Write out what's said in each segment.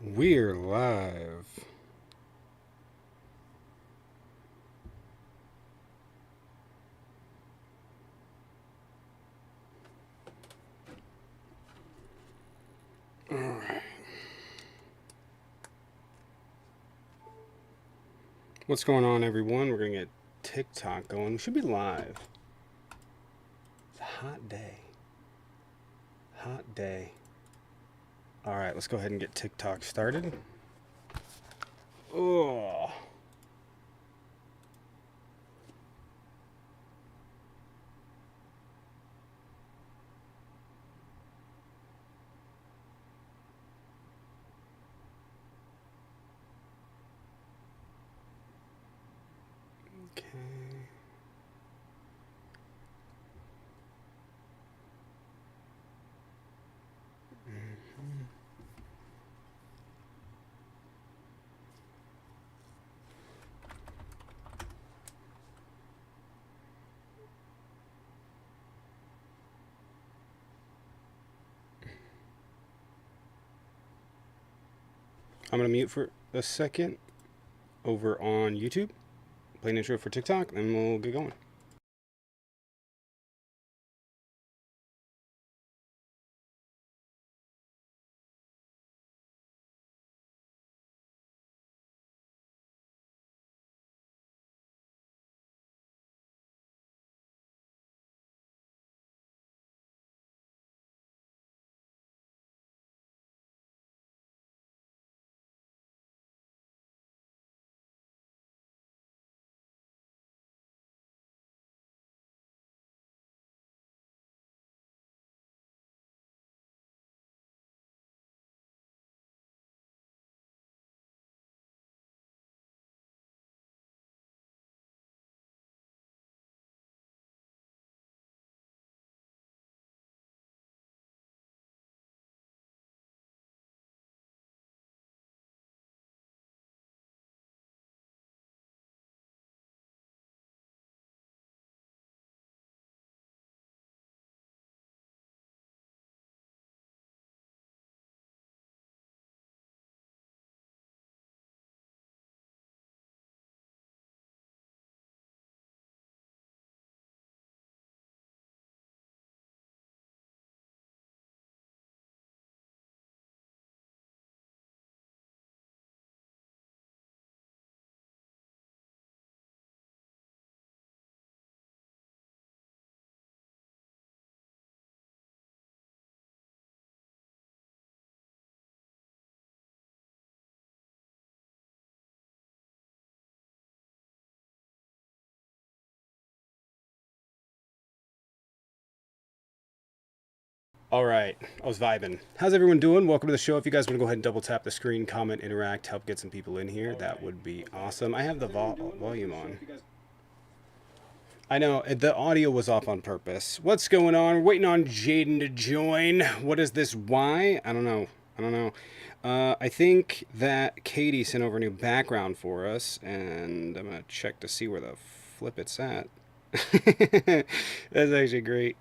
We're live. All right. What's going on, everyone? We're going to get TikTok going. We should be live. It's a hot day. Hot day. All right, let's go ahead and get TikTok started. Oh. Okay. I'm going to mute for a second over on YouTube. Play an intro for TikTok, and we'll get going. All right, I was vibing. How's everyone doing? Welcome to the show. If you guys want to go ahead and double tap the screen, comment, interact, help get some people in here, that would be awesome. I have the volume on. I know, the audio was off on purpose. What's going on? We're waiting on Jaden to join. What is this? Why? I don't know. I think that Katie sent over a new background for us, and I'm going to check to see where the flip it's at. That's actually great.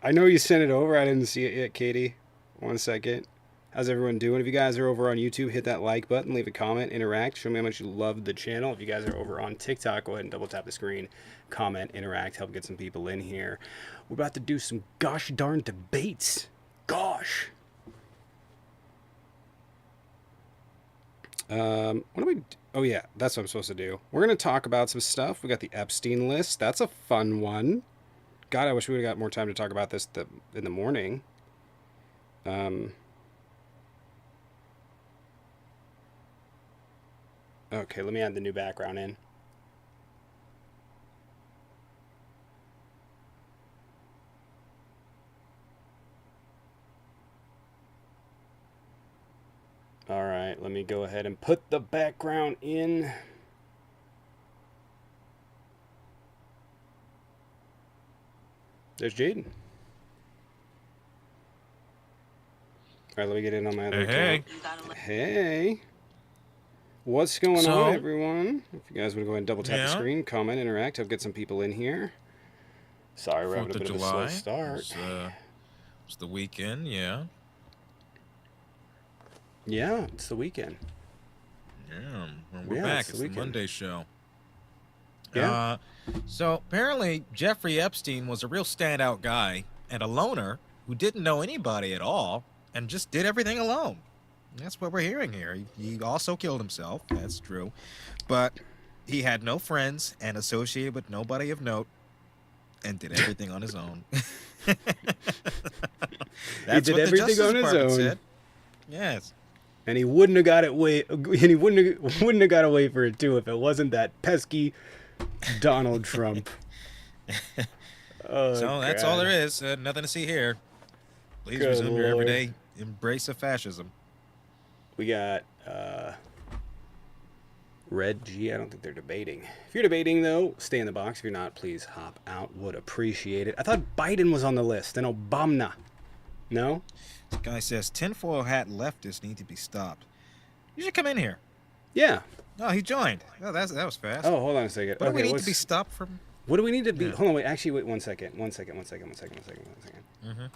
I know you sent it over. I didn't see it yet, Katie. 1 second. How's everyone doing? If you guys are over on YouTube, hit that like button, leave a comment, interact, show me how much you love the channel. If you guys are over on TikTok, go ahead and double tap the screen, comment, interact, help get some people in here. We're about to do some gosh darn debates. Gosh. What do we? Oh yeah, that's what I'm supposed to do. We're gonna talk about some stuff. We got the Epstein list. That's a fun one. God, I wish we would have got more time to talk about this in the morning. Okay, let me add the new background in. All right, let me go ahead and put the background in. There's Jaden. All right, let me get in on my other account. Hey. What's going on, everyone? If you guys want to go ahead and double tap the screen, comment, interact, help get some people in here. Sorry, we're having a bit of a slow start. It's the weekend, yeah. Yeah, it's the weekend. Yeah, we're back. It's the Monday show. Yeah. So apparently Jeffrey Epstein was a real standout guy and a loner who didn't know anybody at all and just did everything alone. That's what we're hearing here. He also killed himself. That's true. But he had no friends and associated with nobody of note and did everything on his own. That's what the Justice Department said. Yes. And he wouldn't have got it he wouldn't have got away for it too if it wasn't that pesky Donald Trump. So that's all there is. Nothing to see here. Please resume your everyday embrace of fascism. We got Red G. I don't think they're debating. If you're debating, though, stay in the box. If you're not, please hop out. Would appreciate it. I thought Biden was on the list and Obama. No? This guy says tinfoil hat leftists need to be stopped. You should come in here. Yeah. Oh, he joined. Oh, that was fast. Oh, hold on a second. What do we need to be stopped from? What do we need to be? Yeah. Hold on, wait. Actually, wait 1 second. 1 second. Mm-hmm.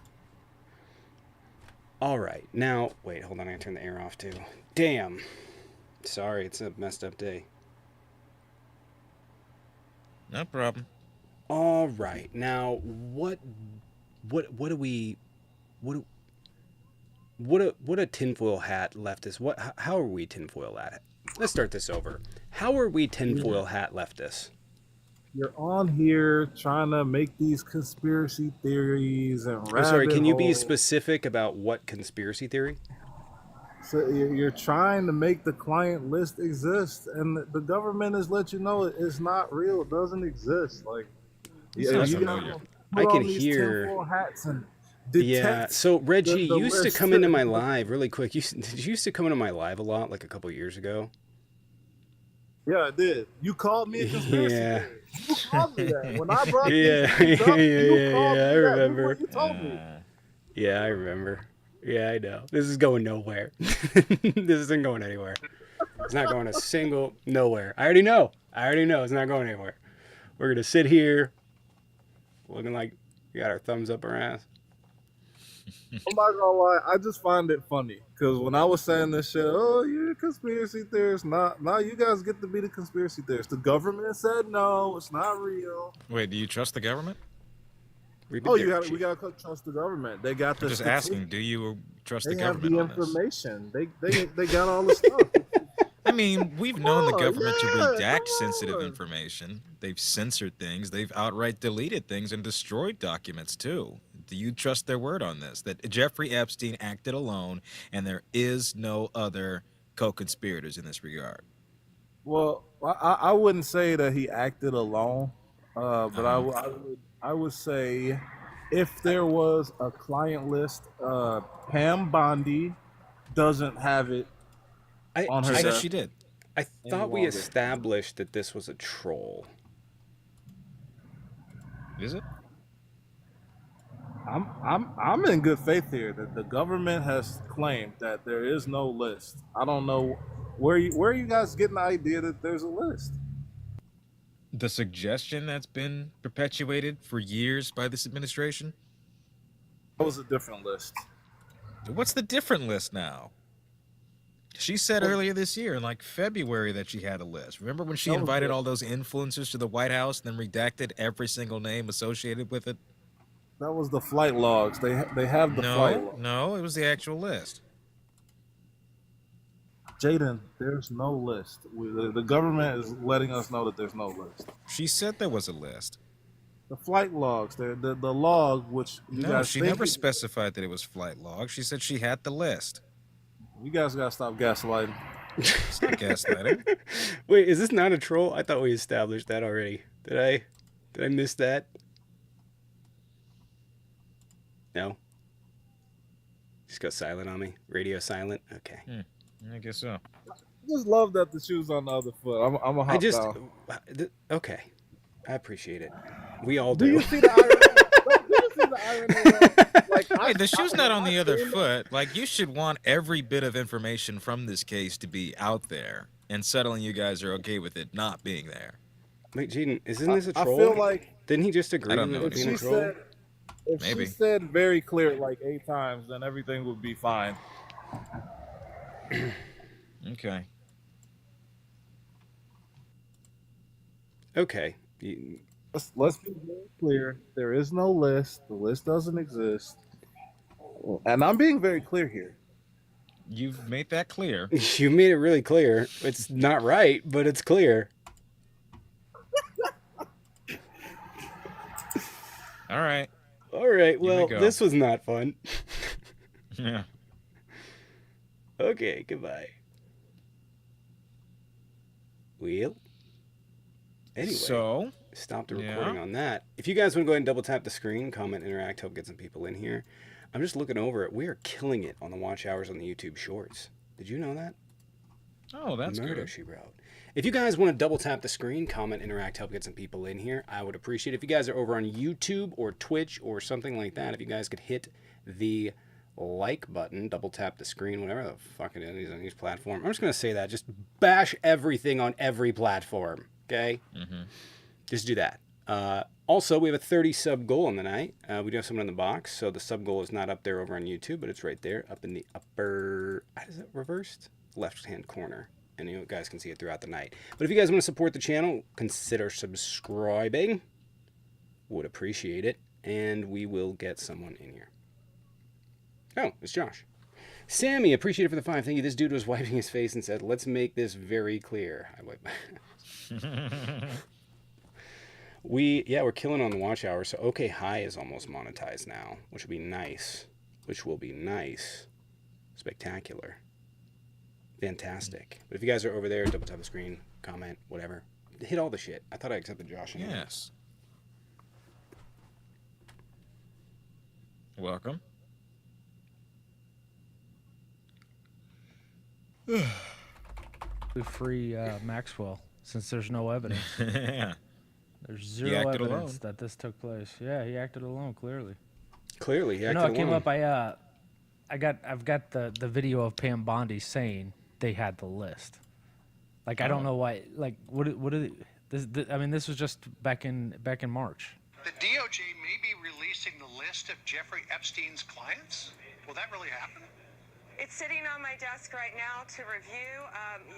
All right. Now, wait. Hold on. I gotta turn the air off too. Damn. Sorry, it's a messed up day. No problem. All right. Now, what a tinfoil hat leftist. How are we tinfoil hat? Let's start this over. How are we tinfoil hat leftists? You're on here trying to make these conspiracy theories and sorry, can you be specific about what conspiracy theory? So you're trying to make the client list exist, and the government has let you know it's not real. It doesn't exist. Like, I can hear. Hats and yeah. So Reggie, you used to come into my live really quick. You used to come into my live a lot, like a couple years ago. Yeah, I did. You called me a conspiracy theorist. You called me that when I brought these things up. I remember. You told me. Yeah, I remember. Yeah, I know. This is going nowhere. This isn't going anywhere. It's not going nowhere. I already know. It's not going anywhere. We're going to sit here looking like we got our thumbs up our ass. I'm not gonna lie, I just find it funny because when I was saying this shit, oh, you're a conspiracy theorist. Now you guys get to be the conspiracy theorists. The government said no, it's not real. Wait, do you trust the government? We gotta trust the government. They got the. I'm just asking, do you trust the government? They have the information. They got all the stuff. I mean, we've known the government to redact sensitive information. They've censored things. They've outright deleted things and destroyed documents too. Do you trust their word on this? That Jeffrey Epstein acted alone and there is no other co-conspirators in this regard? Well, I wouldn't say that he acted alone, but I would say if there was a client list, Pam Bondi doesn't have it on her. She said she did. I thought we established that this was a troll. Is it? I'm in good faith here that the government has claimed that there is no list. I don't know where you guys getting the idea that there's a list. The suggestion that's been perpetuated for years by this administration? That was a different list. What's the different list now? She said earlier this year, in like February, that she had a list. Remember when she invited all those influencers to the White House and then redacted every single name associated with it? That was the flight logs. They have the flight logs. No, it was the actual list. Jaden, there's no list. The government is letting us know that there's no list. She said there was a list. The flight logs, the log, which you guys she never specified that it was flight logs. She said she had the list. You guys gotta stop gaslighting. It's not gaslighting. Wait, is this not a troll? I thought we established that already. Did I miss that? No. Just go silent on me. Radio silent. Okay. I guess so. I just love that the shoe's on the other foot. I'm gonna hop down. Okay. I appreciate it. We all do. Do you see the irony? Do you see the irony? Like, hey, the shoe's not on the other foot. Like, you should want every bit of information from this case to be out there, and suddenly you guys are okay with it not being there. Wait, Jaden, isn't this a troll? I feel like didn't he just agree with it being a troll? If she said very clear like 8 times, then everything would be fine. Okay. Okay. Let's be very clear. There is no list. The list doesn't exist. And I'm being very clear here. You've made that clear. You made it really clear. It's not right, but it's clear. All right. All right. You may Well, go. this was not fun. Yeah. Okay. Goodbye. Well. Anyway. So, Stop the recording on that. If you guys want to go ahead and double tap the screen, comment, interact, help get some people in here. I'm just looking over it. We are killing it on the watch hours on the YouTube Shorts. Did you know that? oh, that's Murder, good. she wrote. If you guys want to double tap the screen, comment, interact, help get some people in here, I would appreciate it. If you guys are over on YouTube or Twitch or something like that, if you guys could hit the like button, double tap the screen, whatever the fuck it is on these platforms. I'm just going to say that. Just bash everything on every platform, okay? Mm-hmm. Just do that. Also, we have a 30 sub goal on the night. We do have someone in the box, so the sub goal is not up there over on YouTube, but it's right there, up in the upper, is it reversed? Left-hand corner. And you guys can see it throughout the night. But if you guys want to support the channel, consider subscribing. Would appreciate it. And we will get someone in here. Oh, it's Josh. Sammy, appreciate it for the 5. Thank you. This dude was wiping his face and said, let's make this very clear. I wipe we're killing on the watch hour. So OK High is almost monetized now, which will be nice. Spectacular. Fantastic. But if you guys are over there, double tap the screen, comment, whatever. Hit all the shit. I thought I accepted Josh. Anyway. Yes. Welcome. We free Maxwell since there's no evidence. Yeah. There's He zero acted evidence alone. that this took place. Yeah, he acted alone. Clearly. Clearly, he acted No, it came alone. up. I've got the video of Pam Bondi saying they had the list. Like I don't know why. Like what did this? I mean, this was just back in March. The DOJ may be releasing the list of Jeffrey Epstein's clients. Will that really happen? It's sitting on my desk right now to review.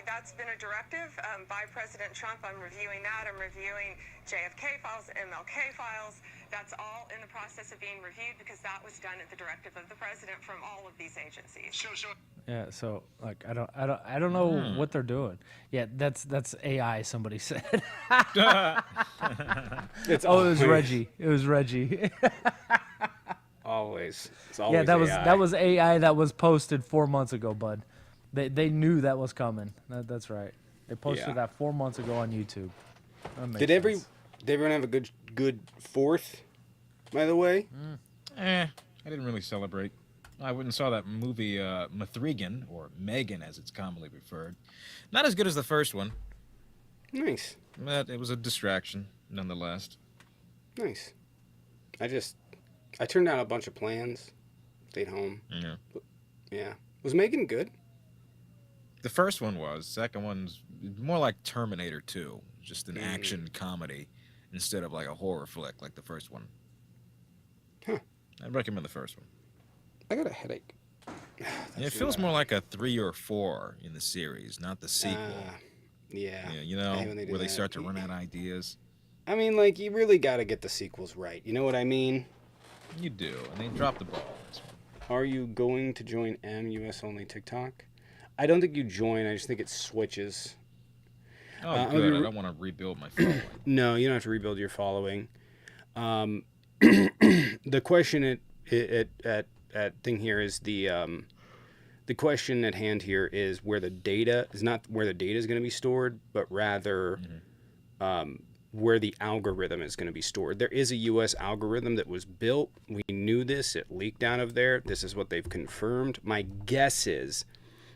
That's been a directive by President Trump. I'm reviewing that. I'm reviewing JFK files, MLK files. That's all in the process of being reviewed because that was done at the directive of the president from all of these agencies. Yeah. So like I don't know what they're doing. Yeah, that's AI. Somebody said. It's It was Reggie. It was Reggie. always. It's always Yeah, AI. that was AI that was posted 4 months ago, bud. They knew that was coming. That's right. They posted that 4 months ago on YouTube. Did everyone have a good 4th? By the way, I didn't really celebrate. I went and saw that movie, Mithrigan, or Megan as it's commonly referred. Not as good as the first one, nice. but it was a distraction nonetheless. Nice. I turned down a bunch of plans. Stayed home. Yeah. Yeah. Was Megan good? The first one was. Second one's more like Terminator 2. Just an action comedy instead of like a horror flick like the first one. Huh. I'd recommend the first one. I got a headache. It feels more like a 3 or 4 in the series, not the sequel. Yeah. Yeah, you I know, hate when they do where they that. start to run out of ideas. I mean, like, you really got to get the sequels right. You know what I mean? You do, and they drop the ball on this one. Are you going to join US only TikTok? I don't think you join. I just think it switches. Oh, good. I don't want to rebuild my following. No, you don't have to rebuild your following. The question at thing here is the question at hand here is where the data is not where the data is going to be stored, but rather where the algorithm is going to be stored. There is a U.S. algorithm that was built. We knew this. It leaked out of there. This is what they've confirmed. My guess is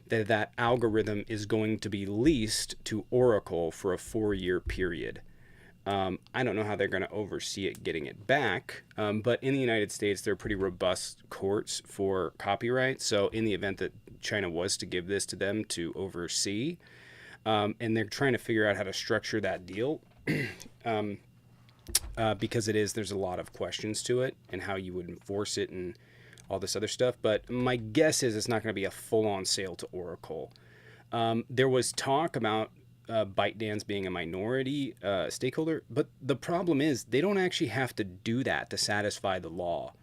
that algorithm is going to be leased to Oracle for a 4-year period. I don't know how they're going to oversee it getting it back, but in the United States, there are pretty robust courts for copyright. So in the event that China was to give this to them to oversee, and they're trying to figure out how to structure that deal, because there's a lot of questions to it and how you would enforce it and all this other stuff. But my guess is it's not going to be a full-on sale to Oracle. There was talk about ByteDance being a minority stakeholder, but the problem is they don't actually have to do that to satisfy the law.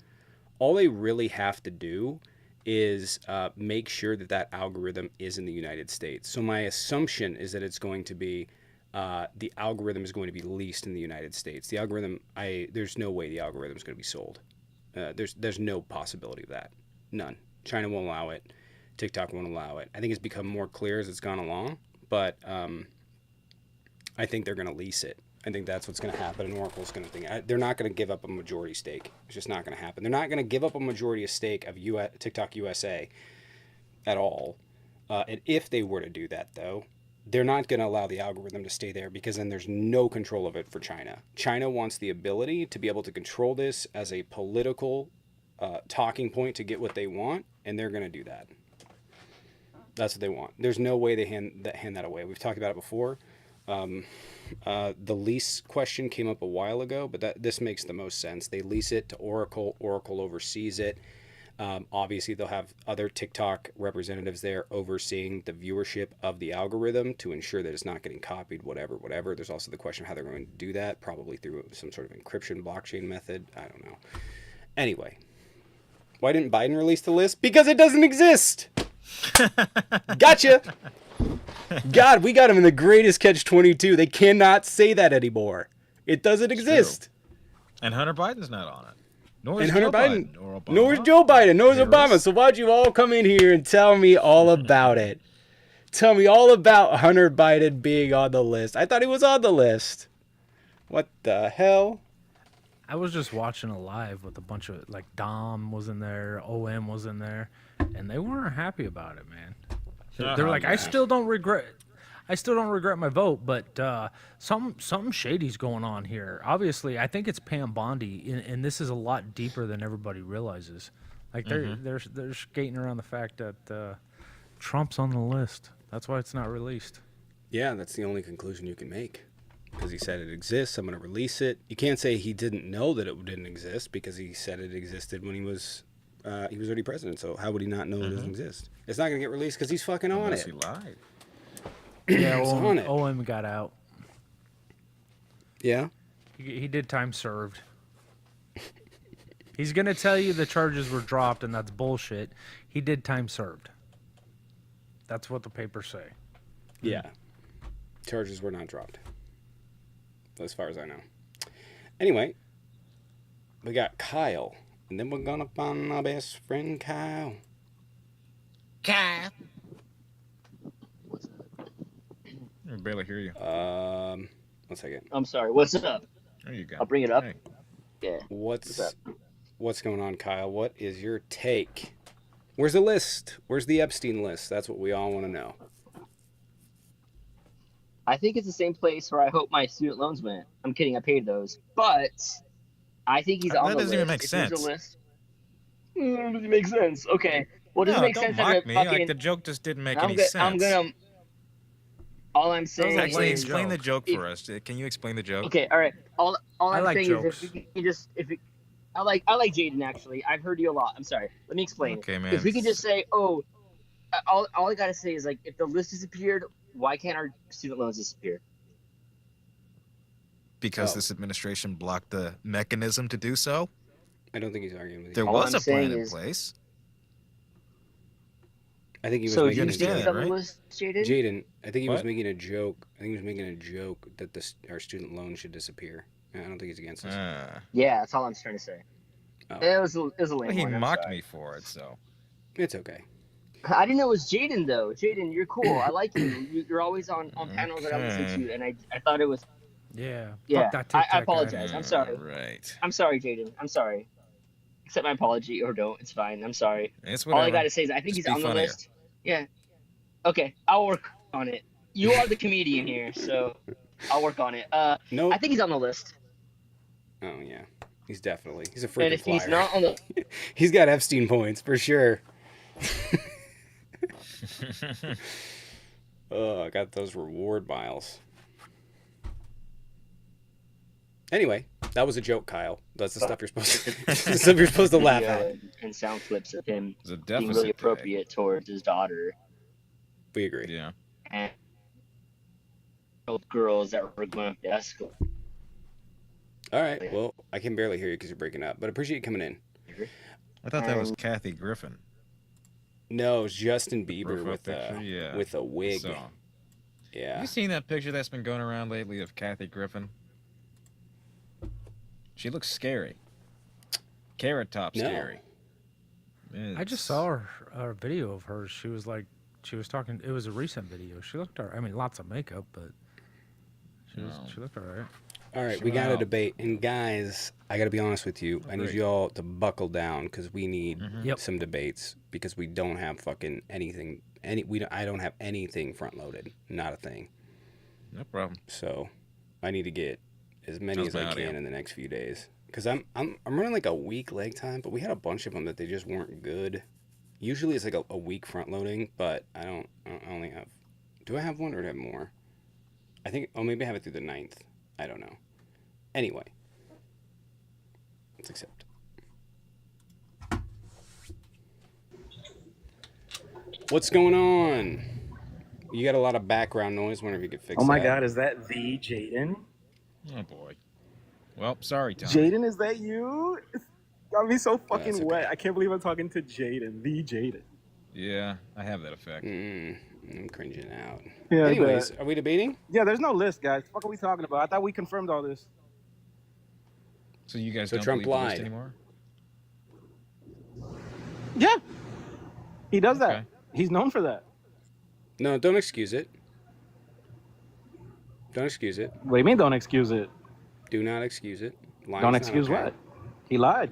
All they really have to do is make sure that that algorithm is in the United States. So my assumption is that it's going to be the algorithm is going to be leased in the United States. The algorithm, there's no way the algorithm is going to be sold. There's no possibility of that. None. China won't allow it. TikTok won't allow it. I think it's become more clear as it's gone along, but I think they're going to lease it. I think that's what's going to happen, and Oracle's going to think they're not going to give up a majority stake. It's just not going to happen. They're not going to give up a majority of stake of TikTok USA at all. And if they were to do that, though, they're not going to allow the algorithm to stay there, because then there's no control of it for China. China wants the ability to be able to control this as a political talking point to get what they want, and they're going to do that. That's what they want. There's no way they hand that away. We've talked about it before. The lease question came up a while ago, but this makes the most sense. They lease it to Oracle. Oracle oversees it. Obviously, they'll have other TikTok representatives there overseeing the viewership of the algorithm to ensure that it's not getting copied, whatever. There's also the question of how they're going to do that, probably through some sort of encryption blockchain method. I don't know. Anyway, why didn't Biden release the list? Because it doesn't exist. Gotcha. God, we got him in the greatest catch-22. They cannot say that anymore. It doesn't exist. And Hunter Biden's not on it. Nor is Hunter Joe Biden, or Obama. nor is Joe Biden, nor is Obama. Harris. So why'd you all come in here and tell me all about it? Tell me all about Hunter Biden being on the list. I thought he was on the list. What the hell? I was just watching a live with a bunch of, like, Dom was in there, OM was in there, and they weren't happy about it, man. They're like, I still don't regret my vote, but something shady's going on here. Obviously, I think it's Pam Bondi, and this is a lot deeper than everybody realizes. Like they're skating around the fact that Trump's on the list. That's why it's not released. Yeah, that's the only conclusion you can make. Because he said it exists, I'm going to release it. You can't say he didn't know that it didn't exist, because he said it existed when he was already president. So how would he not know it doesn't exist? It's not going to get released because he's fucking on Unless it. he lied. Yeah, on it. OM got out. Yeah? He did time served. He's going to tell you the charges were dropped, and that's bullshit. He did time served. That's what the papers say. Yeah. Charges were not dropped, as far as I know. Anyway, we got Kyle, and then we're gonna find our best friend Kyle. Kyle. I can barely hear you. 1 second. I'm sorry. What's up? There you go. I'll bring it up. Hey. Yeah. What's going on, Kyle? What is your take? Where's the list? Where's the Epstein list? That's what we all want to know. I think it's the same place where I hope my student loans went. I'm kidding. I paid those, but I think he's on the list. That doesn't even make If there's sense. a list, doesn't make sense. Okay. Well, it doesn't make don't sense. mock That me. fucking, Like, the joke just didn't make any I'm sense. gonna. All I'm saying Actually, is, explain the joke for us. Can you explain the joke? okay. All right. All I I'm like saying jokes. is, if we can just, I like Jaden actually. I've heard you a lot. I'm sorry. Let me explain. Okay, man. If we can just say, all I gotta say is, like, if the list disappeared, why can't our student loans disappear? Because this administration blocked the mechanism to do so. I don't think he's arguing with you. There All was I'm a plan saying in is- place. I think he was So do making you a think understand he's that, on the right? list, Jaden? Jaden, I think he was What? making a joke. I think he was making a joke that our student loan should disappear. I don't think he's against us. Yeah, that's all I'm trying to say. Oh. It was a lame Well, he one. I'm mocked sorry. me for it, so. It's okay. I didn't know it was Jaden though. Jaden, you're cool. I like you. You're always on panels that I listen to, and I thought it was. Yeah. Yeah, Fuck that I TikTok guy. apologize. I'm sorry. Right. I'm sorry, Jaden. I'm sorry. Accept my apology or don't. It's fine. I'm sorry. It's All whatever. I gotta say is I think Just he's be on the funnier. list. Yeah. Okay, I'll work on it. You are the comedian here, so I'll work on it. No. I think he's on the list. Oh yeah, he's definitely. He's a And freaking if flyer. he's not on the, He's got Epstein points for sure. Oh, I got those reward miles. Anyway, That was a joke, Kyle. That's the stuff you're supposed to. The stuff you're supposed to laugh at. And sound clips of him It's a being deficit really today. appropriate towards his daughter We agree. Yeah. and both girls that were going up to escort. All right. Well, I can barely hear you because you're breaking up, but I appreciate you coming in. I thought that was Kathy Griffin. No, it's Justin Bieber Profile with picture, yeah. with a wig. So, Yeah. you seen that picture that's been going around lately of Kathy Griffin? She looks scary. Carrot Top No. scary. I just saw her video of her. She was talking. It was a recent video. She looked all right. I mean, lots of makeup, but she looked all right. All right, Chill we got a out. debate, and guys, I got to be honest with you. I need Great. you all to buckle down because we need Yep. some debates because we don't have fucking anything. I don't have anything front loaded. Not a thing. No problem. So I need to get as many How's as I my audio? can in the next few days because I'm running like a week leg time, but we had a bunch of them that they just weren't good. Usually it's like a week front loading, but I only have. Do I have one or do I have more? I think. Oh, maybe I have it through the 9th. I don't know. Anyway, let's accept. What's going on? You got a lot of background noise. Wonder if you could fix that. Oh my God, is that the Jaden? Oh boy. Well, sorry, Tom. Jaden, is that you? It's got me so That's fucking okay. wet. I can't believe I'm talking to Jaden, the Jaden. Yeah, I have that effect. I'm cringing out. Yeah, Anyways, are we debating? yeah, there's no list, guys. What the fuck are we talking about? I thought we confirmed all this. So you guys So don't Trump believe the list lied. anymore? Yeah, he does that. Okay. He's known for that. No, don't excuse it. Don't excuse it. What do you mean? Don't excuse it. Do not excuse it. Lying's Don't not excuse okay. what? He lied.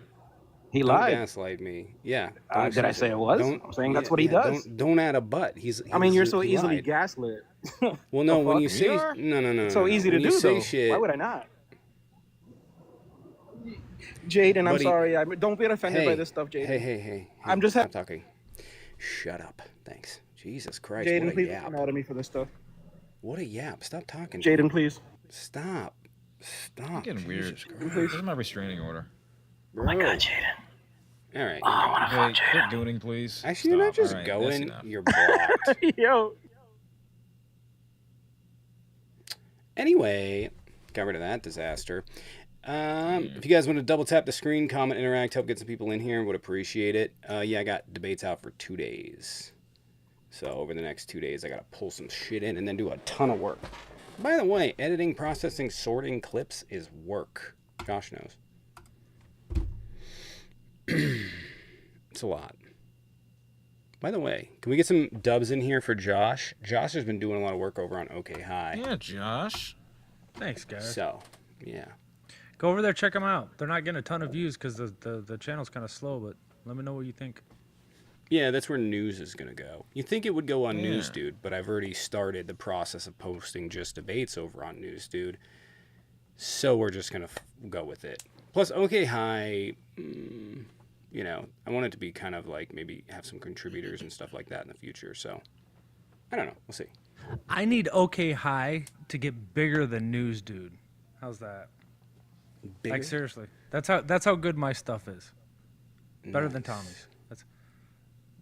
He Don't lied. gaslight me. Yeah. Did I say it was? I'm saying that's what he does. Don't add a but. I mean, you're he so easily lied. gaslit. Well, no, The when fuck? you say We are? no, It's so easy to when you do, say though. shit, Why would I not? Jaden, I'm Buddy. sorry. Don't get offended by Hey, this stuff, Jaden. Hey. I'm just stop talking. Shut up. Thanks. Jesus Christ. Jaden, what a please yap. don't come out at me for this stuff. What a yap. Stop talking. Jaden, please. Stop. I'm getting weird. Jesus Christ. This is my restraining order. Oh my God, Jaden. All right. Hey, quit dooning, please. Actually, you're not Stop. just All right, that's going. enough. You're blocked. Yo. Anyway, got rid of that disaster. If you guys want to double tap the screen, comment, interact, help get some people in here, would appreciate it. Yeah, I got debates out for 2 days. So over the next 2 days, I got to pull some shit in and then do a ton of work. By the way, editing, processing, sorting clips is work. Josh knows. It's a lot. By the way, can we get some dubs in here for Josh? Josh has been doing a lot of work over on OK High. Yeah, Josh. Thanks, guys. So, yeah. Go over there, check them out. They're not getting a ton of views because the channel's kind of slow, but let me know what you think. Yeah, that's where news is going to go. You'd think it would go on Yeah. News Dude, but I've already started the process of posting just debates over on News Dude. So we're just going to go with it. Plus, OK High, you know, I want it to be kind of like maybe have some contributors and stuff like that in the future. So, I don't know. We'll see. I need OK High to get bigger than News Dude. How's that? Bigger? Like seriously, that's how good my stuff is. Better than Nice. Tommy's.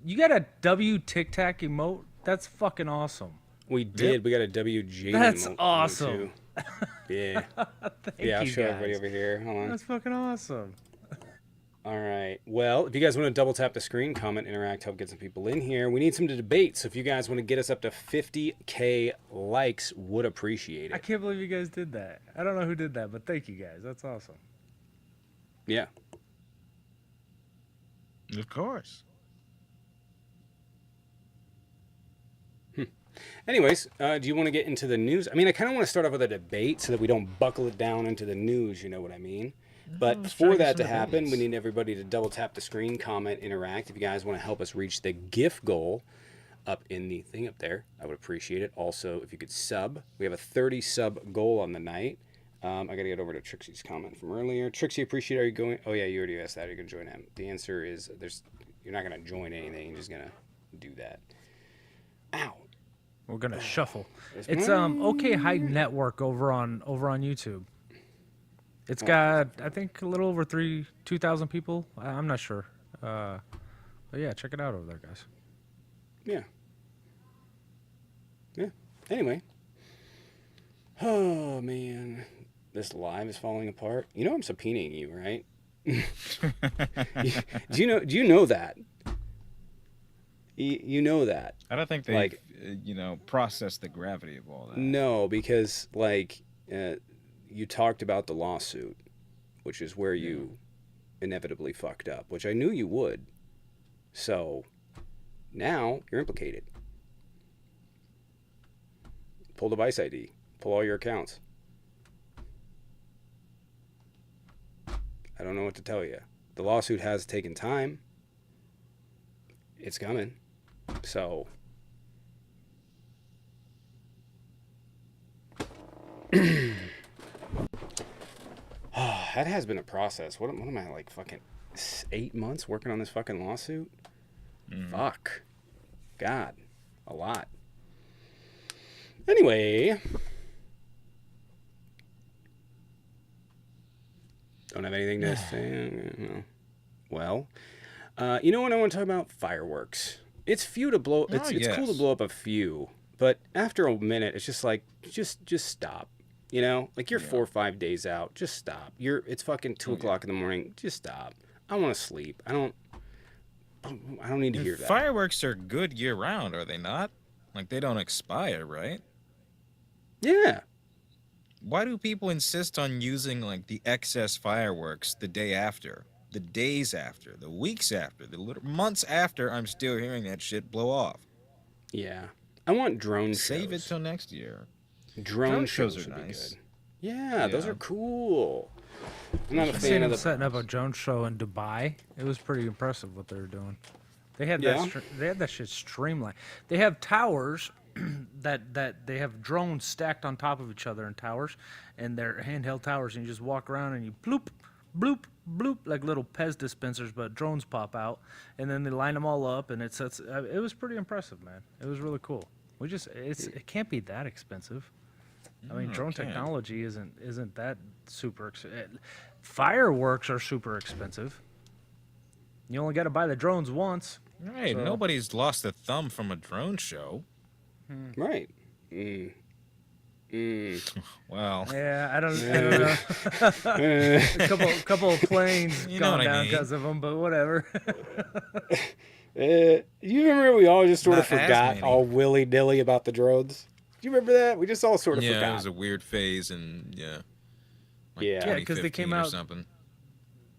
You got a W Tic Tac emote? That's fucking awesome. We did. We got a WG. That's emote awesome. too. Yeah. Thank Yeah, I'll you show guys. everybody over here. Hold on. That's fucking awesome. All right. Well, if you guys want to double tap the screen, comment, interact, help get some people in here. We need some to debate. So if you guys want to get us up to 50K likes, would appreciate I it. can't believe you guys did that. I don't know who did that, but thank you guys. That's awesome. Yeah. Of course. Anyways, do you want to get into the news? I mean, I kind of want to start off with a debate so that we don't buckle it down into the news, you know what I mean? But let's try for to get that to some happen, we debates. need everybody to double tap the screen, comment, interact. If you guys want to help us reach the gift goal up in the thing up there, I would appreciate it. Also, if you could sub. We have a 30 sub goal on the night. I got to get over to Trixie's comment from earlier. Trixie, appreciate, are you going? Oh, yeah, you already asked that. Are you going to join him? The answer is you're not going to join anything. You're just going to do that. Ow. We're gonna shuffle. There's It's one. OK High Network over on YouTube. It's got, I think, a little over 2,000 people. I'm not sure. But yeah, check it out over there, guys. Yeah. Yeah. Anyway. Oh, man. This live is falling apart. You know I'm subpoenaing you, right? Do you know that? You know that. I don't think they, process the gravity of all that. No, because, you talked about the lawsuit, which is where you inevitably fucked up, which I knew you would. So, now you're implicated. Pull device ID. Pull all your accounts. I don't know what to tell you. The lawsuit has taken time. It's coming. So... that has been a process. What am I, like, fucking 8 months working on this fucking lawsuit? Fuck. God. A lot. Anyway. Don't have anything to say. No. Well, you know what I want to talk about? Fireworks. It's cool to blow up a few, but after a minute, it's just like, just stop. You know, like you're 4 or 5 days out. Just stop. It's fucking 2 o'clock in the morning. Just stop. I want to sleep. I don't need to hear that. Fireworks are good year round, are they not? Like they don't expire, right? Yeah. Why do people insist on using like the excess fireworks the day after, the days after, the weeks after, the months after? I'm still hearing that shit blow off. Yeah. I want drone shows. Save it till next year. Drone shows are nice. Yeah, those are cool. I'm not a fan of setting up a drone show in Dubai. It was pretty impressive what they were doing. They had that shit streamlined. They have towers that they have drones stacked on top of each other in towers, and they're handheld towers, and you just walk around and you bloop, bloop, bloop, like little Pez dispensers, but drones pop out, and then they line them all up, and it was pretty impressive, man. It was really cool. It can't be that expensive. I mean, drone technology isn't that super. Fireworks are super expensive. You only got to buy the drones once. Right. So. Nobody's lost a thumb from a drone show. Right. Well. Yeah, I don't know. a couple of planes gone down because of them, but whatever. You remember we all just sort of forgot all willy-nilly about the drones? Do you remember that? We just all sort of forgot. Yeah, it was a weird phase, and because they came out. Or something.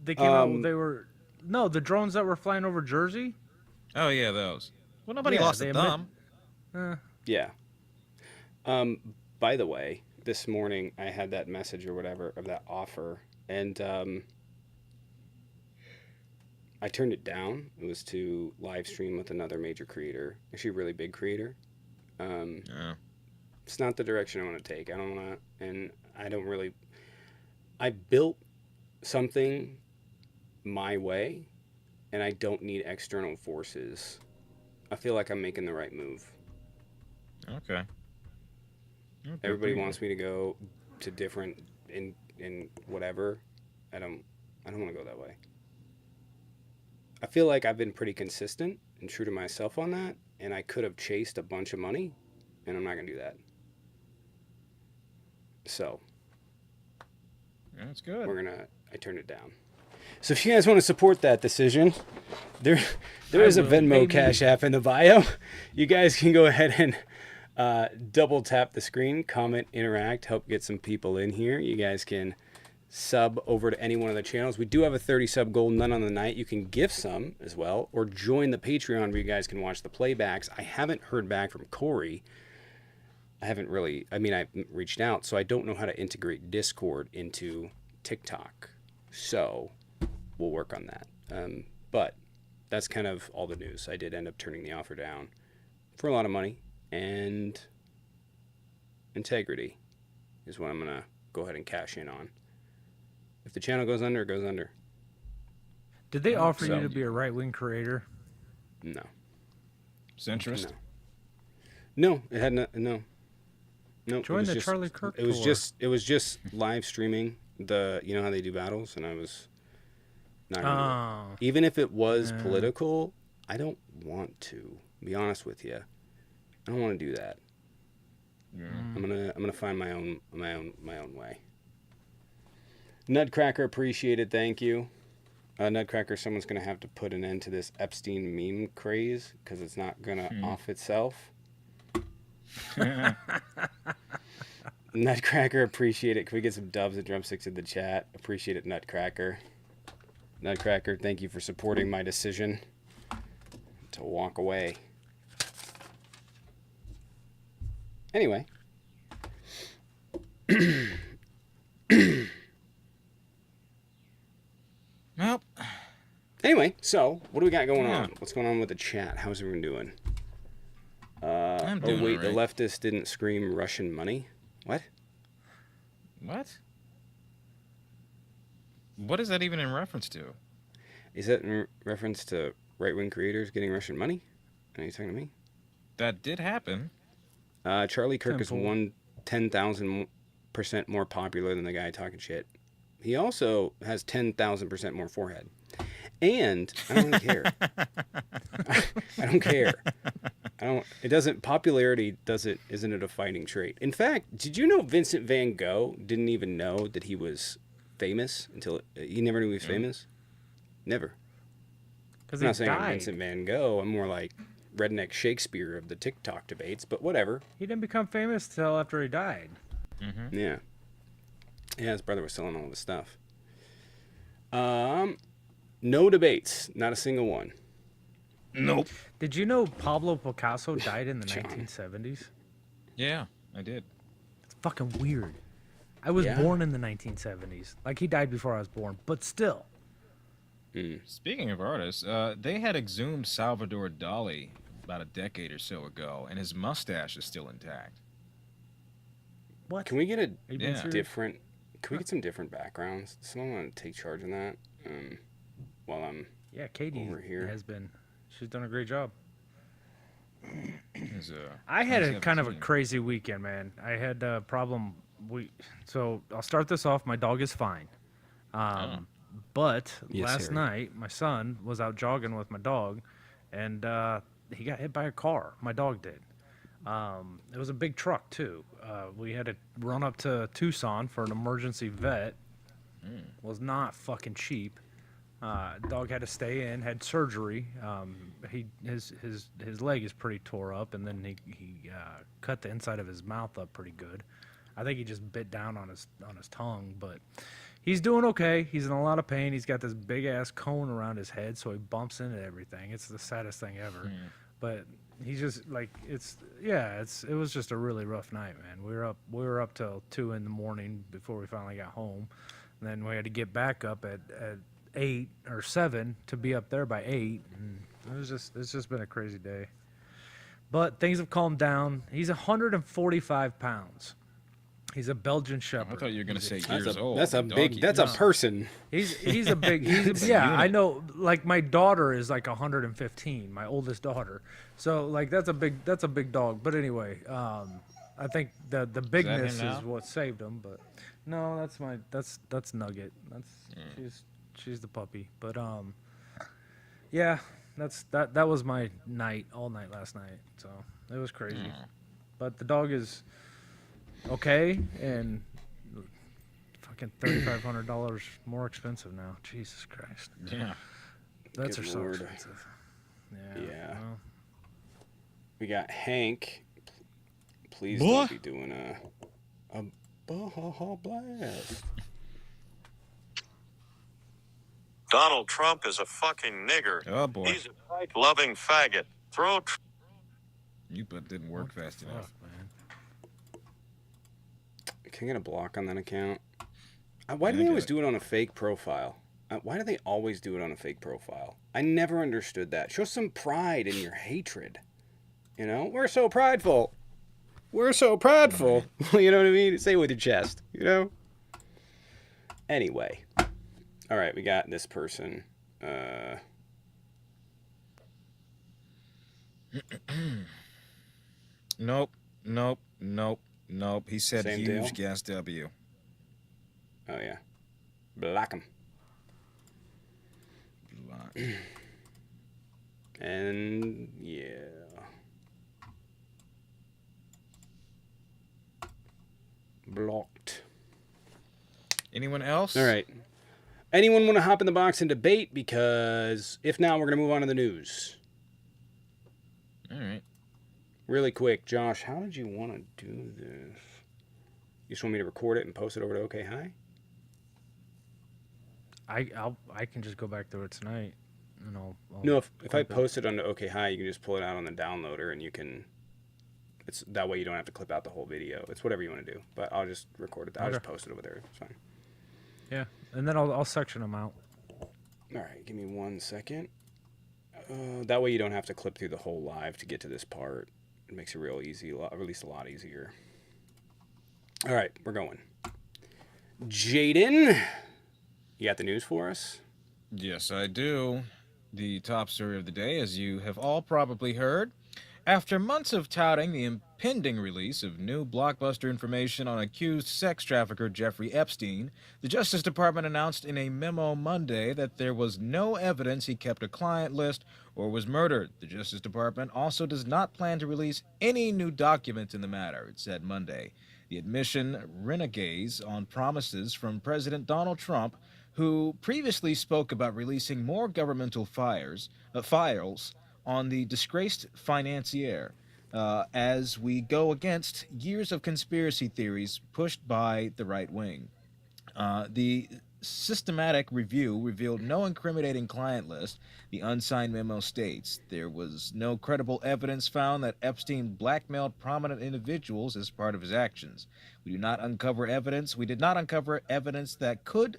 They came out. They were the drones that were flying over Jersey. Oh yeah, those. Well, nobody lost a thumb. Yeah. By the way, this morning I had that message or whatever of that offer, and I turned it down. It was to live stream with another major creator, actually a really big creator. It's not the direction I want to take. I don't want to, and I don't really. I built something my way, and I don't need external forces. I feel like I'm making the right move. Okay. Everybody wants me to go to different in whatever. I don't want to go that way. I feel like I've been pretty consistent and true to myself on that, and I could have chased a bunch of money, and I'm not gonna do that. So that's good. I turned it down. So if you guys want to support that decision, there is a Venmo Cash App in the bio. You guys can go ahead and double tap the screen, comment, interact, help get some people in here. You guys can sub over to any one of the channels. We do have a 30 sub goal, none on the night. You can gift some as well, or join the Patreon where you guys can watch the playbacks. I haven't heard back from Corey. I reached out, so I don't know how to integrate Discord into TikTok. So we'll work on that. But that's kind of all the news. I did end up turning the offer down for a lot of money, and integrity is what I'm going to go ahead and cash in on. If the channel goes under, it goes under. Did they offer you to be a right-wing creator? No. Centrist? No, it had no. Join the Charlie Kirk tour. It was just live streaming You know how they do battles, and I was not gonna do Oh. it. Even if it was political, I don't want to. Be honest with you, I don't want to do that. Yeah. I'm gonna find my own way. Nutcracker, appreciated. Thank you. Nutcracker, someone's gonna have to put an end to this Epstein meme craze because it's not gonna off itself. Nutcracker, appreciate it. Can we get some dubs and drumsticks in the chat? Appreciate it, Nutcracker. Nutcracker, thank you for supporting my decision to walk away. Anyway. Well. Anyway, so what do we got going on? What's going on with the chat? How's everyone doing? I'm doing wait, all the right. leftist didn't scream Russian money? What? What? What is that even in reference to? Is that in reference to right-wing creators getting Russian money? Are you talking to me? That did happen. Charlie Kirk is 10,000% more popular than the guy talking shit. He also has 10,000% more forehead. And I don't really care. I don't care. Popularity isn't it a fighting trait? In fact, did you know Vincent van Gogh didn't even know that he was famous until he never knew he was famous? Never. Because I'm not saying I'm Vincent van Gogh. I'm more like redneck Shakespeare of the TikTok debates, but whatever. He didn't become famous till after he died. Mm-hmm. Yeah. Yeah, his brother was selling all this stuff. No debates. Not a single one. Nope. Did you know Pablo Picasso died in the 1970s? Yeah, I did. It's fucking weird. I was born in the 1970s. Like, he died before I was born, but still. Speaking of artists, they had exhumed Salvador Dali about a decade or so ago, and his mustache is still intact. What? Can we get a Yeah. different... Can we get some different backgrounds? Someone want to take charge of that? While I'm Katie over here. has been. She's done a great job. His, I had a kind of a 2017. crazy weekend, man. I had a problem. So I'll start this off. My dog is fine. But Yes, last Harry. night, my son was out jogging with my dog, and he got hit by a car. My dog did. It was a big truck, too. We had to run up to Tucson for an emergency vet. Was not fucking cheap. Dog had to stay in, had surgery. His leg is pretty tore up, and then he cut the inside of his mouth up pretty good. I think he just bit down on his tongue, but he's doing okay. He's in a lot of pain. He's got this big ass cone around his head, so he bumps into everything. It's the saddest thing ever. But he's just like it was just a really rough night, man. We were up till 2 a.m. before we finally got home. And then we had to get back up at 8 or 7 to be up there by 8. And it's just been a crazy day. But things have calmed down. He's 145 pounds. He's a Belgian Shepherd. I thought you were gonna say That's years old. That's a Donkey. big. That's a person. He's a big. I know. Like, my daughter is like 115. My oldest daughter. So like that's a big dog. But anyway, I think the bigness is now? what saved him. But no, that's Nugget. She's the puppy. But yeah, that was my night all night last night. So it was crazy. But the dog is okay, and fucking $3,500 more expensive now. Jesus Christ. Yeah. Vets Good are so Lord. expensive. Yeah. Well, We got Hank. Please Boy. don't be doing a Baja Blast. Donald Trump is a fucking nigger. Oh boy. He's a right-loving faggot. Throw You but didn't work fast enough. fuck, man. Can I get a block on that account? Why do Yeah, they always do do it on a fake profile? Why do they always do it on a fake profile? I never understood that. Show some pride in your hatred. You know, we're so prideful. We're so prideful. You know what I mean? Say it with your chest, you know? Anyway. All right, we got this person. Nope. He said Same huge deal? gas W. Oh, yeah. Block him. Block. And yeah. Blocked. Anyone else? All right. Anyone want to hop in the box and debate? Because if not, we're going to move on to the news. All right. Really quick, Josh, how did you want to do this? You just want me to record it and post it over to OK Hi? I can just go back through it tonight. And I'll No, if I clip it. post it onto OK Hi, you can just pull it out on the downloader and you can. It's that way you don't have to clip out the whole video. It's whatever you want to do, but I'll just record it. I'll just post it over there. It's fine. Yeah, and then I'll section them out. All right, give me 1 second. That way you don't have to clip through the whole live to get to this part. It makes it real easy, at least a lot easier. All right, we're going. Jaden, you got the news for us? Yes, I do. The top story of the day, as you have all probably heard, after months of touting the impending release of new blockbuster information on accused sex trafficker Jeffrey Epstein, the Justice Department announced in a memo Monday that there was no evidence he kept a client list or was murdered. The Justice Department also does not plan to release any new documents in the matter, it said Monday. The admission reneges on promises from President Donald Trump, who previously spoke about releasing more governmental files on the disgraced financier, as we go against years of conspiracy theories pushed by the right wing. The systematic review revealed no incriminating client list. The unsigned memo states there was no credible evidence found that Epstein blackmailed prominent individuals as part of his actions. We did not uncover evidence that could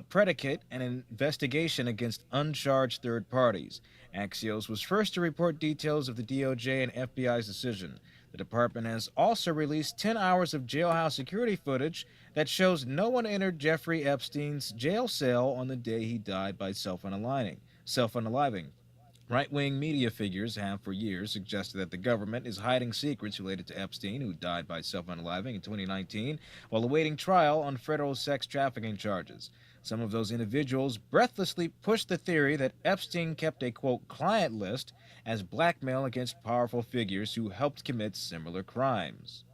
predicate an investigation against uncharged third parties. Axios was first to report details of the DOJ and FBI's decision. The department has also released 10 hours of jailhouse security footage that shows no one entered Jeffrey Epstein's jail cell on the day he died by self-unaliving. Right-wing media figures have for years suggested that the government is hiding secrets related to Epstein, who died by self-unaliving in 2019, while awaiting trial on federal sex trafficking charges. Some of those individuals breathlessly pushed the theory that Epstein kept a, quote, client list as blackmail against powerful figures who helped commit similar crimes.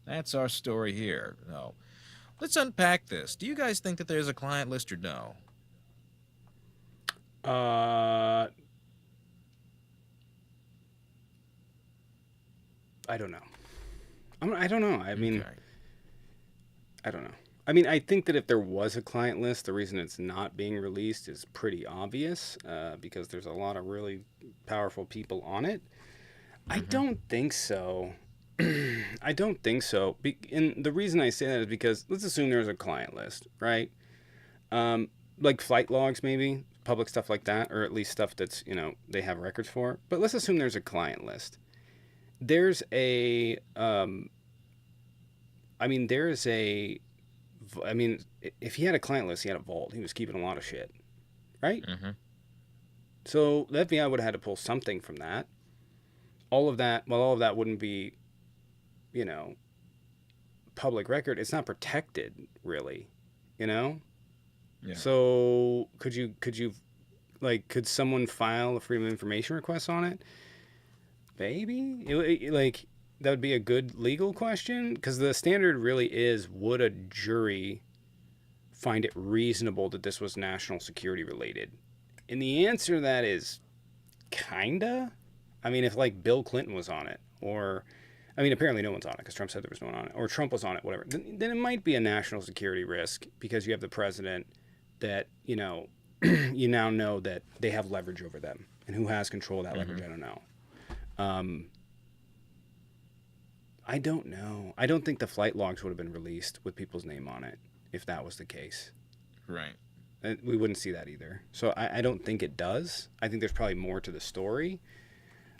That's our story here. Now, let's unpack this. Do you guys think that there's a client list or no? I don't know. I don't know. I mean, Okay. I don't know. I mean, I think that if there was a client list, the reason it's not being released is pretty obvious, because there's a lot of really powerful people on it. I don't think so. I don't think so. And the reason I say that is because let's assume there's a client list, right? Like flight logs, maybe, public stuff like that, or at least stuff that's, they have records for. But let's assume there's a client list. There's a, if he had a client list, he had a vault. He was keeping a lot of shit, right? Mm-hmm. So the FBI would have had to pull something from that. All of that wouldn't be, public record. It's not protected, really, Yeah. So could someone file a Freedom of Information request on it? Maybe. That would be a good legal question, because the standard really is, would a jury find it reasonable that this was national security related? And the answer to that is kinda. I mean, if Bill Clinton was on it, or, apparently no one's on it because Trump said there was no one on it, or Trump was on it, whatever, then it might be a national security risk, because you have the president that, you now know that they have leverage over them, and who has control of that leverage, I don't know. I don't know. I don't think the flight logs would have been released with people's name on it if that was the case. Right. We wouldn't see that either. So I don't think it does. I think there's probably more to the story,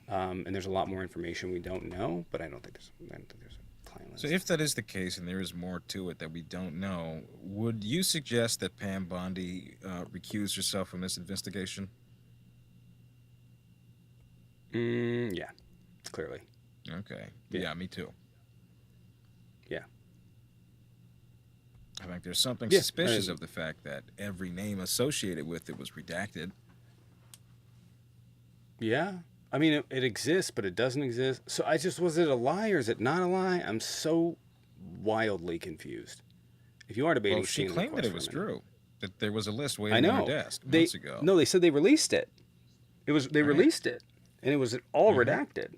and there's a lot more information we don't know. But I don't think there's a client list. So if that is the case and there is more to it that we don't know, would you suggest that Pam Bondi recuse herself from this investigation? Yeah, clearly. Okay. Yeah. Yeah, me too. Yeah. I think there's something Yeah, suspicious of the fact that every name associated with it was redacted. Yeah. I mean, it exists, but it doesn't exist. So was it a lie or is it not a lie? I'm so wildly confused. If you are debating, Well, she claimed that it was true. That there was a list I waiting on her know. desk months ago. No, they said they released it. They released it, and it was all redacted.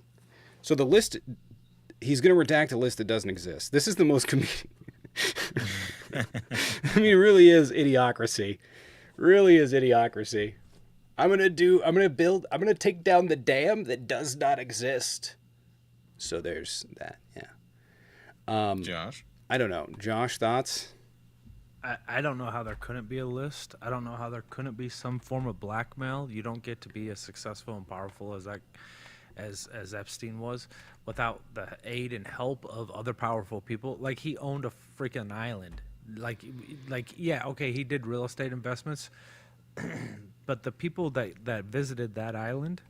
So the list, he's going to redact a list that doesn't exist. This is the most I mean, it really is idiocracy. Really is idiocracy. I'm going to take down the dam that does not exist. So there's that, yeah. Josh? I don't know. Josh, thoughts? I don't know how there couldn't be a list. I don't know how there couldn't be some form of blackmail. You don't get to be as successful and powerful as Epstein was without the aid and help of other powerful people. Like, he owned a freaking island. Like yeah, okay, he did real estate investments, but the people that visited that island,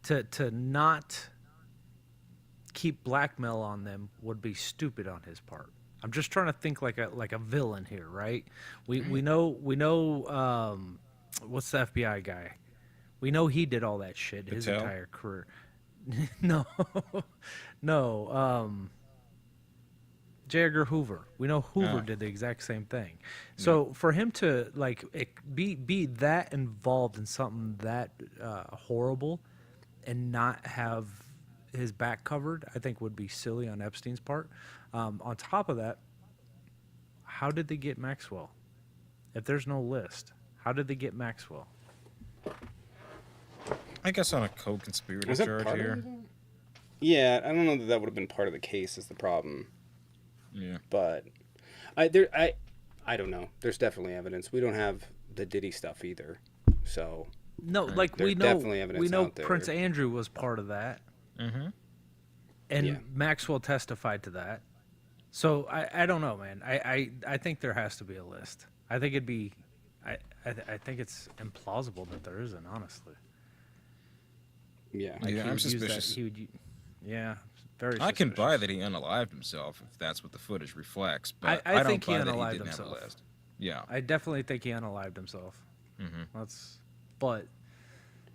to not keep blackmail on them would be stupid on his part. I'm just trying to think like a villain here, right? We know what's the FBI guy? We know he did all that shit his entire career. No, J. Edgar Hoover. We know Hoover did the exact same thing. So for him to be that involved in something that horrible and not have his back covered, I think would be silly on Epstein's part. On top of that, how did they get Maxwell? If there's no list, how did they get Maxwell? I guess on a co-conspirator charge here. Yeah, I don't know that would have been part of the case is the problem. Yeah. But I don't know. There's definitely evidence. We don't have the Diddy stuff either. So no, like there's definitely evidence we know out there. Prince Andrew was part of that. Mm-hmm. And Maxwell testified to that. So I don't know, man. I think there has to be a list. I think it'd be I think it's implausible that there isn't, honestly. Yeah. I'm suspicious. Yeah, very suspicious. I can buy that he unalived himself if that's what the footage reflects, but I don't think buy he that he unalived didn't himself. have a list. Yeah. I definitely think he unalived himself. Mm-hmm. But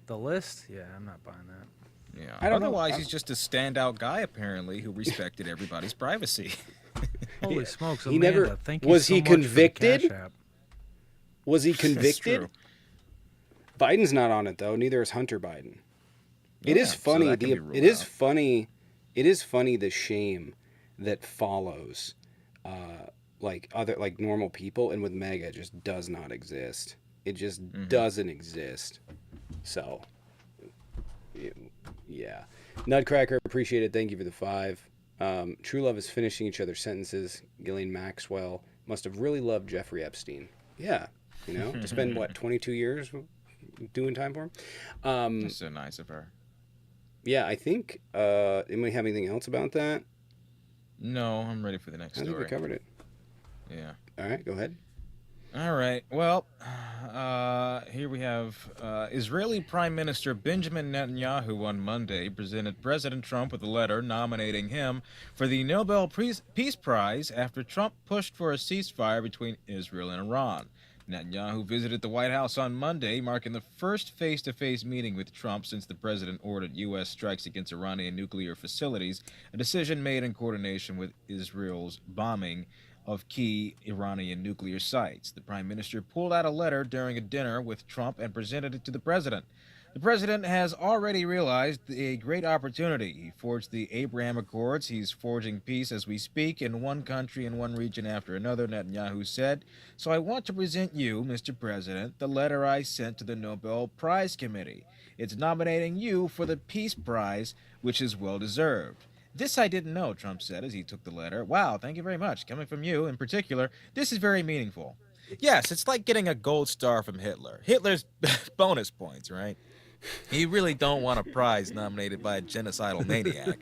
the list, yeah, I'm not buying that. Yeah. I don't know. Otherwise, he's just a standout guy, apparently, who respected everybody's privacy. Holy smokes, He Amanda, never thank you was so he much for the convicted? Cash App. Was he That's convicted? true. Biden's not on it though. Neither is Hunter Biden. It Yeah, is so funny. that can be ruled It is out. funny. It is funny the shame that follows, like normal people, and with Mega it just does not exist. It just doesn't exist. So, yeah. Nutcracker, appreciate it. Thank you for the 5. True love is finishing each other's sentences. Ghislaine Maxwell must have really loved Jeffrey Epstein. Yeah, to spend 22 years doing time for him. That's so nice of her. Yeah, I think. Anybody have anything else about that? No, I'm ready for the next I think story. we covered it. Yeah. All right, go ahead. All right. Well, here we have Israeli Prime Minister Benjamin Netanyahu on Monday presented President Trump with a letter nominating him for the Nobel Peace Prize after Trump pushed for a ceasefire between Israel and Iran. Netanyahu visited the White House on Monday, marking the first face-to-face meeting with Trump since the president ordered U.S. strikes against Iranian nuclear facilities, a decision made in coordination with Israel's bombing of key Iranian nuclear sites. The prime minister pulled out a letter during a dinner with Trump and presented it to the president. The president has already realized a great opportunity. He forged the Abraham Accords. He's forging peace as we speak in one country and one region after another, Netanyahu said. So I want to present you, Mr. President, the letter I sent to the Nobel Prize Committee. It's nominating you for the Peace Prize, which is well-deserved. This I didn't know, Trump said as he took the letter. Wow, thank you very much. Coming from you in particular, this is very meaningful. Yes, it's like getting a gold star from Hitler. Hitler's bonus points, right? You really don't want a prize nominated by a genocidal maniac.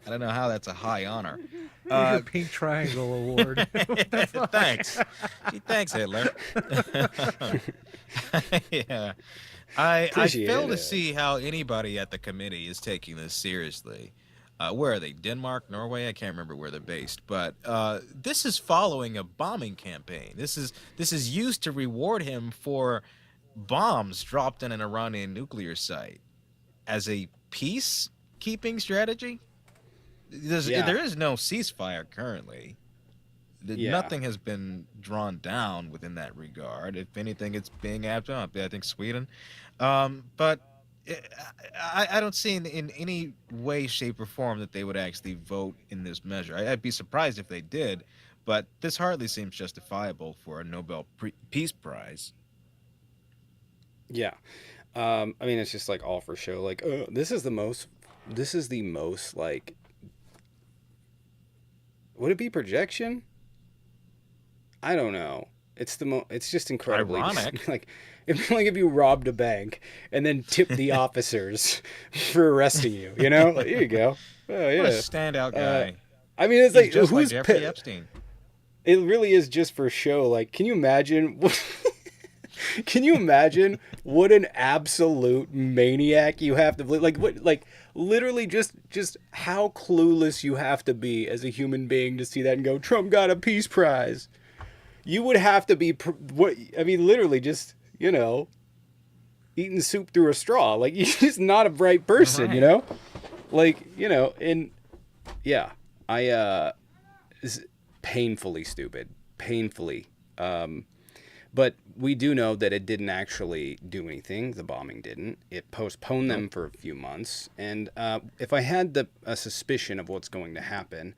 I don't know how that's a high honor. Here's your Pink Triangle Award. Thanks. Gee, thanks, Hitler. Yeah. I fail to see how anybody at the committee is taking this seriously. Where are they? Denmark, Norway? I can't remember where they're based. But this is following a bombing campaign. This is used to reward him for bombs dropped in an Iranian nuclear site as a peacekeeping strategy. There is no ceasefire currently. Nothing has been drawn down within that regard. If anything, it's being amped up. I think Sweden. But I don't see in any way, shape, or form that they would actually vote in this measure. I'd be surprised if they did, but this hardly seems justifiable for a Nobel Peace Prize. Yeah. I mean, it's just like all for show. Like, this is the most, like, would it be projection? I don't know. It's it's just incredibly ironic. Like if you robbed a bank and then tipped the officers for arresting you, you know? Like, here you go. Oh yeah. What a standout guy. I mean, it's He's like just who's like Jeffrey Epstein. It really is just for show. Like, can you imagine can you imagine what an absolute maniac you have to like what like literally just how clueless you have to be as a human being to see that and go, Trump got a Peace Prize. You would have to be what I mean, literally just, you know, eating soup through a straw. Like, you're just not a bright person, right. You know? Like, you know, and yeah, it's painfully stupid. Painfully. But we do know that it didn't actually do anything. The bombing didn't. It postponed them for a few months. And if I had a suspicion of what's going to happen,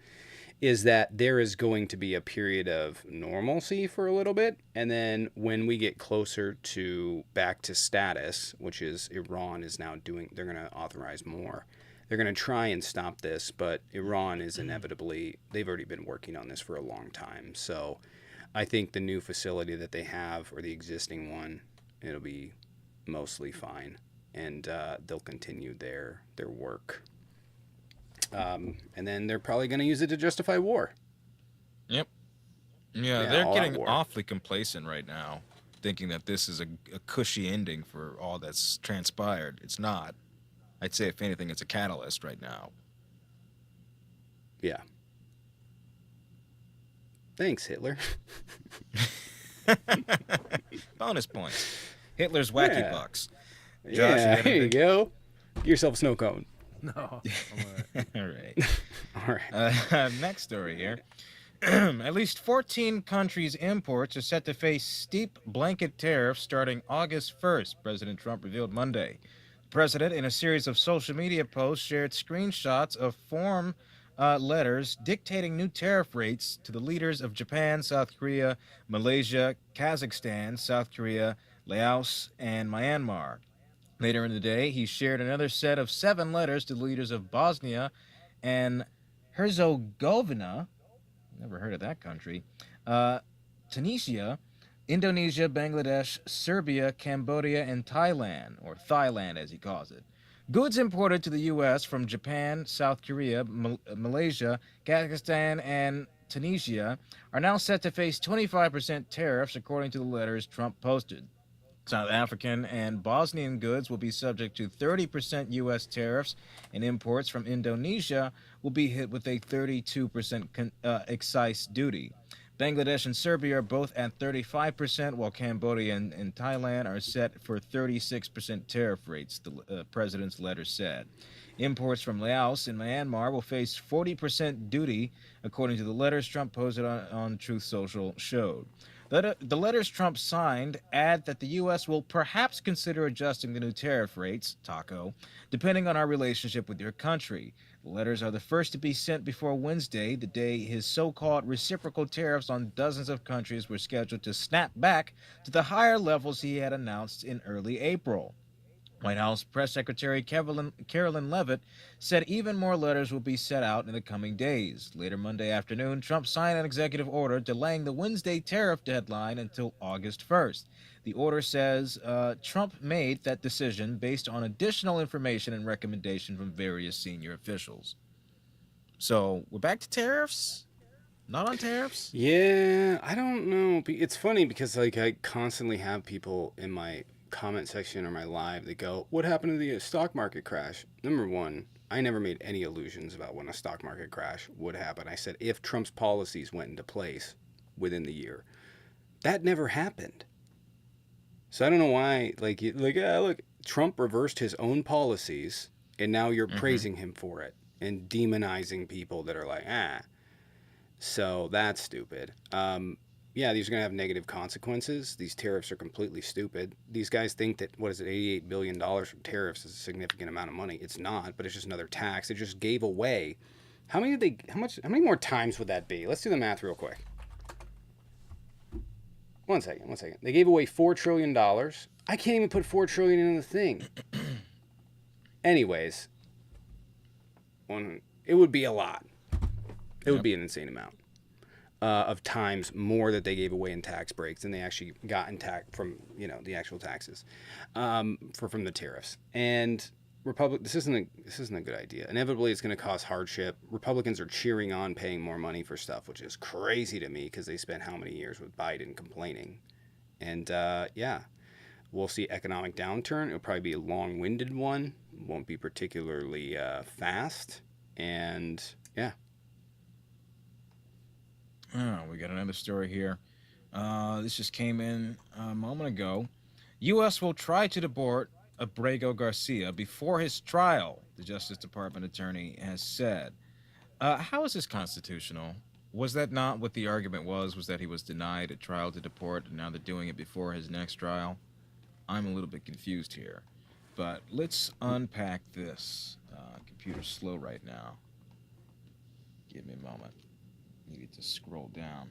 is that there is going to be a period of normalcy for a little bit. And then when we get closer to back to status, which is Iran is now doing, they're going to authorize more. They're going to try and stop this, but Iran is inevitably, they've already been working on this for a long time. So I think the new facility that they have, or the existing one, it'll be mostly fine. And they'll continue their work. And then they're probably going to use it to justify war. Yep. Yeah, they're getting awfully complacent right now, thinking that this is a cushy ending for all that's transpired. It's not. I'd say, if anything, it's a catalyst right now. Yeah. Thanks, Hitler. Bonus points. Hitler's wacky bucks. Josh, yeah, here you go. Get yourself a snow cone. No. All right. All right. Next story here. At least 14 countries' imports are set to face steep blanket tariffs starting August 1st, President Trump revealed Monday. The president, in a series of social media posts, shared screenshots of form letters dictating new tariff rates to the leaders of Japan, South Korea, Malaysia, Kazakhstan, South Korea, Laos, and Myanmar. Later in the day, he shared another set of 7 letters to the leaders of Bosnia and Herzegovina, never heard of that country, Tunisia, Indonesia, Bangladesh, Serbia, Cambodia, and Thailand, or Thailand as he calls it. Goods imported to the U.S. from Japan, South Korea, Malaysia, Kazakhstan, and Tunisia are now set to face 25% tariffs, according to the letters Trump posted. South African and Bosnian goods will be subject to 30% U.S. tariffs, and imports from Indonesia will be hit with a 32% excise duty. Bangladesh and Serbia are both at 35%, while Cambodia and Thailand are set for 36% tariff rates, the president's letter said. Imports from Laos and Myanmar will face 40% duty, according to the letters Trump posted on Truth Social showed. The letters Trump signed add that the U.S. will perhaps consider adjusting the new tariff rates, TACO, depending on our relationship with your country. The letters are the first to be sent before Wednesday, the day his so-called reciprocal tariffs on dozens of countries were scheduled to snap back to the higher levels he had announced in early April. White House Press Secretary Carolyn Leavitt said even more letters will be sent out in the coming days. Later Monday afternoon, Trump signed an executive order delaying the Wednesday tariff deadline until August 1st. The order says Trump made that decision based on additional information and recommendation from various senior officials. So we're back to tariffs? Not on tariffs? Yeah, I don't know. It's funny because like I constantly have people in my comment section or my live that go, what happened to the stock market crash? Number one, I never made any illusions about when a stock market crash would happen. I said if Trump's policies went into place within the year. That never happened. So I don't know why, look, Trump reversed his own policies, and now you're praising him for it and demonizing people that are like, ah. So that's stupid. Yeah, these are going to have negative consequences. These tariffs are completely stupid. These guys think that, what is it, $88 billion from tariffs is a significant amount of money. It's not, but it's just another tax. They just gave away. How many more times would that be? Let's do the math real quick. One second. They gave away $4 trillion. I can't even put $4 trillion in the thing. Anyways, it would be a lot. It would be an insane amount of times more that they gave away in tax breaks than they actually got in tax from the actual taxes from the tariffs. And this isn't a good idea. Inevitably, it's going to cause hardship. Republicans are cheering on paying more money for stuff, which is crazy to me because they spent how many years with Biden complaining. And yeah, we'll see economic downturn. It'll probably be a long-winded one. Won't be particularly fast. And yeah. Oh, we got another story here. This just came in a moment ago. U.S. will try to deport Abrego Garcia before his trial, the Justice Department attorney has said. How is this constitutional? Was that not what the argument was? Was that he was denied a trial to deport, and now they're doing it before his next trial? I'm a little bit confused here. But let's unpack this. Computer's slow right now. Give me a moment. Needed to scroll down.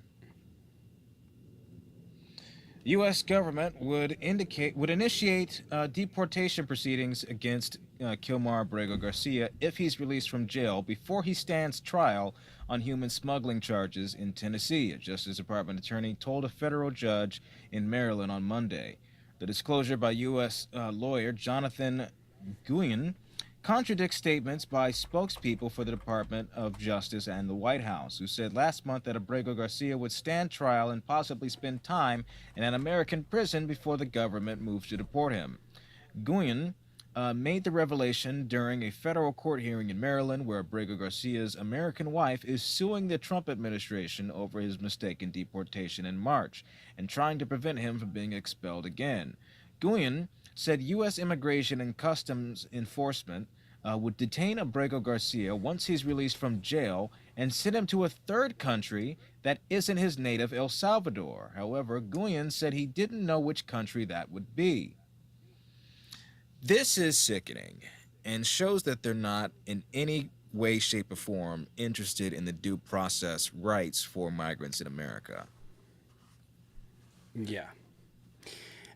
The U.S. government would initiate deportation proceedings against Kilmar Abrego Garcia if he's released from jail before he stands trial on human smuggling charges in Tennessee, a Justice Department attorney told a federal judge in Maryland on Monday. The disclosure by U.S. Lawyer Jonathan Guyon contradicts statements by spokespeople for the Department of Justice and the White House, who said last month that Abrego Garcia would stand trial and possibly spend time in an American prison before the government moves to deport him. Guyon made the revelation during a federal court hearing in Maryland, where Abrego Garcia's American wife is suing the Trump administration over his mistaken deportation in March and trying to prevent him from being expelled again. Guyon said U.S. Immigration and Customs Enforcement would detain Abrego Garcia once he's released from jail and send him to a third country that isn't his native El Salvador. However, Guyon said he didn't know which country that would be. This is sickening and shows that they're not in any way, shape, or form interested in the due process rights for migrants in America. Yeah.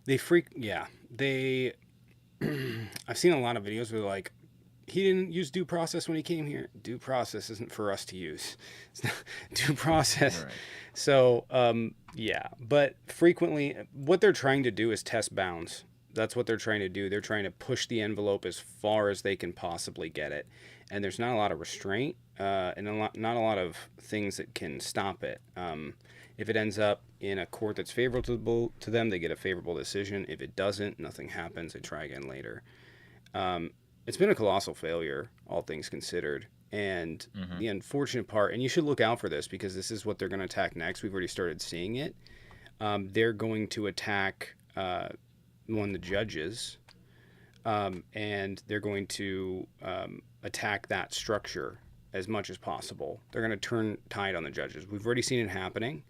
I've seen a lot of videos where like, he didn't use due process when he came here. Due process isn't for us to use. It's not due process. Right. So, yeah. But frequently, what they're trying to do is test bounds. That's what they're trying to do. They're trying to push the envelope as far as they can possibly get it. And there's not a lot of restraint and not a lot of things that can stop it. If it ends up in a court that's favorable to them, they get a favorable decision. If it doesn't, nothing happens. They try again later. It's been a colossal failure, all things considered. And the unfortunate part, and you should look out for this because this is what they're going to attack next. We've already started seeing it. They're going to attack one of the judges, and they're going to attack that structure as much as possible. They're going to turn tide on the judges. We've already seen it happening,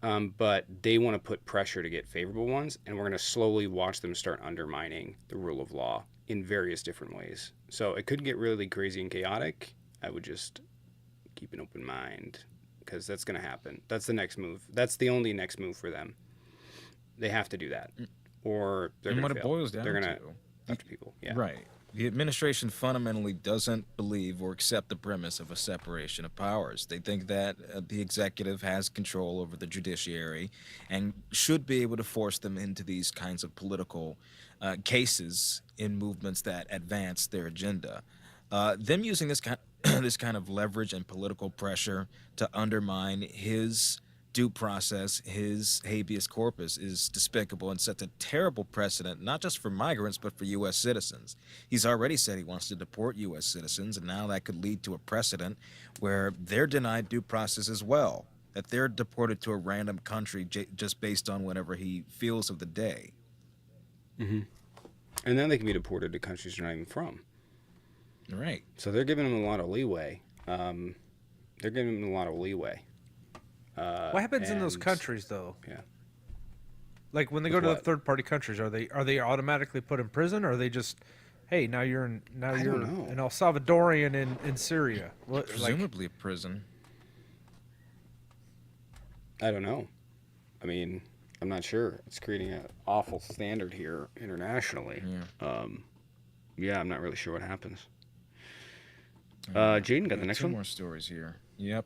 but they want to put pressure to get favorable ones, and we're going to slowly watch them start undermining the rule of law in various different ways. So it could get really crazy and chaotic. I would just keep an open mind because that's going to happen. That's the next move. That's the only next move for them. They have to do that, or they're going to fail. What it boils down they're going to, after people. Yeah. Right. The administration fundamentally doesn't believe or accept the premise of a separation of powers. They think that the executive has control over the judiciary and should be able to force them into these kinds of political cases in movements that advance their agenda. Them using this kind of leverage and political pressure to undermine his due process, his habeas corpus, is despicable and sets a terrible precedent, not just for migrants, but for U.S. citizens. He's already said he wants to deport U.S. citizens, and now that could lead to a precedent where they're denied due process as well, that they're deported to a random country just based on whatever he feels of the day. Mm-hmm. And then they can be deported to countries they're not even from. Right. So they're giving them a lot of leeway. What happens in those countries, though? Yeah. Like when they go to the third-party countries, are they automatically put in prison, or are they just, hey, now you're an El Salvadorian in Syria? What, presumably a prison. I don't know. I mean, I'm not sure. It's creating an awful standard here internationally. Yeah. I'm not really sure what happens. Jaden got the next one. Two more stories here. Yep.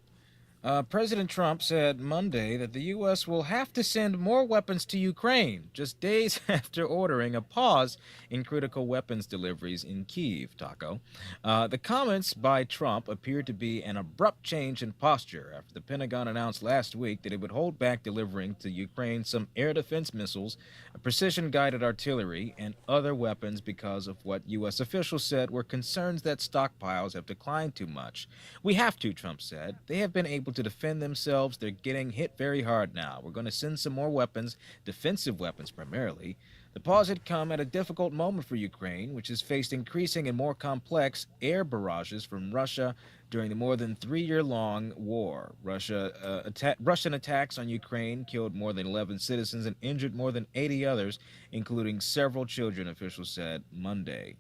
President Trump said Monday that the U.S. will have to send more weapons to Ukraine, just days after ordering a pause in critical weapons deliveries in Kyiv, Taco. The comments by Trump appeared to be an abrupt change in posture after the Pentagon announced last week that it would hold back delivering to Ukraine some air defense missiles, precision-guided artillery, and other weapons because of what U.S. officials said were concerns that stockpiles have declined too much. We have to, Trump said. They have been able to defend themselves. They're getting hit very hard now. We're going to send some more weapons, defensive weapons primarily. The pause had come at a difficult moment for Ukraine, which has faced increasing and more complex air barrages from Russia during the more than 3-year-long war. Russian attacks on Ukraine killed more than 11 citizens and injured more than 80 others, including several children, officials said Monday.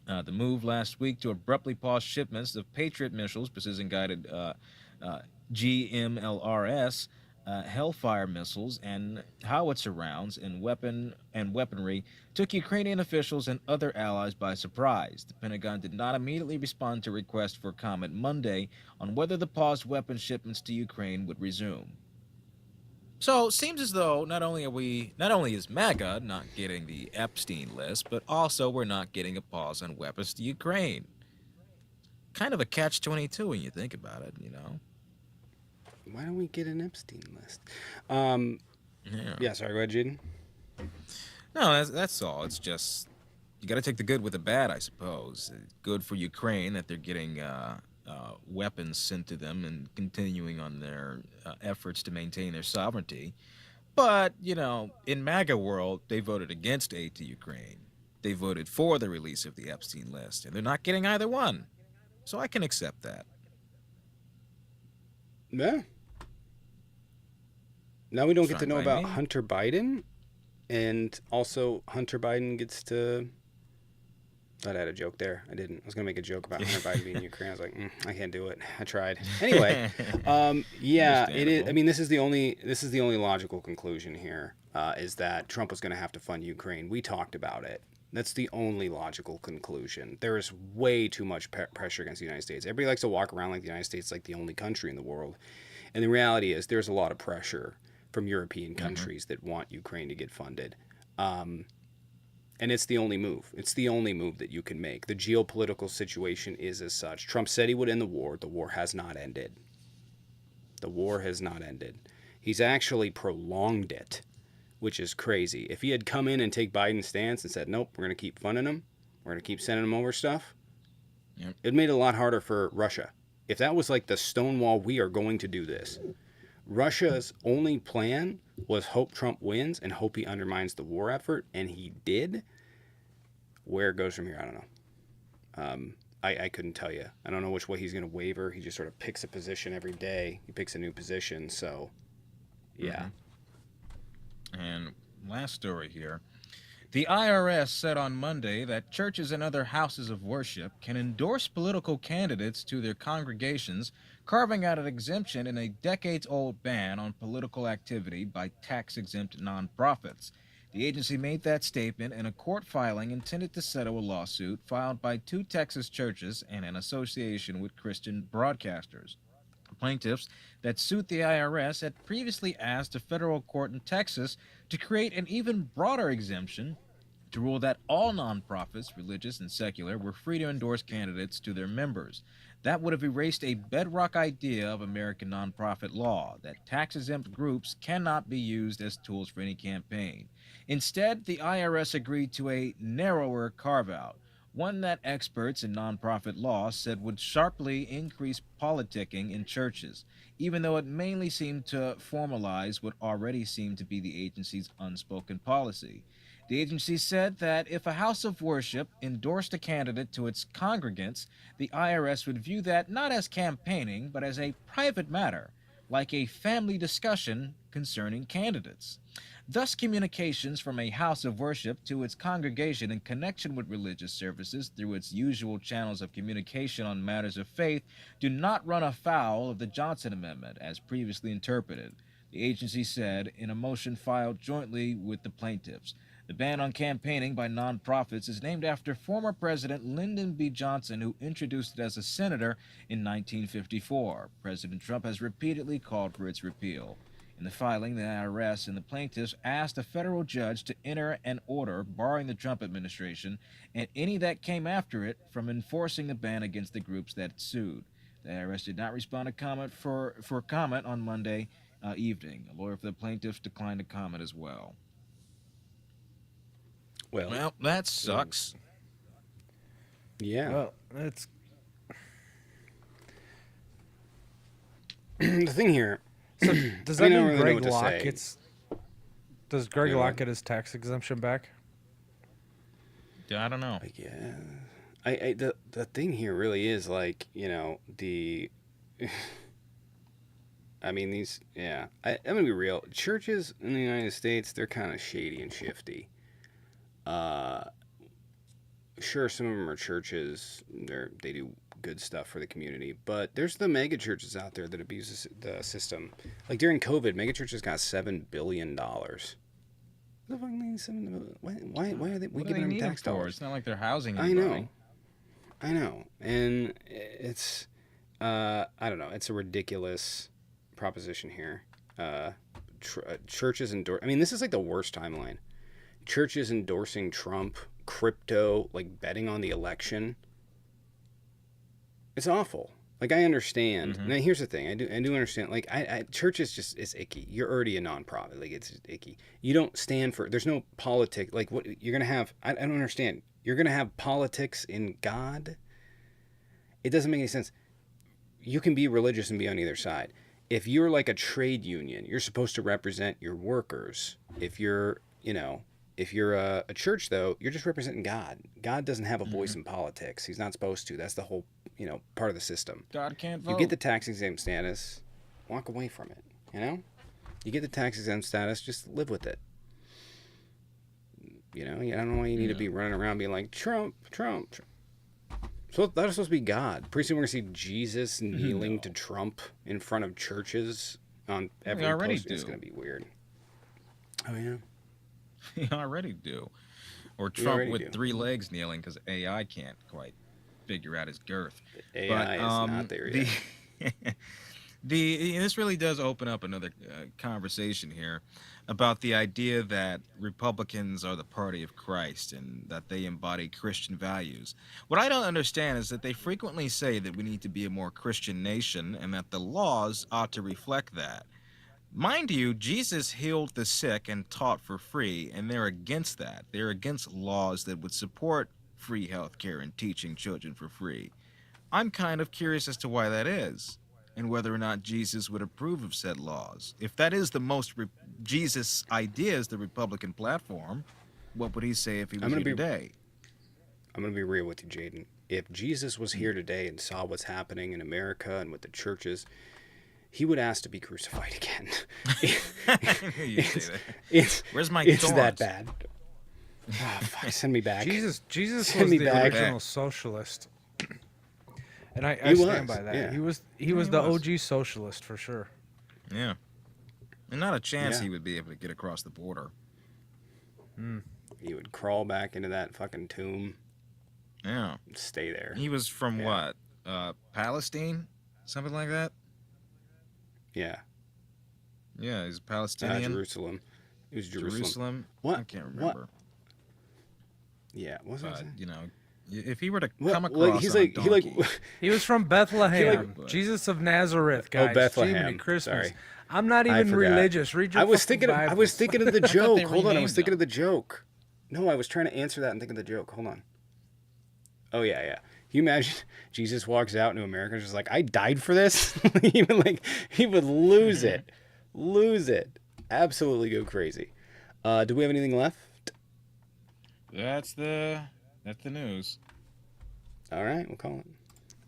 The move last week to abruptly pause shipments of Patriot missiles, precision-guided GMLRS, Hellfire missiles, and howitzer rounds and weaponry took Ukrainian officials and other allies by surprise. The Pentagon did not immediately respond to requests for comment Monday on whether the paused weapons shipments to Ukraine would resume. So it seems as though not only is MAGA not getting the Epstein list, but also we're not getting a pause on weapons to Ukraine. Kind of a catch-22 when you think about it, you know. Why don't we get an Epstein list? Sorry, go ahead, Jaden. No, that's all. It's just, you got to take the good with the bad, I suppose. Good for Ukraine that they're getting weapons sent to them and continuing on their efforts to maintain their sovereignty. But, you know, in MAGA world, they voted against aid to Ukraine. They voted for the release of the Epstein list, and they're not getting either one. So I can accept that. Yeah. Now we don't get to know about Hunter Biden, and also Hunter Biden gets to... I had a joke there. I didn't. I was going to make a joke about Hunter Biden being in Ukraine. I was like, I can't do it. I tried. Anyway, it is. I mean, this is the only logical conclusion here, is that Trump was going to have to fund Ukraine. We talked about it. That's the only logical conclusion. There is way too much pressure against the United States. Everybody likes to walk around like the United States is like the only country in the world. And the reality is there's a lot of pressure from European countries that want Ukraine to get funded. And it's the only move. It's the only move that you can make. The geopolitical situation is as such. Trump said he would end the war. The war has not ended. The war has not ended. He's actually prolonged it, which is crazy. If he had come in and take Biden's stance and said, nope, we're going to keep funding him, we're going to keep sending him over stuff, it made it a lot harder for Russia. If that was like the Stonewall, we are going to do this. Russia's only plan was hope Trump wins and hope he undermines the war effort, and he did. Where it goes from here, I don't know. I couldn't tell you. I don't know which way he's going to waver. He just sort of picks a position every day. He picks a new position, so yeah. And last story here. The IRS said on Monday that churches and other houses of worship can endorse political candidates to their congregations, carving out an exemption in a decades-old ban on political activity by tax-exempt nonprofits. The agency made that statement in a court filing intended to settle a lawsuit filed by 2 Texas churches and an association with Christian broadcasters. Plaintiffs that sued the IRS had previously asked a federal court in Texas to create an even broader exemption to rule that all nonprofits, religious and secular, were free to endorse candidates to their members. That would have erased a bedrock idea of American nonprofit law, that tax-exempt groups cannot be used as tools for any campaign. Instead, the IRS agreed to a narrower carve-out, one that experts in nonprofit law said would sharply increase politicking in churches, even though it mainly seemed to formalize what already seemed to be the agency's unspoken policy. The agency said that if a house of worship endorsed a candidate to its congregants, the IRS would view that not as campaigning, but as a private matter, like a family discussion concerning candidates. Thus, communications from a house of worship to its congregation in connection with religious services through its usual channels of communication on matters of faith do not run afoul of the Johnson Amendment, as previously interpreted, the agency said in a motion filed jointly with the plaintiffs. The ban on campaigning by nonprofits is named after former President Lyndon B. Johnson, who introduced it as a senator in 1954. President Trump has repeatedly called for its repeal. In the filing, the IRS and the plaintiffs asked a federal judge to enter an order barring the Trump administration and any that came after it from enforcing the ban against the groups that it sued. The IRS did not respond to comment for comment on Monday evening. A lawyer for the plaintiffs declined to comment as well. Well, that sucks. Yeah. Well, it's the thing here. So does that mean really Greg Locke gets? Does Greg Locke get his tax exemption back? I don't know. Yeah. The thing here really is like, you know, the. I mean, these. Yeah. I'm gonna be real. Churches in the United States, they're kind of shady and shifty. Sure, some of them are churches. They do good stuff for the community, but there's the mega churches out there that abuse the system. Like during COVID, mega churches got $7 billion. What the fuck means why are they? We giving them tax dollars? It's not like they're housing anybody. I know, and it's I don't know. It's a ridiculous proposition here. Churches endorse. I mean, this is like the worst timeline. Churches endorsing Trump, crypto, like betting on the election. It's awful. Like, I understand. Now, here's the thing. I do understand. Like, churches just, it's icky. You're already a nonprofit. Like, it's icky. You don't stand for, there's no politics. Like, what you're going to have, I don't understand. You're going to have politics in God? It doesn't make any sense. You can be religious and be on either side. If you're like a trade union, you're supposed to represent your workers. If you're, if you're a church, though, you're just representing God. God doesn't have a voice in politics. He's not supposed to. That's the whole, part of the system. God can't vote. You get the tax exempt status, walk away from it, You get the tax exempt status, just live with it. I don't know why you need to be running around being like, Trump. So that is supposed to be God. Pretty soon we're going to see Jesus kneeling to Trump in front of churches on every post. It's going to be weird. Oh, yeah. We already do. Or Trump with 3 legs kneeling because AI can't quite figure out his girth. AI is not there yet. This really does open up another conversation here about the idea that Republicans are the party of Christ and that they embody Christian values. What I don't understand is that they frequently say that we need to be a more Christian nation and that the laws ought to reflect that. Mind you, Jesus healed the sick and taught for free, and they're against that. They're against laws that would support free health care and teaching children for free. I'm kind of curious as to why that is, and whether or not Jesus would approve of said laws. If that is the most Jesus idea is the Republican platform, what would he say if he was here today? I'm going to be real with you, Jaden. If Jesus was here today and saw what's happening in America and with the churches, he would ask to be crucified again. Where's my It's thorns? that bad. Oh, fuck, send me back. Jesus Send was me the back. original socialist, and I He stand was, by that. yeah. He was the OG socialist for sure. Yeah. And not a chance Yeah. he would be able to get across the border. He would crawl back into that fucking tomb. Yeah. And stay there. He was from what? Palestine? Something like that? Yeah. Yeah, he's Palestinian. Jerusalem. It was Jerusalem. Jerusalem? What? I can't remember. Yeah, what was I saying? You know, if he were to Well, come across he's on like a he donkey, like He was from Bethlehem, but- Jesus of Nazareth, guys. Oh, Bethlehem. Jiminy Christmas. Sorry. I'm not I even forgot. religious. Read your I was fucking thinking of Bibles. the thought joke. they Hold on, I was renamed thinking them. of the joke. No, I was trying to answer that and think of the joke. Hold on. Oh yeah. Can you imagine Jesus walks out into America and just like, I died for this? he would lose it. Lose it. Absolutely go crazy. Do we have anything left? That's the news. All right, we'll call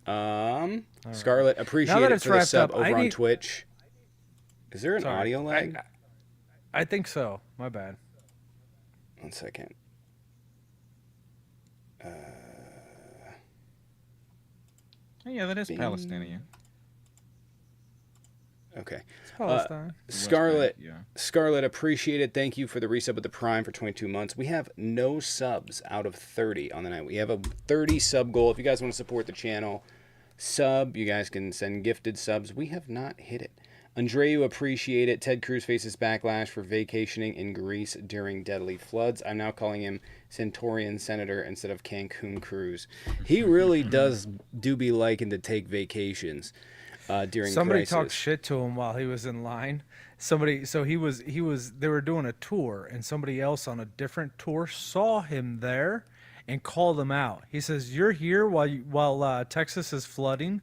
it. Scarlett, appreciate that it it's for the wrapped sub up, over I on need- Twitch. Is there an Sorry. audio lag? I think so. My bad. 1 second. Oh, yeah, that is Palestinian. Okay. It's Palestine. Scarlett, yeah. Scarlett, appreciate it. Thank you for the resub with the Prime for 22 months. We have no subs out of 30 on the night. We have a 30 sub goal. If you guys want to support the channel, sub. You guys can send gifted subs. We have not hit it. Andreu, appreciate it. Ted Cruz faces backlash for vacationing in Greece during deadly floods. I'm now calling him Centaurian Senator instead of Cancun Cruz. He really do be liking to take vacations during Somebody crisis. talked shit to him while he was in line. They were doing a tour, and somebody else on a different tour saw him there and called him out. He says, "You're here while Texas is flooding."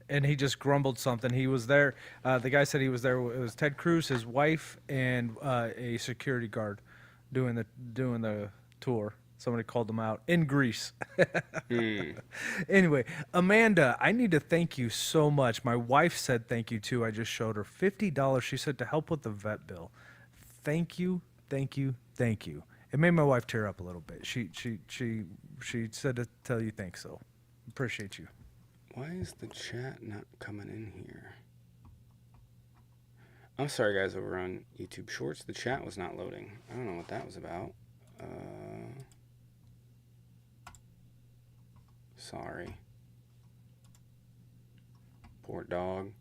And he just grumbled something. He was there. The guy said he was there. It was Ted Cruz, his wife, and a security guard doing the tour. Somebody called them out in Greece. Anyway, Amanda, I need to thank you so much. My wife said thank you too. I just showed her $50. She said to help with the vet bill. Thank you, thank you, thank you. It made my wife tear up a little bit. She said to tell you thanks. So appreciate you. Why is the chat not coming in here? I'm sorry, guys, over on YouTube Shorts. The chat was not loading. I don't know what that was about. Sorry. Poor dog.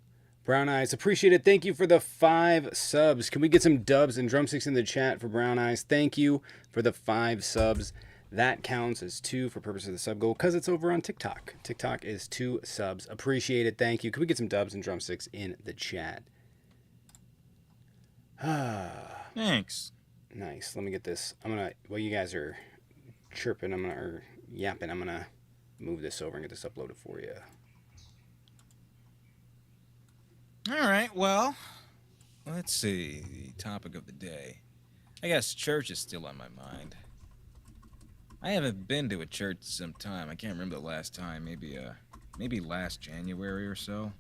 Brown Eyes, appreciate it. Thank you for the 5 subs. Can we get some dubs and drumsticks in the chat for Brown Eyes? Thank you for the 5 subs. That counts as 2 for purpose of the sub goal because it's over on TikTok. TikTok is 2 subs. Appreciate it. Thank you. Can we get some dubs and drumsticks in the chat? Thanks. Nice. Let me get this. While you guys are chirping, or yapping, I'm gonna move this over and get this uploaded for you. All right, well, let's see. The topic of the day. I guess church is still on my mind. I haven't been to a church in some time. I can't remember the last time. Maybe last January or so.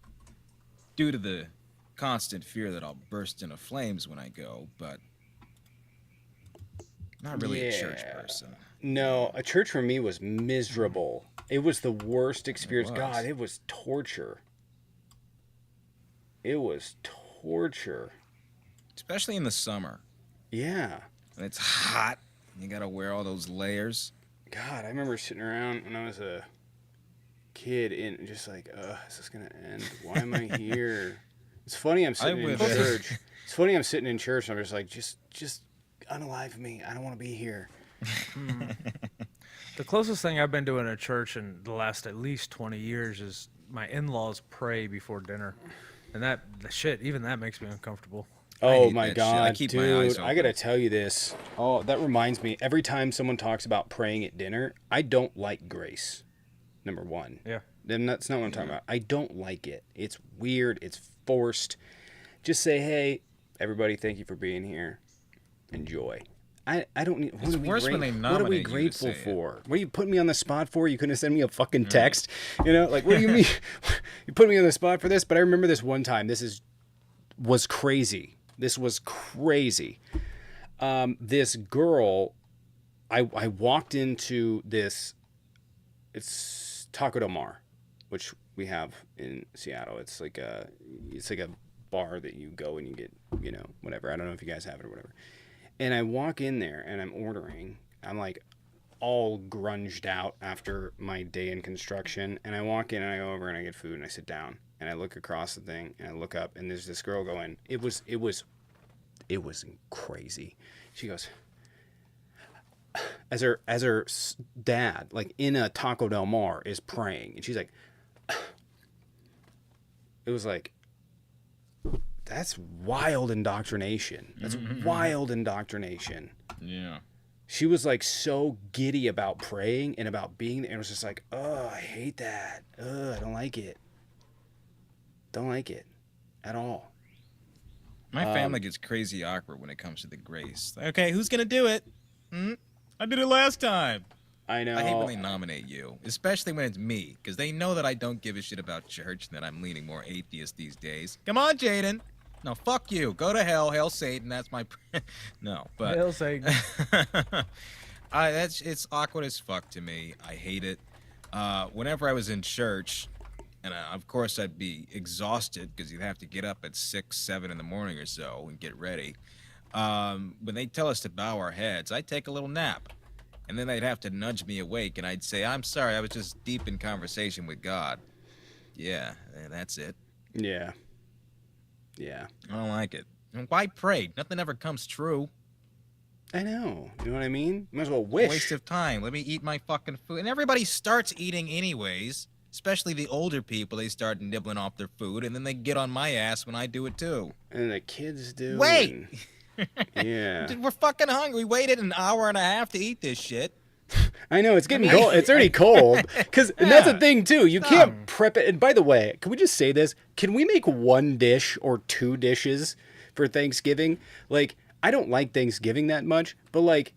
Due to the constant fear that I'll burst into flames when I go, but not really a church person. No, a church for me was miserable. It was the worst experience. was. God, it was torture. It was torture. Especially in the summer. Yeah. When it's hot. You gotta wear all those layers. God, I remember sitting around when I was a kid and just like, is this gonna end? Why am I here? It's funny I'm sitting in church. It's funny I'm sitting in church and I'm just like, just unalive me. I don't want to be here. The closest thing I've been to in a church in the last at least 20 years is my in-laws pray before dinner. And even that makes me uncomfortable. Oh my God, keep my eyes dude! open. I gotta tell you this. Oh, that reminds me. Every time someone talks about praying at dinner, I don't like grace. Number one. Yeah. Then that's not what I'm talking about. I don't like it. It's weird. It's forced. Just say, hey, everybody, thank you for being here. Enjoy. I don't need. It's worse when they What are we nominate you to grateful say it. for? What are you putting me on the spot for? You couldn't send me a fucking text. You know, like what do you mean? You put me on the spot for this? But I remember this one time. This was crazy. This was crazy. This girl, I walked into this. It's Taco Del Mar, which we have in Seattle. It's like a bar that you go and you get, whatever. I don't know if you guys have it or whatever. And I walk in there and I'm ordering. I'm like all grunged out after my day in construction. And I walk in and I go over and I get food and I sit down and I look across the thing and I look up and there's this girl going. It was crazy. She goes, as her dad, like in a Taco Del Mar, is praying, and she's like, it was like, that's wild indoctrination. That's wild indoctrination. Yeah. She was like so giddy about praying and about being there. And it was just like, oh, I hate that. I don't like it. Don't like it at all. My family gets crazy awkward when it comes to the grace. Okay, who's gonna do it? I did it last time. I know. I hate when they nominate you, especially when it's me, because they know that I don't give a shit about church and that I'm leaning more atheist these days. Come on, Jaden. No, fuck you. Go to hell. Hail Satan. That's my... No, but... Hail Satan. It's awkward as fuck to me. I hate it. Whenever I was in church, and of course I'd be exhausted because you'd have to get up at 6, 7 in the morning or so and get ready. When they tell us to bow our heads, I'd take a little nap. And then they'd have to nudge me awake, and I'd say, I'm sorry, I was just deep in conversation with God. Yeah, that's it. Yeah. Yeah. I don't like it. And why pray? Nothing ever comes true. I know. You know what I mean? Might as well wish. Waste of time. Let me eat my fucking food. And everybody starts eating anyways. Especially the older people. They start nibbling off their food, and then they get on my ass when I do it too. And the kids do. Wait! Yeah. We're fucking hungry. We waited an hour and a half to eat this shit. I know, it's getting cold. It's already cold. And that's the thing, too. You can't prep it. And by the way, can we just say this? Can we make one dish or two dishes for Thanksgiving? Like, I don't like Thanksgiving that much, but, like,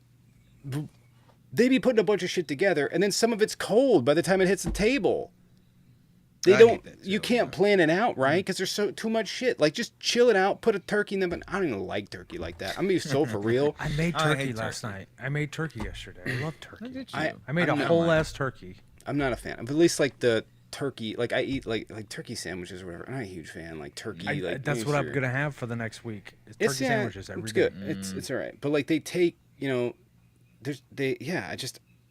they be putting a bunch of shit together, and then some of it's cold by the time it hits the table. You can't plan it out, right? Because there's too much shit. Like, just chill it out, put a turkey in them. I don't even like turkey like that. I'm going to be so for real. I made turkey last night. I made turkey yesterday. I love turkey. I made a whole ass turkey. I'm not a fan. But at least, like, the turkey, like, I eat, like turkey sandwiches or whatever. I'm not a huge fan. Like, turkey. That's what I'm going to have for the next week. Turkey sandwiches every day. It's good. It's all right. But, like, they take, you know,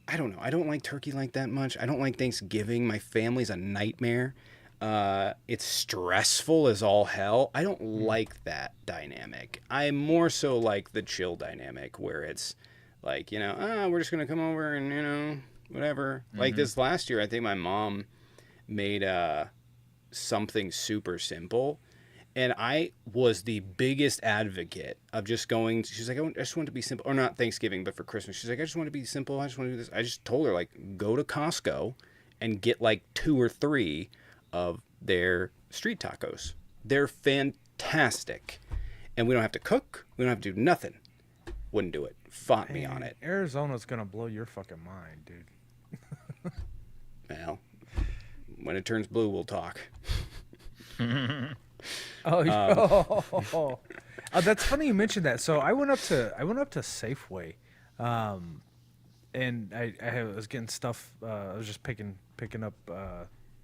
I don't know. I don't like turkey like that much. I don't like Thanksgiving. My family's a nightmare. It's stressful as all hell. I don't like that dynamic. I more so like the chill dynamic where it's like, you know, we're just going to come over and, you know, whatever. Like this last year, I think my mom made something super simple. And I was the biggest advocate of just going. She's like, I just want it to be simple. Or not Thanksgiving, but for Christmas. She's like, I just want it to be simple. I just want to do this. I just told her, like, go to Costco and get like 2 or 3 of their street tacos. They're fantastic. And we don't have to cook. We don't have to do nothing. Wouldn't do it. Fought me on it. Arizona's going to blow your fucking mind, dude. Well, when it turns blue, we'll talk. That's funny you mentioned that. So I went up to Safeway, and I was getting stuff. I was just picking up.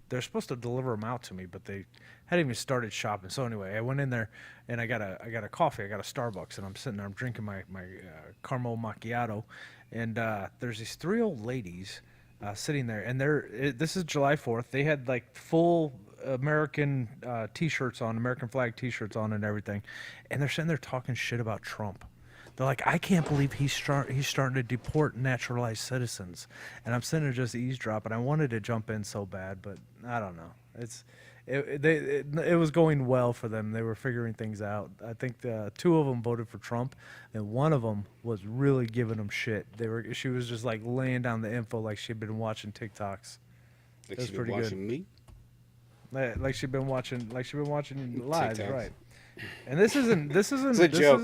They're supposed to deliver them out to me, but they hadn't even started shopping. So anyway, I went in there and I got a coffee. I got a Starbucks, and I'm sitting there. I'm drinking my caramel macchiato, and there's these 3 old ladies sitting there, and this is July 4th. They had like full American T-shirts on, American flag T-shirts on, and everything, and they're sitting there talking shit about Trump. They're like, I can't believe he's starting to deport naturalized citizens, and I'm sitting there just eavesdropping. I wanted to jump in so bad, but I don't know. It was going well for them. They were figuring things out. I think 2 of them voted for Trump, and one of them was really giving them shit. She was just like laying down the info like she'd been watching TikToks. Like she'd been watching me. Like she'd been watching lives, right? And this isn't it's a joke.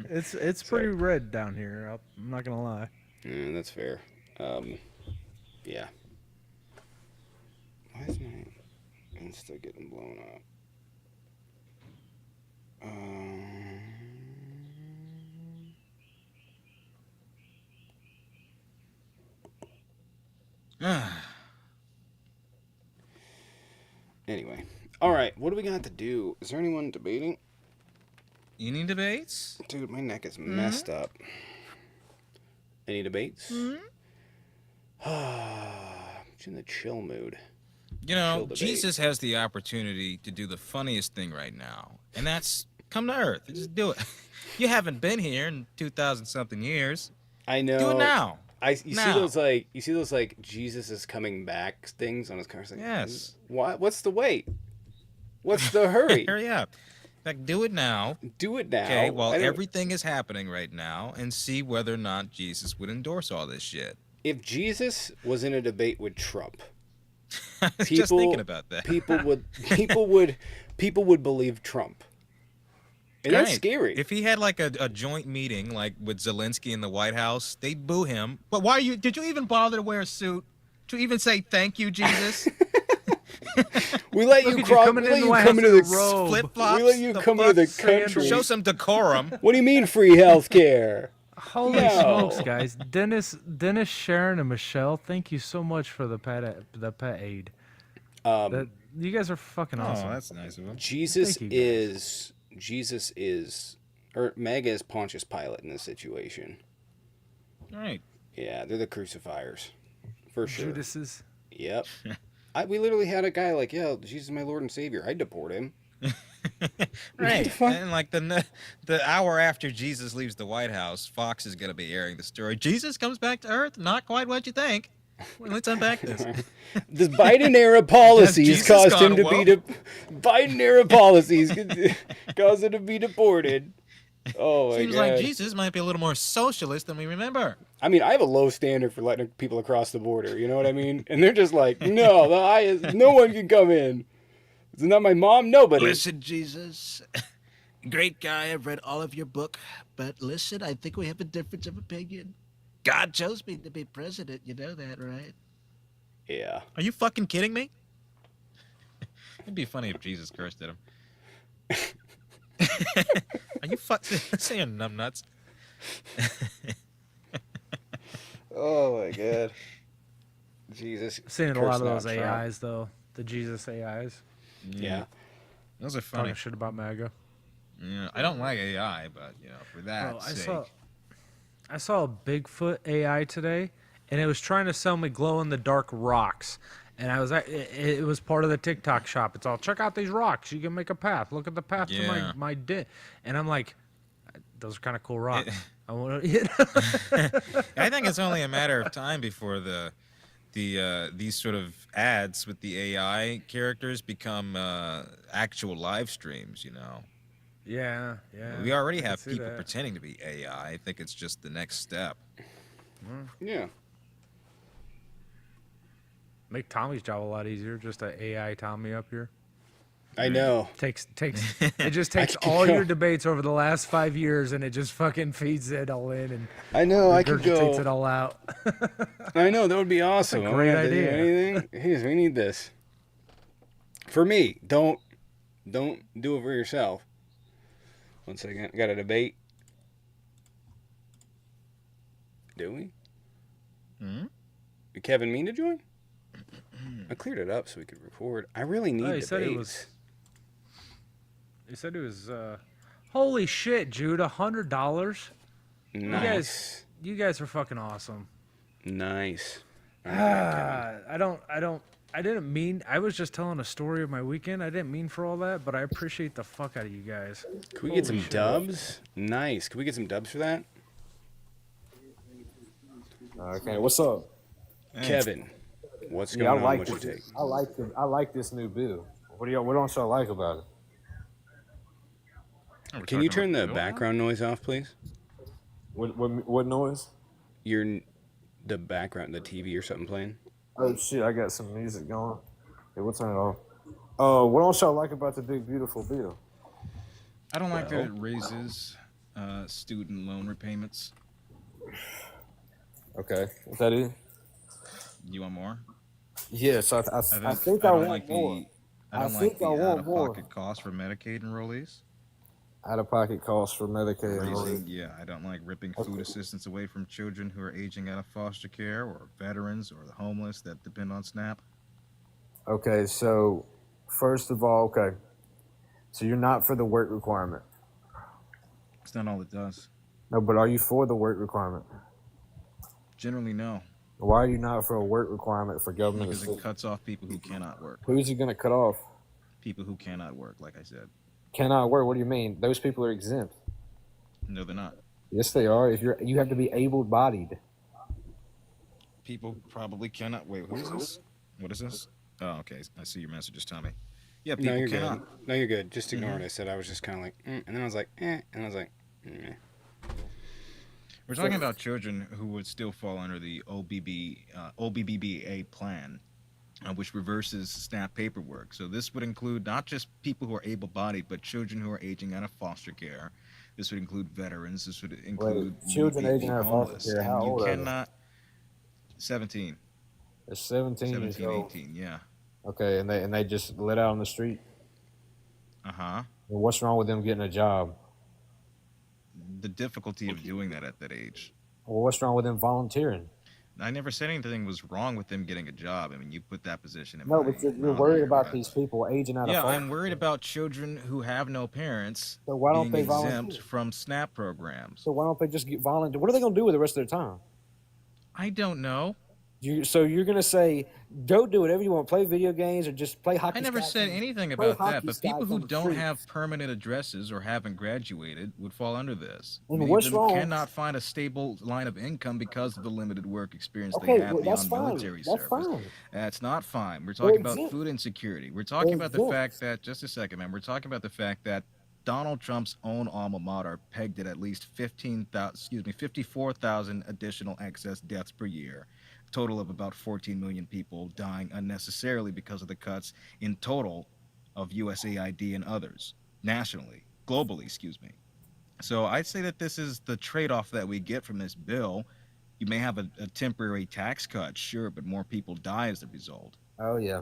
It's pretty red down here. I'm not gonna lie. Yeah, that's fair. Yeah. Why is my Insta getting blown up? Anyway. All right, what do we got to do? Is there anyone debating? Any debates? Dude, my neck is messed up. Any debates? I'm in the chill mood. You know, Jesus has the opportunity to do the funniest thing right now, and that's come to Earth and just do it. You haven't been here in 2,000-something years. I know. Do it now. You Now. see those like Jesus is coming back things on his car. Like, Yes. What's the wait? What's the hurry? Hurry up. In fact, do it now. Do it now. Okay, while everything is happening right now, and see whether or not Jesus would endorse all this shit. If Jesus was in a debate with Trump, I was just thinking about that. people would believe Trump. And that's scary. If he had like a joint meeting like with Zelensky in the White House, they'd boo him. But why did you even bother to wear a suit? To even say thank you, Jesus? We let you come into the flip-flops. We let you come into the country. Show some decorum. What do you mean free health care? Holy smokes, guys! Dennis, Sharon, and Michelle, thank you so much for the pet aid. You guys are fucking awesome. Oh, that's nice of them. Jesus is, or Mega is Pontius Pilate in this situation. All right. Yeah, they're the crucifiers, for sure. Judases. Yep. We literally had a guy like, yeah, Jesus is my Lord and Savior. I'd deport him. Right. And like the hour after Jesus leaves the White House, Fox is going to be airing the story. Jesus comes back to Earth? Not quite what you think. Well, let's unpack this. The Biden era policies caused him to be Biden era policies caused him to be deported. Oh my Seems God. like Jesus might be a little more socialist than we remember. I mean, I have a low standard for letting people across the border. You know what I mean? And they're just like, no, no one can come in. It's not my mom. Nobody. Listen, Jesus. Great guy. I've read all of your book. But listen, I think we have a difference of opinion. God chose me to be president. You know that, right? Yeah. Are you fucking kidding me? It'd be funny if Jesus cursed at him. Are you saying numbnuts? Oh my God. Jesus. Seeing a lot of those AIs though, the Jesus AIs. Yeah. Those are funny. Talking shit about MAGA. Yeah, I don't like AI, but for that sake. I saw a Bigfoot AI today, and it was trying to sell me glow-in-the-dark rocks. And it was part of the TikTok shop. It's all, check out these rocks. You can make a path. Look at the path to my dick. And I'm like, those are kind of cool rocks. I want to. I think it's only a matter of time before these sort of ads with the AI characters become actual live streams. Yeah. We already have people pretending to be AI. I think it's just the next step. Yeah. Make Tommy's job a lot easier. Just an AI Tommy up here. I know. It just takes all your debates over the last 5 years, and it just fucking feeds it all in, and I know. I could go. Takes it all out. I know that would be awesome. That's a great idea. Anything? Hey, we need this. For me, don't do it for yourself. 1 second. Got a debate. Do we? Did Kevin mean to join? I cleared it up so we could record. I really need debates. He said it was. Holy shit, Jude! $100. Nice. You guys are fucking awesome. Nice. I didn't mean. I was just telling a story of my weekend. I didn't mean for all that, but I appreciate the fuck out of you guys. Can we get some dubs? Nice. Can we get some dubs for that? Okay, what's up, Kevin? What's going on? What's your take? I like this new bill. What don't y'all like about it? Can you turn the background noise off, please? What noise? The background, the TV or something playing. Oh shit! I got some music going. Yeah, we'll turn it off. What don't y'all like about the big beautiful bill? I don't like that it raises student loan repayments. Okay, is that it? You want more? Yes, I think I want more. I think the out-of-pocket cost for Medicaid enrollees. Out-of-pocket costs for Medicaid enrollees. Yeah, I don't like ripping food assistance away from children who are aging out of foster care, or veterans, or the homeless that depend on SNAP. Okay, so first of all, so you're not for the work requirement. It's not all it does. No, but are you for the work requirement? Generally, no. Why are you not for a work requirement for government? Because it cuts off people who cannot work. Who's it going to cut off? People who cannot work, like I said. Cannot work? What do you mean? Those people are exempt. No, they're not. Yes, they are. If you have to be able-bodied. People probably cannot. Wait, who is this? What is this? Oh, okay. I see your messages, Tommy. Yeah, people No, you're cannot. good. No, you're good. Just ignore what I said. I was just kind of like, and then I was like, and I was like, We're talking about children who would still fall under the OBBBA plan, which reverses SNAP paperwork. So this would include not just people who are able-bodied, but children who are aging out of foster care. This would include veterans. This would include children aging out of foster homeless. care. How And you old are they? cannot. 17. They're 17 years 17, old. 18, yeah. Okay, and they just let out on the street. Uh-huh. Well, what's wrong with them getting a job? The difficulty of doing that at that age. Well, what's wrong with them volunteering? I never said anything was wrong with them getting a job. I mean, you put that position in No, my but you're mouth worried here, about but- these people aging out of Yeah, foster I'm worried about children who have no parents So why don't being they exempt volunteer? from SNAP programs. So why don't they just get volunteer? What are they going to do with the rest of their time? I don't know. So you're going to say, go do whatever you want, play video games or just play hockey. I never sticks said on- anything play about that, hockey but people sticks who on the don't street. have permanent addresses or haven't graduated would fall under this. And Many what's of them wrong? cannot find a stable line of income because of the limited work experience Okay, they have well, that's beyond fine. military That's service. fine. That's not fine. We're They're talking about exempt. food insecurity. We're talking They're about the exempt. fact that, just a second, man, we're talking about the fact that Donald Trump's own alma mater pegged at least 54,000 additional excess deaths per year. Total of about 14 million people dying unnecessarily because of the cuts in total of USAID and others, nationally, globally, excuse me. So I'd say that this is the trade-off that we get from this bill. You may have a temporary tax cut, sure, but more people die as a result. Oh, yeah.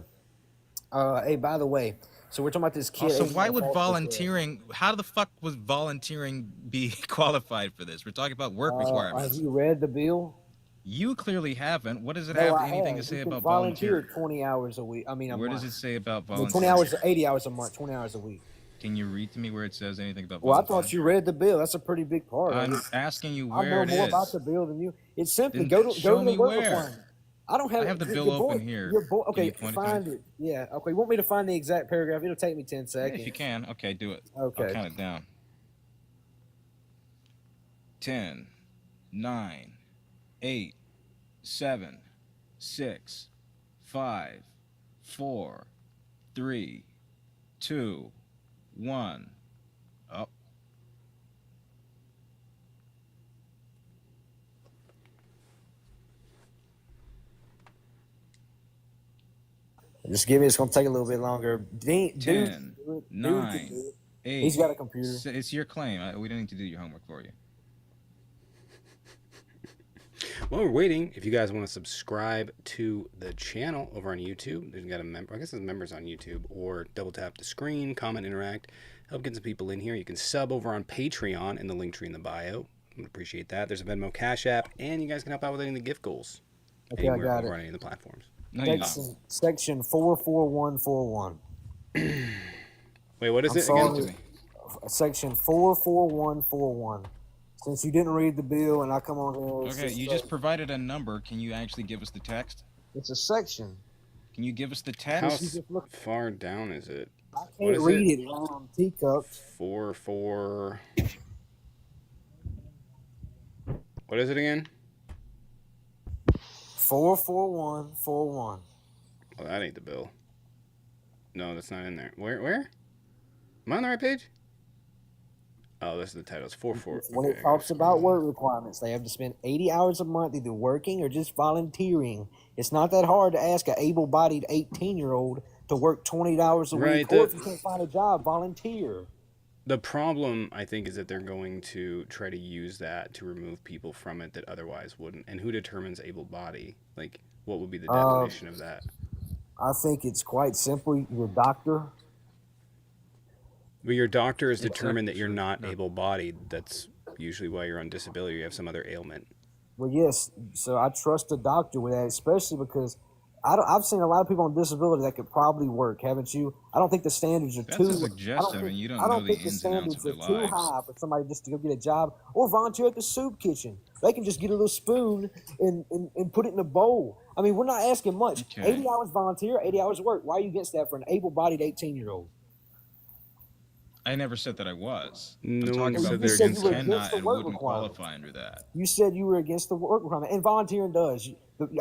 Hey, by the way, so we're talking about this kid. Also, aging why out of would foster care. volunteering, how the fuck would volunteering be qualified for this? We're talking about work Have requirements. you read the bill? You clearly haven't. What does it No, have I anything have. to say You can about volunteer volunteering? 20 hours a week. I mean, a Where month. does it say about No, volunteering? 20 hours, 80 hours a month, 20 hours a week. Can you read to me where it says anything about Well, I volunteering? thought you read the bill. That's a pretty big part. of I'm it. asking you I where know it more is. about the bill than you. It's simply Then go to show the me work where. requirement. I don't have. I have the bill your boy- open here. Your boy, Can okay, you point it to find me? it. Yeah. Okay. You want me to find the exact paragraph? It'll take me 10 Yeah, seconds. if you can. Okay, do it. Okay. I'll count it down. 10, 9, 8, 7, 6, 5, 4, 3, 2, 1. Up. Just give me. It's gonna take a little bit longer. Dude, 10, do it. 9, Dude, 8. He's got a computer. It's your claim. We don't need to do your homework for you. While we're waiting, if you guys want to subscribe to the channel over on YouTube, there's got a member. I guess there's members on YouTube, or double tap the screen, comment, interact, help get some people in here. You can sub over on Patreon in the link tree in the bio. I would appreciate that. There's a Venmo Cash App, and you guys can help out with any of the gift goals Okay, I anywhere got over it. on any of the platforms. No, you Section 44141. Wait, what is I'm it sorry. again? Section 44141. Since you didn't read the bill and I come on here. it's Okay, you just provided a number. Can you actually give us the text? It's a section. Can you give us the How text? far down is it? I What can't is read it on teacups. 4. What is it again? 44141. Oh, that ain't the bill. No, that's not in there. Where? Am I on the right page? Oh, this is the title. It's 4. When it talks about work requirements, they have to spend 80 hours a month either working or just volunteering. It's not that hard to ask an able-bodied 18-year-old to work 20 hours a Right, week, or if you can't find a job, volunteer. The problem, I think, is that they're going to try to use that to remove people from it that otherwise wouldn't. And who determines able-body? Like, what would be the definition of that? I think it's quite simple. Your doctor. But your doctor has determined that you're not able-bodied. That's usually why you're on disability. You have some other ailment. Well, yes. So I trust a doctor with that, especially because I've seen a lot of people on disability that could probably work, haven't you? I don't think the standards are That's too. a suggestion. I mean, you don't I know don't the think the ins and outs standards of are their too lives. high for somebody just to go get a job or volunteer at the soup kitchen. They can just get a little spoon and put it in a bowl. I mean, we're not asking much. Okay. 80 hours volunteer, 80 hours work. Why are you against that for an able-bodied 18-year-old? I never said that I was. No I'm talking one said about they're people against who it. cannot the and work wouldn't requirements. qualify under that. You said you were against the work requirement, and volunteering does.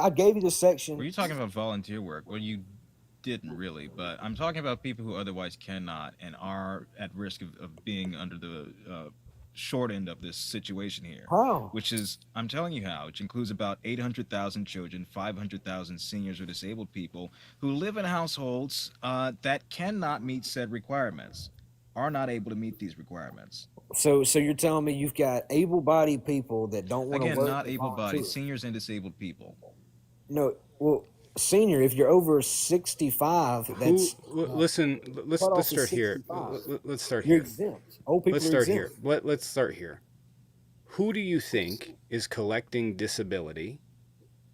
I gave you the section. Were you talking about volunteer work? Well, you didn't really, but I'm talking about people who otherwise cannot and are at risk of being under the short end of this situation here. How? Which is, I'm telling you how, which includes about 800,000 children, 500,000 seniors or disabled people who live in households that cannot meet said requirements, are not able to meet these requirements. So you're telling me you've got able-bodied people that don't want to Again, work? not but able-bodied, volunteer. seniors and disabled people. No, well, senior, if you're over 65, that's Listen, let's cut off let's to start here. 65. Let's start You're here. exempt. Old people Let's are start exempt. here. Let's start here. Who do you think is collecting disability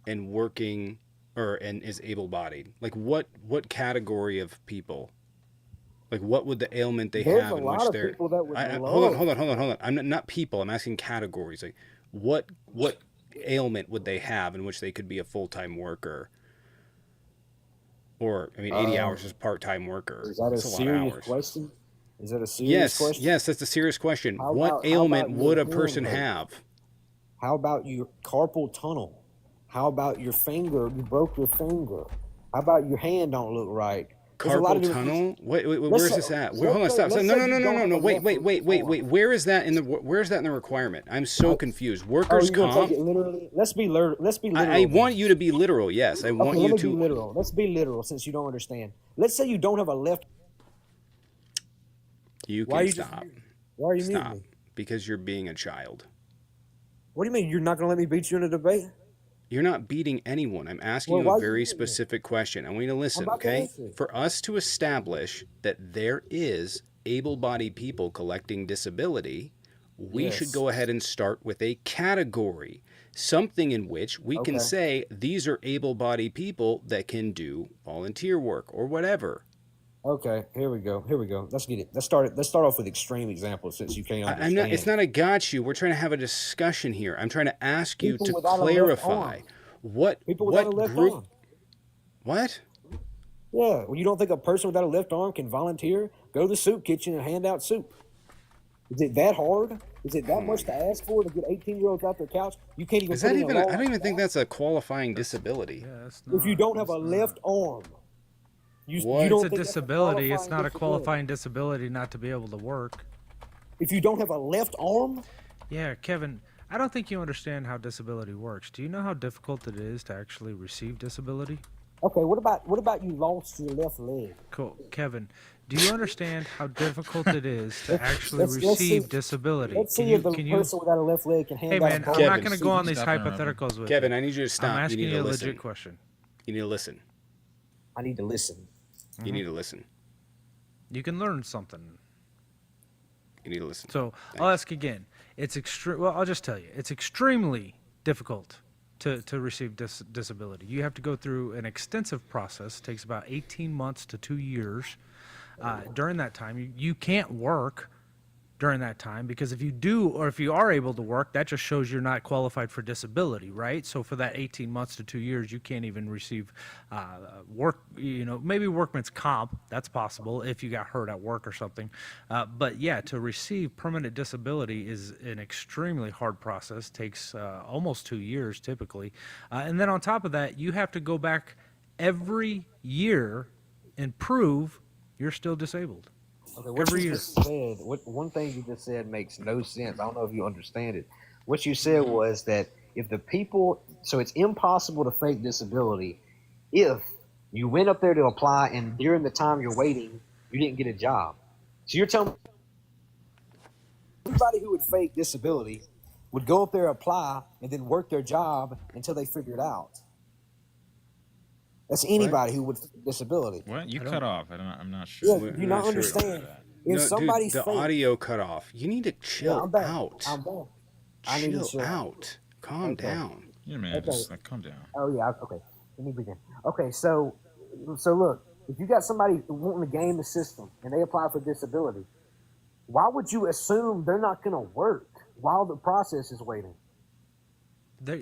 and working and is able-bodied? Like what category of people? Like what would the ailment they There's have a in lot which of they're people that would hold on. I'm not people. I'm asking categories. Like what ailment would they have in which they could be a full-time worker? Or 80 hours is part-time worker. Is that a That's a lot of serious hours. question? Is that a serious question? Yes, that's a serious question. How What about ailment your would a hand person hurt? have? How about your carpal tunnel? How about your finger? You broke your finger. How about your hand don't look right? There's a lot of Carpal different tunnel? Wait, Let's where's say- this at? let's Hold on, say- stop. let's No. say you don't have a Wait. left arm. Where is that in the requirement? I'm so confused. Workers' you're gonna comp? take it literally? Let's be literal. I want you to be literal. Yes, I want Okay, you let me to. be literal. Let's be literal since you don't understand. Let's say you don't have a left. You Why can you stop. Why are you muting Stop. me? Because you're being a child. What do you mean you're not going to let me beat you in a debate? You're not beating anyone. I'm asking Well, you why a you very muting me? specific question. I want you to listen, about to okay? answer it. For us to establish that there is able-bodied people collecting disability, we should Yes. go ahead and start with a category, something in which we can Okay. say these are able-bodied people that can do volunteer work or whatever. Okay, here we go. Let's get it. Let's start off with extreme examples since you can't understand. I'm not. It's not a got you. We're trying to have a discussion here. I'm trying to ask you People to without a left clarify arm. what People without a left group. arm. What? Yeah, well, you don't think a person without a left arm can volunteer? Go to the soup kitchen and hand out soup. Is it that hard? Is it that much to ask for to get 18-year-olds off their couch? You can't even. Is put that in a even? law I don't like even think that. that's a qualifying disability. Yeah, that's If you don't have a left arm, you What? don't It's a think that's disability. It's qualifying not a disability? qualifying disability not to be able to work. If you don't have a left arm, Yeah, Kevin, I don't think you understand how disability works. Do you know how difficult it is to actually receive disability? okay. What about you lost your left leg? Cool. Kevin, do you understand how difficult it is to actually let's see- receive disability? Let's see Can you, if the can you? person without a left leg can hand Hey out man, a I'm ball. not going to go on these Stop interrupting. hypotheticals with Kevin, you. I need you to stop. I'm You asking need you to a listen. legit question. You need to listen. I need to listen. You need to listen. You can learn something. You need to listen. So I'll ask again. It's Well, I'll just tell you, it's extremely difficult to receive disability. You have to go through an extensive process. It takes about 18 months to 2 years. During that time, you can't work during that time, because if you do, or if you are able to work, that just shows you're not qualified for disability, right? So for that 18 months to 2 years, you can't even receive work, maybe workman's comp. That's possible if you got hurt at work or something. But yeah, to receive permanent disability is an extremely hard process, takes almost 2 years typically. And then on top of that, you have to go back every year and prove you're still disabled. Okay, what Every you year. just said, one thing you just said makes no sense. I don't know if you understand it. What you said was that if the people, so it's impossible to fake disability if you went up there to apply and during the time you're waiting, you didn't get a job. So you're telling me everybody who would fake disability would go up there, apply, and then work their job until they figure it out. That's anybody who would fake disability. What? You cut off. I'm not Yeah, sure. do you not understand? If No, somebody dude, the fake, audio cut off. You need to chill I'm back. out. I'm back. I need to Chill chill out. Calm Okay. down. Yeah, man. Okay. Just calm down. Oh yeah, okay. Let me begin. Okay, so look, if you got somebody wanting to game the system and they apply for disability, why would you assume they're not going to work while the process is waiting?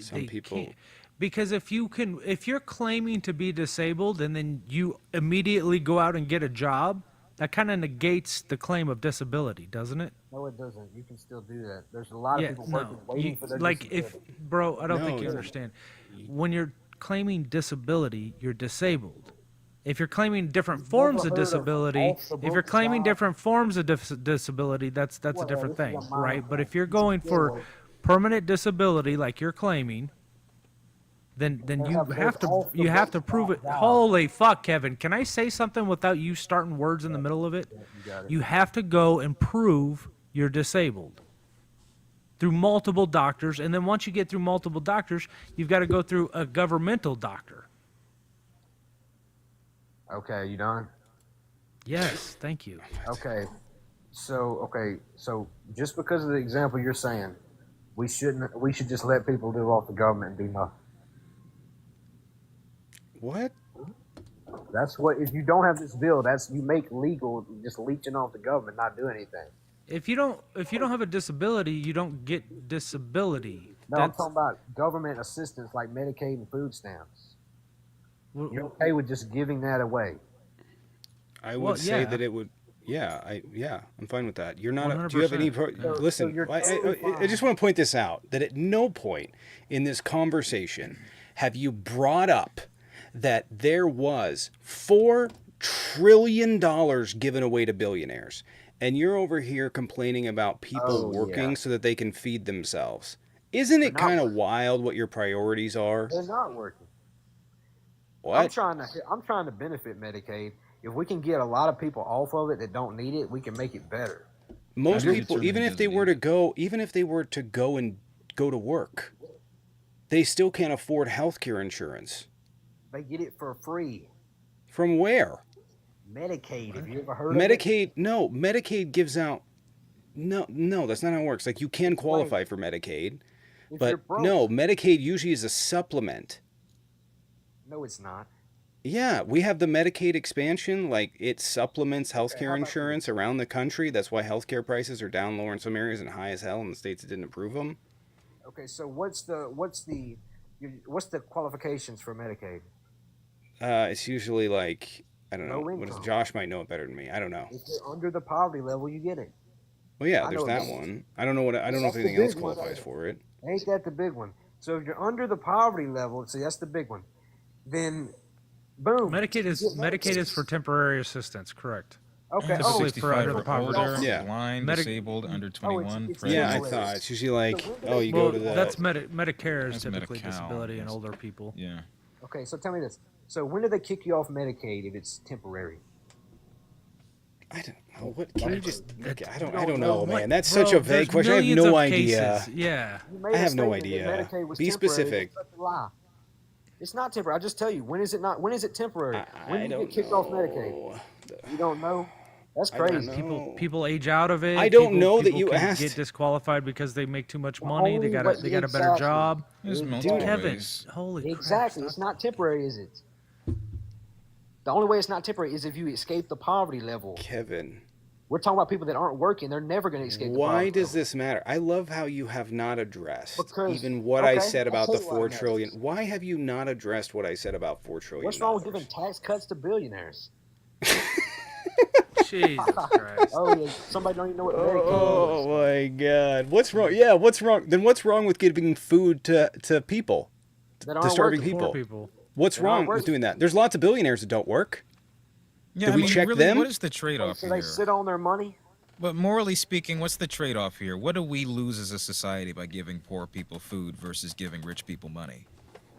Some people- can't. Because if you're claiming to be disabled and then you immediately go out and get a job, that kind of negates the claim of disability, doesn't it? No, it doesn't. You can still do that. There's a lot of people working, waiting for their like disability. bro, I don't think you understand. When you're claiming disability, you're disabled. If you're claiming different forms of disability, if you're claiming different forms of disability, that's a different thing, right? But if you're going for permanent disability, like you're claiming, then you have to prove it. Holy fuck, Kevin! Can I say something without you starting words in the middle of it? You have to go and prove you're disabled through multiple doctors, and then once you get through multiple doctors, you've got to go through a governmental doctor. Okay, you done? Yes, thank you. Okay, so just because of the example you're saying, we should just let people live off the government and do nothing. What? That's what, if you don't have this bill, that's, you make legal just leeching off the government, not do anything. If you don't have a disability, you don't get disability. No, I'm talking about government assistance like Medicaid and food stamps. You're okay with just giving that away? I would say that it would. I'm fine with that. You're not. Do you have any? Listen, I just want to point this out: that at no point in this conversation have you brought up that there was $4 trillion given away to billionaires, and you're over here complaining about people working so that they can feed themselves. Isn't it kind of wild what your priorities are? They're not working. What? I'm trying to benefit Medicaid. If we can get a lot of people off of it that don't need it, we can make it better. Most people, even if they were to go and go to work, they still can't afford healthcare insurance. They get it for free. From where? Medicaid. Have you ever heard Medicaid? of it? No, Medicaid gives out. No, that's not how it works. Like, you can qualify for Medicaid, but no, Medicaid usually is a supplement. No, it's not. Yeah, we have the Medicaid expansion. Like, it supplements healthcare insurance around the country. That's why healthcare prices are down lower in some areas and high as hell in the states that didn't approve them. Okay, so what's the qualifications for Medicaid? It's usually like, I don't know. What is Josh might know it better than me. I don't know. If you're under the poverty level, you get it. Well, yeah, there's that one. I don't know if anything else qualifies for it. Ain't that the big one? So if you're under the poverty level, see, that's the big one. Then, boom. Medicaid is for temporary assistance, correct? Okay. Typically for under the poverty. Older, blind, disabled, under 21. I thought it's usually like, you go to the. That's Medicare is typically disability and older people. Yeah. Okay, so tell me this. So when do they kick you off Medicaid if it's temporary? I don't know. What can you just? Okay, I don't know, man. That's such a vague question. I have no idea. Cases. Yeah. I have no idea. Be specific. It's not temporary. I'll just tell you. When is it not? When is it temporary? When do you get kicked off Medicaid? You don't know? That's crazy. People age out of it. I don't know that you asked. Get disqualified because they make too much money. They got a better job. Kevin, holy crap. Exactly. It's not temporary, is it? The only way it's not temporary is if you escape the poverty level. Kevin. We're talking about people that aren't working. They're never going to escape the poverty Why does level. this matter? I love how you have not addressed even what I said about the $4 trillion. Why have you not addressed what I said about $4 trillion? What's wrong with giving tax cuts to billionaires? Jesus Christ. Oh, yeah. Somebody don't even know what Medicaid is. Oh, my God. What's wrong? Yeah, what's wrong? Then what's wrong with giving food to people? To starving people? What's wrong with doing that? There's lots of billionaires that don't work. Yeah, Did we check really, them? What is the trade-off So here? they sit on their money? But morally speaking, what's the trade-off here? What do we lose as a society by giving poor people food versus giving rich people money?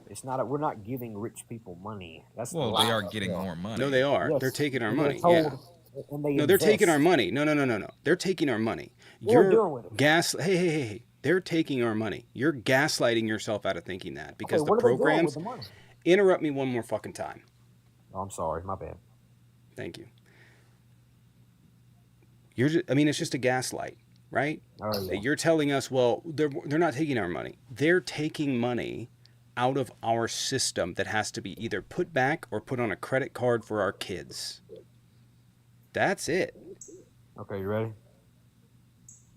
It's not. We're not giving rich people money. That's they are getting more money. No, they are. Yes. They're taking our And money. they're Yeah. told, and No, they're taking our money. No. They're taking our money. They're doing with it. Hey. They're taking our money. You're gaslighting yourself out of thinking that because Okay, the what are they doing programs. with the money? Interrupt me one more fucking time. Oh, I'm sorry. My bad. Thank you. It's just a gaslight, right? Oh, yeah. You're telling us, well, they're not taking our money. They're taking money out of our system that has to be either put back or put on a credit card for our kids. That's it. Okay, you ready?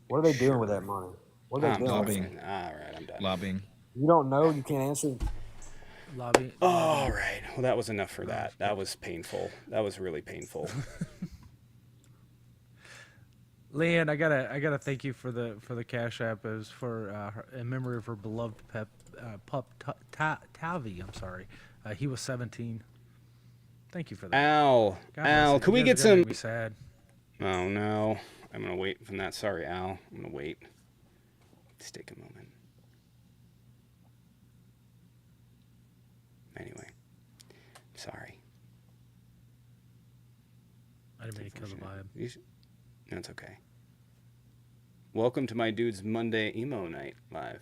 What are they doing with that money? What are they doing? Lobbying. All right, I'm done. Lobbying. You don't know? You can't answer? Lobby. All right. Well, that was enough for that. That was painful. That was really painful. Leanne, I gotta thank you for the Cash App. It was for in memory of her beloved pup Tavi. I'm sorry, he was 17. Thank you for that. Al, God Al, bless can we you get guys are gonna some? make me sad. Oh no, I'm gonna wait from that. Sorry, Al. I'm gonna wait. Let's take a moment. Anyway, sorry. I didn't mean to kill the vibe. That's okay. Welcome to my dude's Monday emo night live.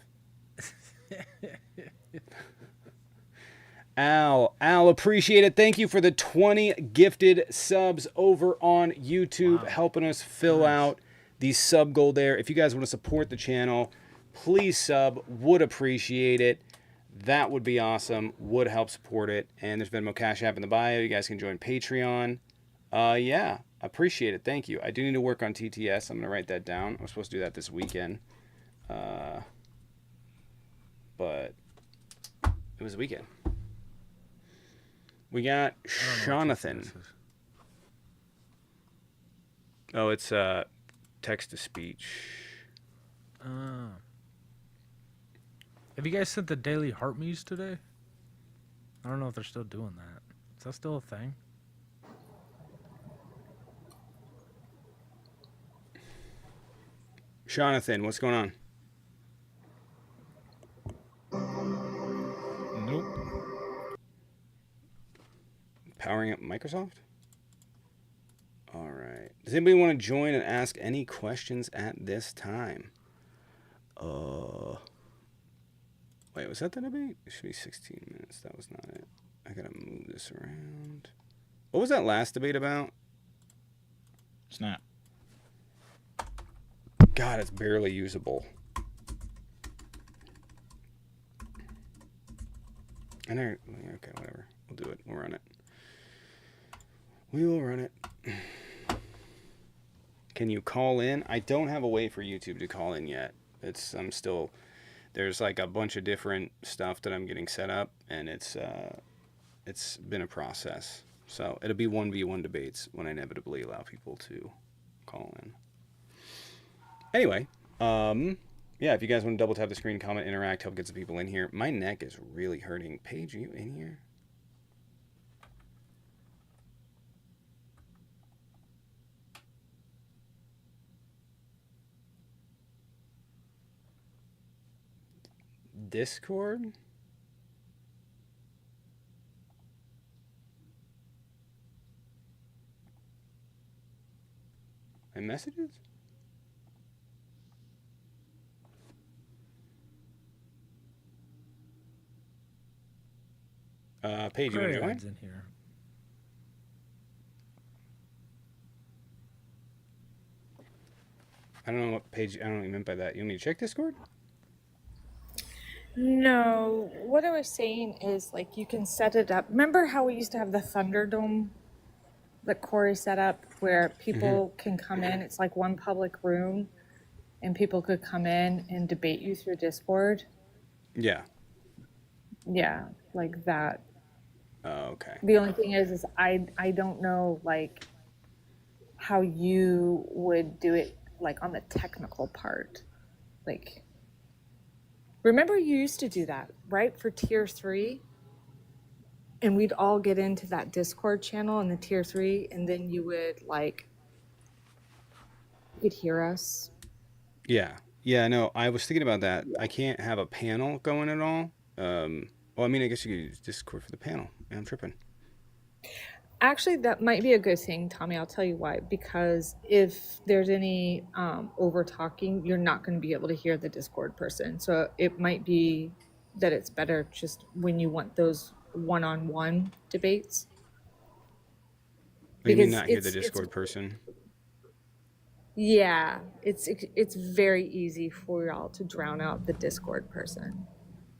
Al, appreciate it. Thank you for the 20 gifted subs over on YouTube, helping us fill out the sub goal there. If you guys want to support the channel, please sub. Would appreciate it. That would be awesome. Would help support it. And there's Venmo Cash App in the bio. You guys can join Patreon. Yeah, appreciate it. Thank you. I do need to work on TTS. I'm going to write that down. I'm supposed to do that this weekend. But it was a weekend. We got Jonathan. Oh, it's text to speech. Have you guys sent the daily heart muse today? I don't know if they're still doing that. Is that still a thing? Jonathan, what's going on? Nope. Powering up Microsoft? All right. Does anybody want to join and ask any questions at this time? Wait, was that the debate? It should be 16 minutes. That was not it. I gotta move this around. What was that last debate about? Snap. God, it's barely usable. I know. Okay, whatever. We'll do it. We'll run it. We will run it. Can you call in? I don't have a way for YouTube to call in yet. There's like a bunch of different stuff that I'm getting set up, and it's been a process. So it'll be 1v1 debates when I inevitably allow people to call in. Anyway, yeah, if you guys want to double tap the screen, comment, interact, help get some people in here. My neck is really hurting. Paige, are you in here? Discord? My messages? Paige, you want to join? In here. I don't know what Paige. I don't know what you meant by that. You want me to check Discord? No, what I was saying is like you can set it up. Remember how we used to have the Thunderdome that Corey set up where people can come in? It's like one public room and people could come in and debate you through Discord. Yeah. Yeah, like that. Oh, okay. The only thing is I don't know like how you would do it like on the technical part. Like remember you used to do that, right? For tier 3? And we'd all get into that Discord channel in the tier 3 and then you would like you could hear us. Yeah. Yeah, no, I was thinking about that. I can't have a panel going at all. Well, I mean, I guess you could use Discord for the panel. Yeah, I'm tripping. Actually, that might be a good thing, Tommy. I'll tell you why. Because if there's any over talking, you're not going to be able to hear the Discord person. So it might be that it's better just when you want those one-on-one debates. You mean not hear the Discord person? Yeah, it's very easy for y'all to drown out the Discord person.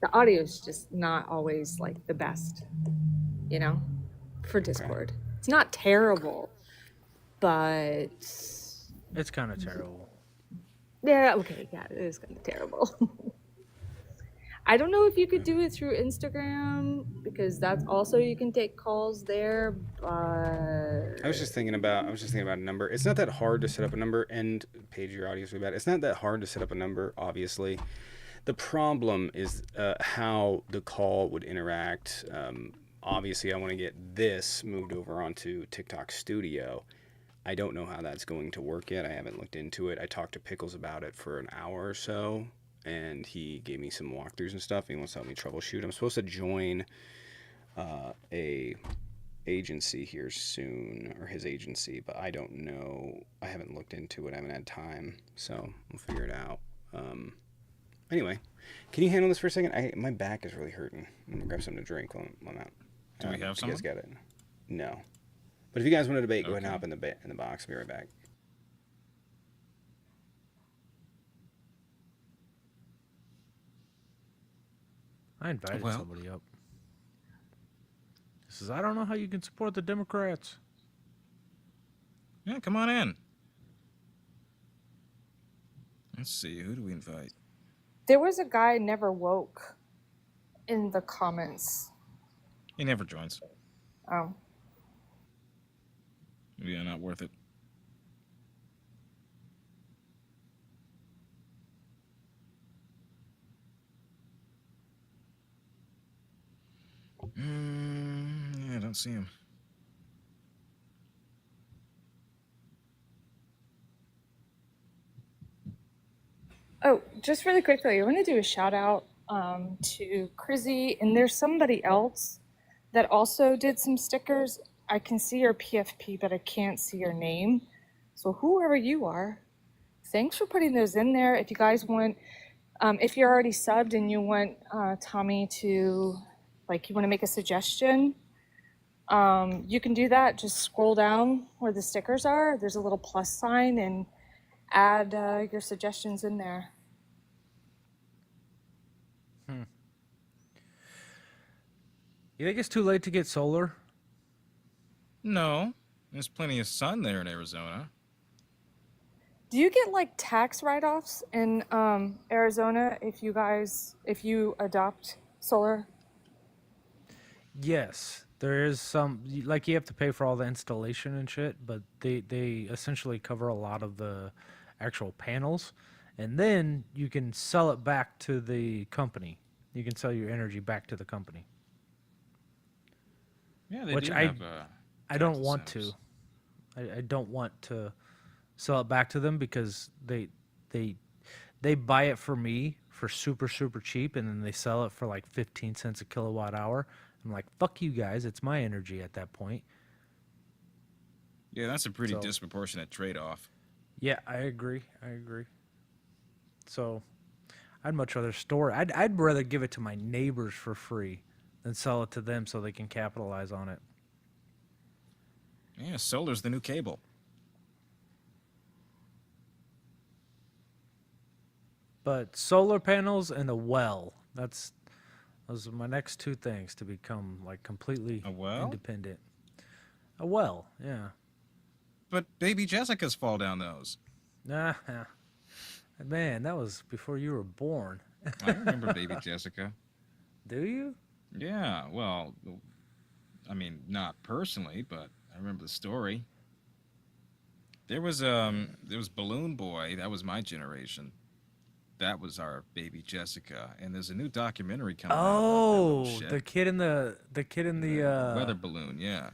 The audio is just not always like the best, you know, for Discord. Okay. It's not terrible, but it's kind of terrible. Yeah, okay, yeah, it is kind of terrible. I don't know if you could do it through Instagram because that's also you can take calls there, but I was just thinking about a number. It's not that hard to set up a number, and Paige, your audio is really bad. It's not that hard to set up a number, obviously. The problem is how the call would interact. Obviously, I want to get this moved over onto TikTok Studio. I don't know how that's going to work yet. I haven't looked into it. I talked to Pickles about it for an hour or so, and he gave me some walkthroughs and stuff. He wants to help me troubleshoot. I'm supposed to join a agency here soon, or his agency, but I don't know. I haven't looked into it. I haven't had time, so we'll figure it out. Anyway, can you handle this for a second? My back is really hurting. I'm gonna grab something to drink while I'm out. Do we have some? You guys someone? got it? No. But if you guys want to debate, go ahead and hop in the box. I'll be right back. I invited somebody up. He says, I don't know how you can support the Democrats. Yeah, come on in. Let's see, who do we invite? there was a guy never woke in the comments. He never joins. Oh. Yeah, not worth it. Yeah, I don't see him. Oh, just really quickly, I want to do a shout out to Crizzy, and there's somebody else that also did some stickers. I can see your PFP, but I can't see your name. So whoever you are, thanks for putting those in there. If you guys want, if you're already subbed and you want Tommy to, like, you want to make a suggestion, you can do that. Just scroll down where the stickers are. There's a little plus sign and add your suggestions in there. You think it's too late to get solar? No, there's plenty of sun there in Arizona. Do you get like tax write-offs in Arizona if you adopt solar? Yes, there is some, like, you have to pay for all the installation and shit, but they essentially cover a lot of the actual panels, and then you can sell it back to the company. You can sell your energy back to the company. Yeah, they Which do I have, I don't want to. I don't want to sell it back to them because they buy it for me for super cheap, and then they sell it for like 15 cents a kilowatt hour. I'm like, fuck you guys, it's my energy at that point. Yeah, that's a pretty disproportionate trade-off. Yeah, I agree. So I'd much rather store it. I'd rather give it to my neighbors for free than sell it to them so they can capitalize on it. Yeah, solar's the new cable. But solar panels and a well, those are my next two things to become like completely independent. A well, yeah. But baby Jessica's fall down those. Nah, man, that was before you were born. I remember baby Jessica. Do you? Yeah, well, I mean, not personally, but I remember the story. There was Balloon Boy. That was my generation. That was our baby Jessica, and there's a new documentary coming out. Oh, the kid in the weather balloon, yeah.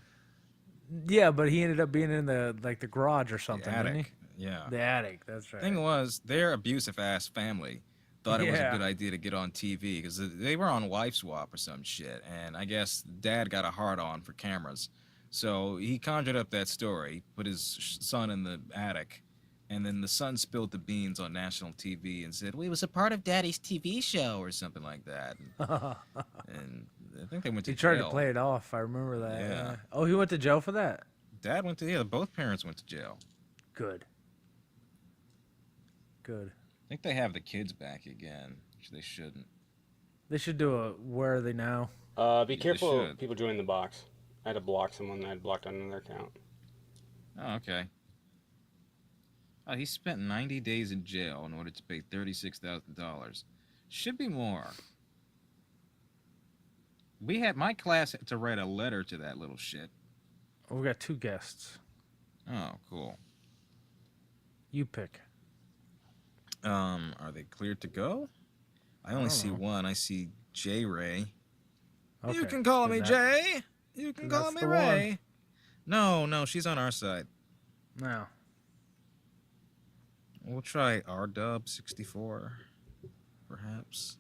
Yeah, but he ended up being in the garage or something, The attic, didn't he? yeah. The attic, that's right. Thing was, their abusive ass family thought it was a good idea to get on TV because they were on Wife Swap or some shit, and I guess Dad got a hard on for cameras, so he conjured up that story, put his son in the attic. And then the son spilled the beans on national TV and said, well, it was a part of Daddy's TV show or something like that. And I think they went to jail. He tried to play it off. I remember that. Yeah. Oh, he went to jail for that? Dad went to, yeah, both parents went to jail. Good. I think they have the kids back again, which they shouldn't. They should do a Where Are They Now? Be careful of people joining the box. I had to block someone that I had blocked on another account. Oh, okay. Oh, he spent 90 days in jail in order to pay $36,000. Should be more. my class had to write a letter to that little shit. We got 2 guests. Oh, cool. You pick. Are they cleared to go? I only see one. I see J Ray. Okay. You can call then me Jay. You can call me Ray. No, she's on our side. No. We'll try R-Dub64, perhaps.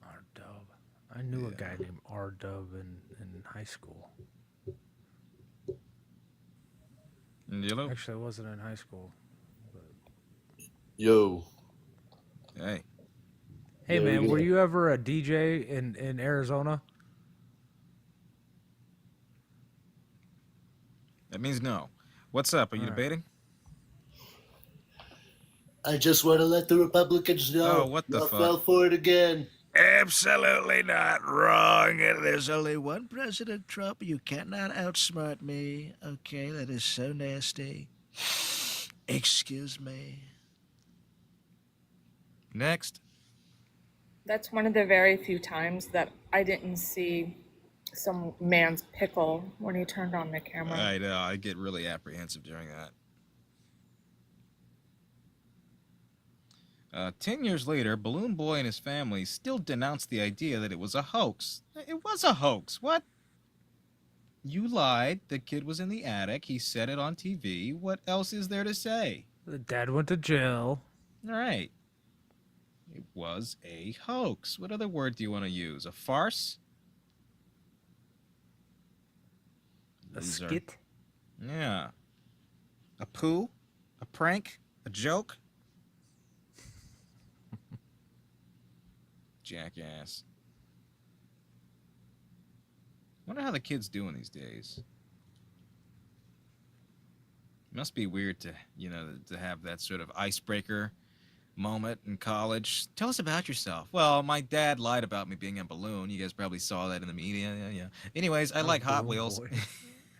R-Dub. I knew a guy named R-Dub in high school. Yellow? Actually, I wasn't in high school. Yo. Hey. Hey, man, were you ever a DJ in Arizona? That means no. What's up? Are you debating? I just want to let the Republicans know. Oh, what the fuck? Fell for it again. Absolutely not wrong. There's only one President Trump. You cannot outsmart me. Okay, that is so nasty. Excuse me. Next. That's one of the very few times that I didn't see some man's pickle when he turned on the camera. I know. I get really apprehensive during that. 10 years later, Balloon Boy and his family still denounced the idea that it was a hoax. It was a hoax. What? You lied. The kid was in the attic. He said it on TV. What else is there to say? The dad went to jail. All right. It was a hoax. What other word do you want to use? A farce? A Loser. skit? Yeah. A poo? A prank? A joke? Jackass. Wonder how the kids doing these days. Must be weird to, to have that sort of icebreaker moment in college. Tell us about yourself. Well, my dad lied about me being a balloon. You guys probably saw that in the media. Yeah. Anyways, I like Hot Wheels.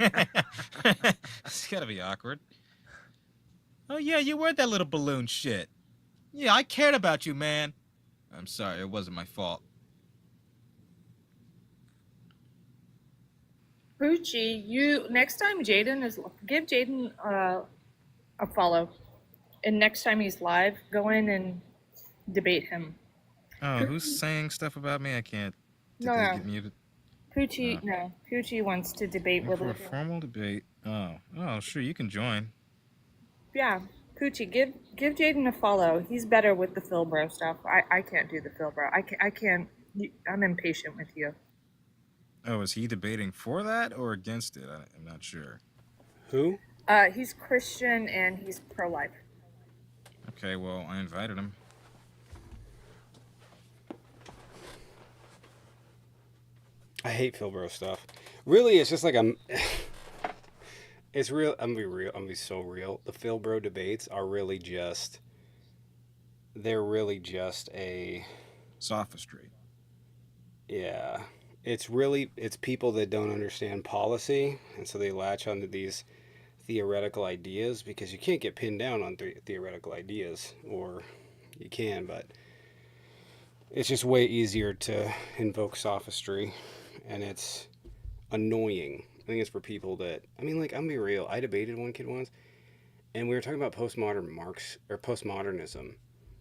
It's gotta be awkward. Oh yeah, you were that little balloon shit. Yeah, I cared about you, man. I'm sorry, it wasn't my fault. Poochie, next time Jaden give Jaden a follow, and next time he's live, go in and debate him. Oh, who's saying stuff about me? I can't. Did they get muted? Poochie, no. Poochie wants to debate with for a formal debate. Oh, sure, you can join. Yeah, Poochie, give Jaden a follow. He's better with the Philbro stuff. I can't do the Philbro. I can't. I'm impatient with you. Oh, is he debating for that or against it? I'm not sure. Who? He's Christian and he's pro-life. Okay, well, I invited him. I hate Philbro stuff. Really, it's just like it's real. I'm gonna be so real. The Philbro debates are really just. They're really just a sophistry. Yeah, it's people that don't understand policy, and so they latch onto these theoretical ideas because you can't get pinned down on theoretical ideas, or you can, but it's just way easier to invoke sophistry, and it's annoying. I think it's for people that, I'm gonna be real. I debated one kid once, and we were talking about postmodernism,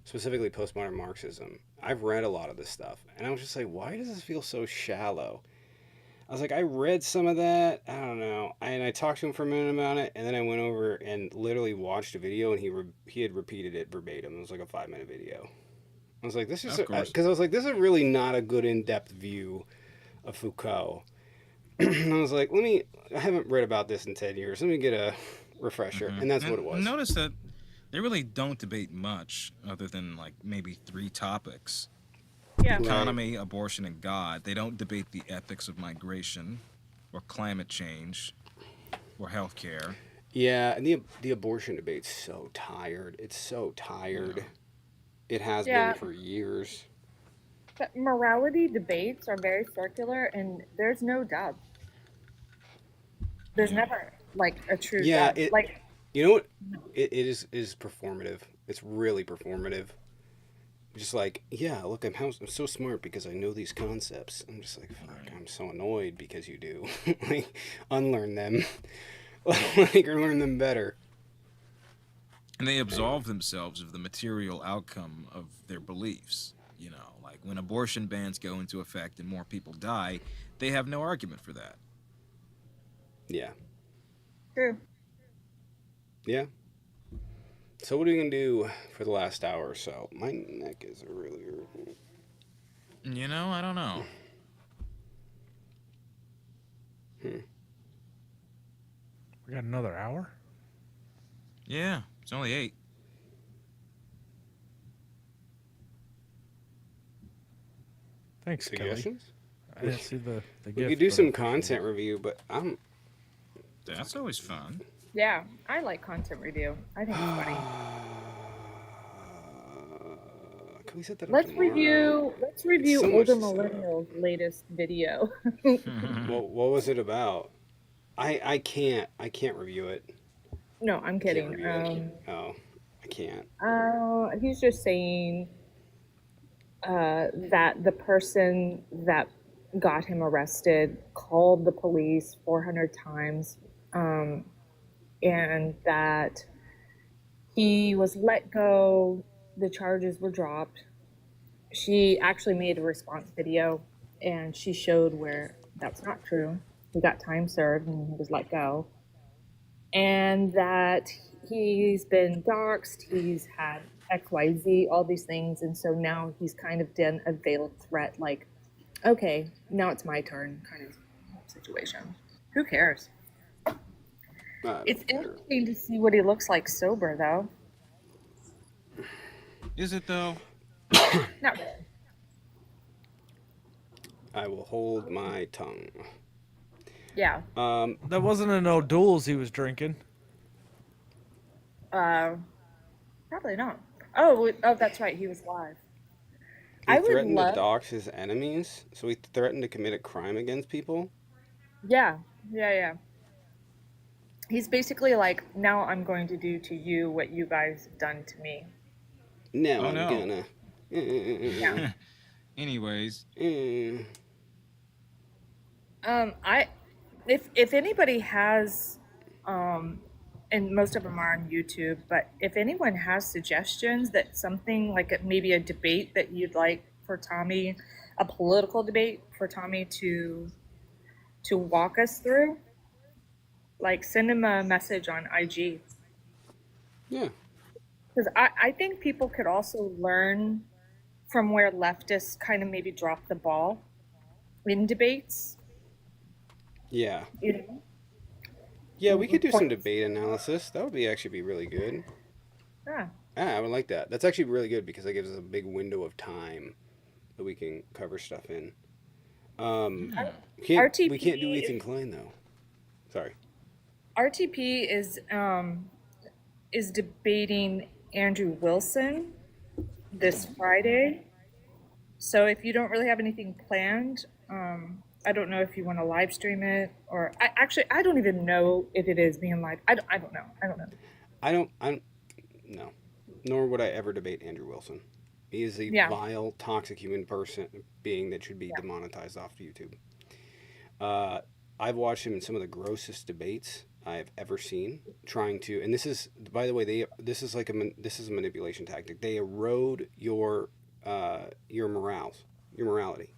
specifically postmodern Marxism. I've read a lot of this stuff, and I was just like, why does this feel so shallow? I was like, I read some of that. I don't know. And I talked to him for a minute about it, and then I went over and literally watched a video, and he had repeated it verbatim. It was like a 5-minute video. I was like, this is because I was like, this is really not a good in-depth view of Foucault. And I was like, I haven't read about this in 10 years. Let me get a refresher. And that's what it was. Notice that they really don't debate much other than maybe 3 topics. Yeah. Economy, abortion, and God. They don't debate the ethics of migration or climate change or healthcare. Yeah, and the abortion debate's so tired. It's so tired. Yeah. It has been for years. But morality debates are very circular, and there's no dub. There's never a true dub. You know what? It is performative. It's really performative. just like, yeah, look, I'm so smart because I know these concepts. I'm just like, fuck, I'm so annoyed because you do. Like, unlearn them. Like, or learn them better. And they absolve themselves of the material outcome of their beliefs. You know, like when abortion bans go into effect and more people die, they have no argument for that. Yeah. True. Yeah. So what are we going to do for the last hour or so? My neck is really hurting. You know, I don't know. We got another hour? Yeah, it's only 8. Thanks, Suggestions? Kelly. I didn't see the We gift, could do but some I appreciate content review, but That's always fun. Yeah, I like content review. I think it's funny. Can we set that up Let's tomorrow? review So older much to set up. millennials' latest video. Well, what was it about? I can't review it. No, I'm Can't kidding. review it. Oh, I can't. He's just saying that the person that got him arrested called the police 400 times, and that he was let go. The charges were dropped. She actually made a response video, and she showed where that's not true. He got time served and he was let go. And that he's been doxxed, he's had XYZ, all these things, and so now he's kind of done a veiled threat, like, okay, now it's my turn kind of situation. Who cares? It's interesting to see what he looks like sober, though. Is it, though? Not really. I will hold my tongue. Yeah. That wasn't an O'Doul's he was drinking. Probably not. Oh, that's right. He was live. He threatened to dox his enemies, so he threatened to commit a crime against people. Yeah. He's basically like, now I'm going to do to you what you guys have done to me. Now Oh, I'm no. gonna. Yeah. Anyways. If anybody has, and most of them are on YouTube, but if anyone has suggestions that something like maybe a debate that you'd like for Tommy, a political debate for Tommy to walk us through, like send him a message on IG. Yeah. Because I think people could also learn from where leftists kind of maybe drop the ball in debates. Yeah. You know? Yeah, we could do some debate analysis. That would actually be really good. Yeah. I would like that. That's actually really good because that gives us a big window of time that we can cover stuff in. We can't do Ethan Klein though. Sorry. RTP is debating Andrew Wilson this Friday. So if you don't really have anything planned, I don't know if you want to live stream it or I don't even know if it is being live. I don't know. No. Nor would I ever debate Andrew Wilson. He is a vile, toxic human being that should be demonetized off YouTube. I've watched him in some of the grossest debates I've ever seen. Trying to, and this is, by the way, this is a manipulation tactic. They erode your morality,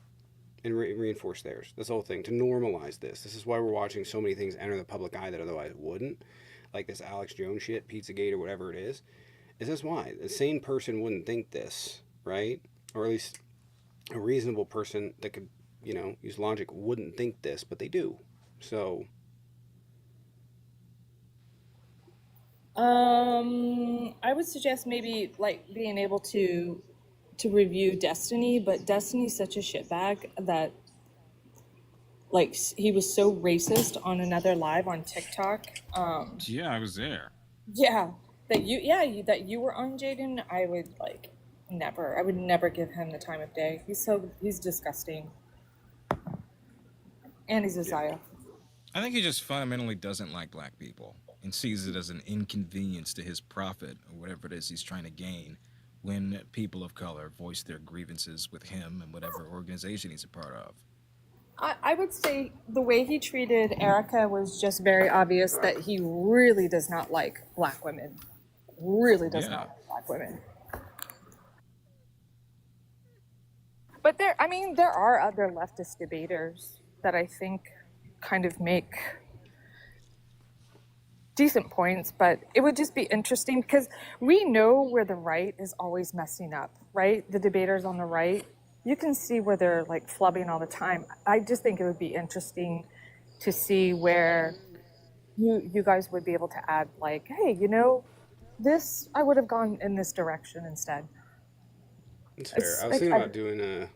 and reinforce theirs. That's the whole thing, to normalize this. This is why we're watching so many things enter the public eye that otherwise wouldn't, like this Alex Jones shit, Pizzagate, or whatever it is. That's why a sane person wouldn't think this, right? Or at least a reasonable person that could, use logic wouldn't think this, but they do. So. I would suggest maybe like being able to review Destiny, but Destiny's such a shitbag that like he was so racist on another live on TikTok. Yeah, I was there. Yeah, that you were on, Jaden. I would never give him the time of day. He's disgusting, and he's a Zaya. I think he just fundamentally doesn't like black people and sees it as an inconvenience to his profit or whatever it is he's trying to gain when people of color voice their grievances with him and whatever organization he's a part of. I would say the way he treated Erica was just very obvious that he really does not like black women. Really does not like black women. But there are other leftist debaters that I think kind of make decent points, but it would just be interesting because we know where the right is always messing up, right? The debaters on the right, you can see where they're like flubbing all the time. I just think it would be interesting to see where you guys would be able to add like, hey, this, I would have gone in this direction instead. It's fair. I was thinking about doing a.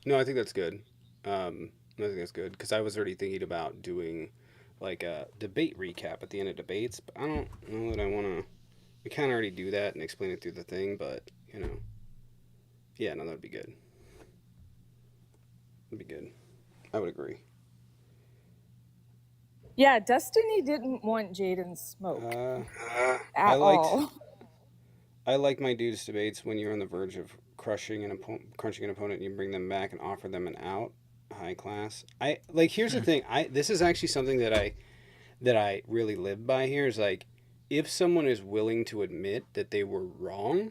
No, I think that's good. I think that's good because I was already thinking about doing like a debate recap at the end of debates, but I don't know that I want to. We kind of already do that and explain it through the thing, but yeah, no, that'd be good. That'd be good. I would agree. Yeah, Destiny didn't want Jaden's smoke at all. I like my dudes debates when you're on the verge of crunching an opponent and you bring them back and offer them an out, high class. Here's the thing. This is actually something that I really live by here is like, if someone is willing to admit that they were wrong,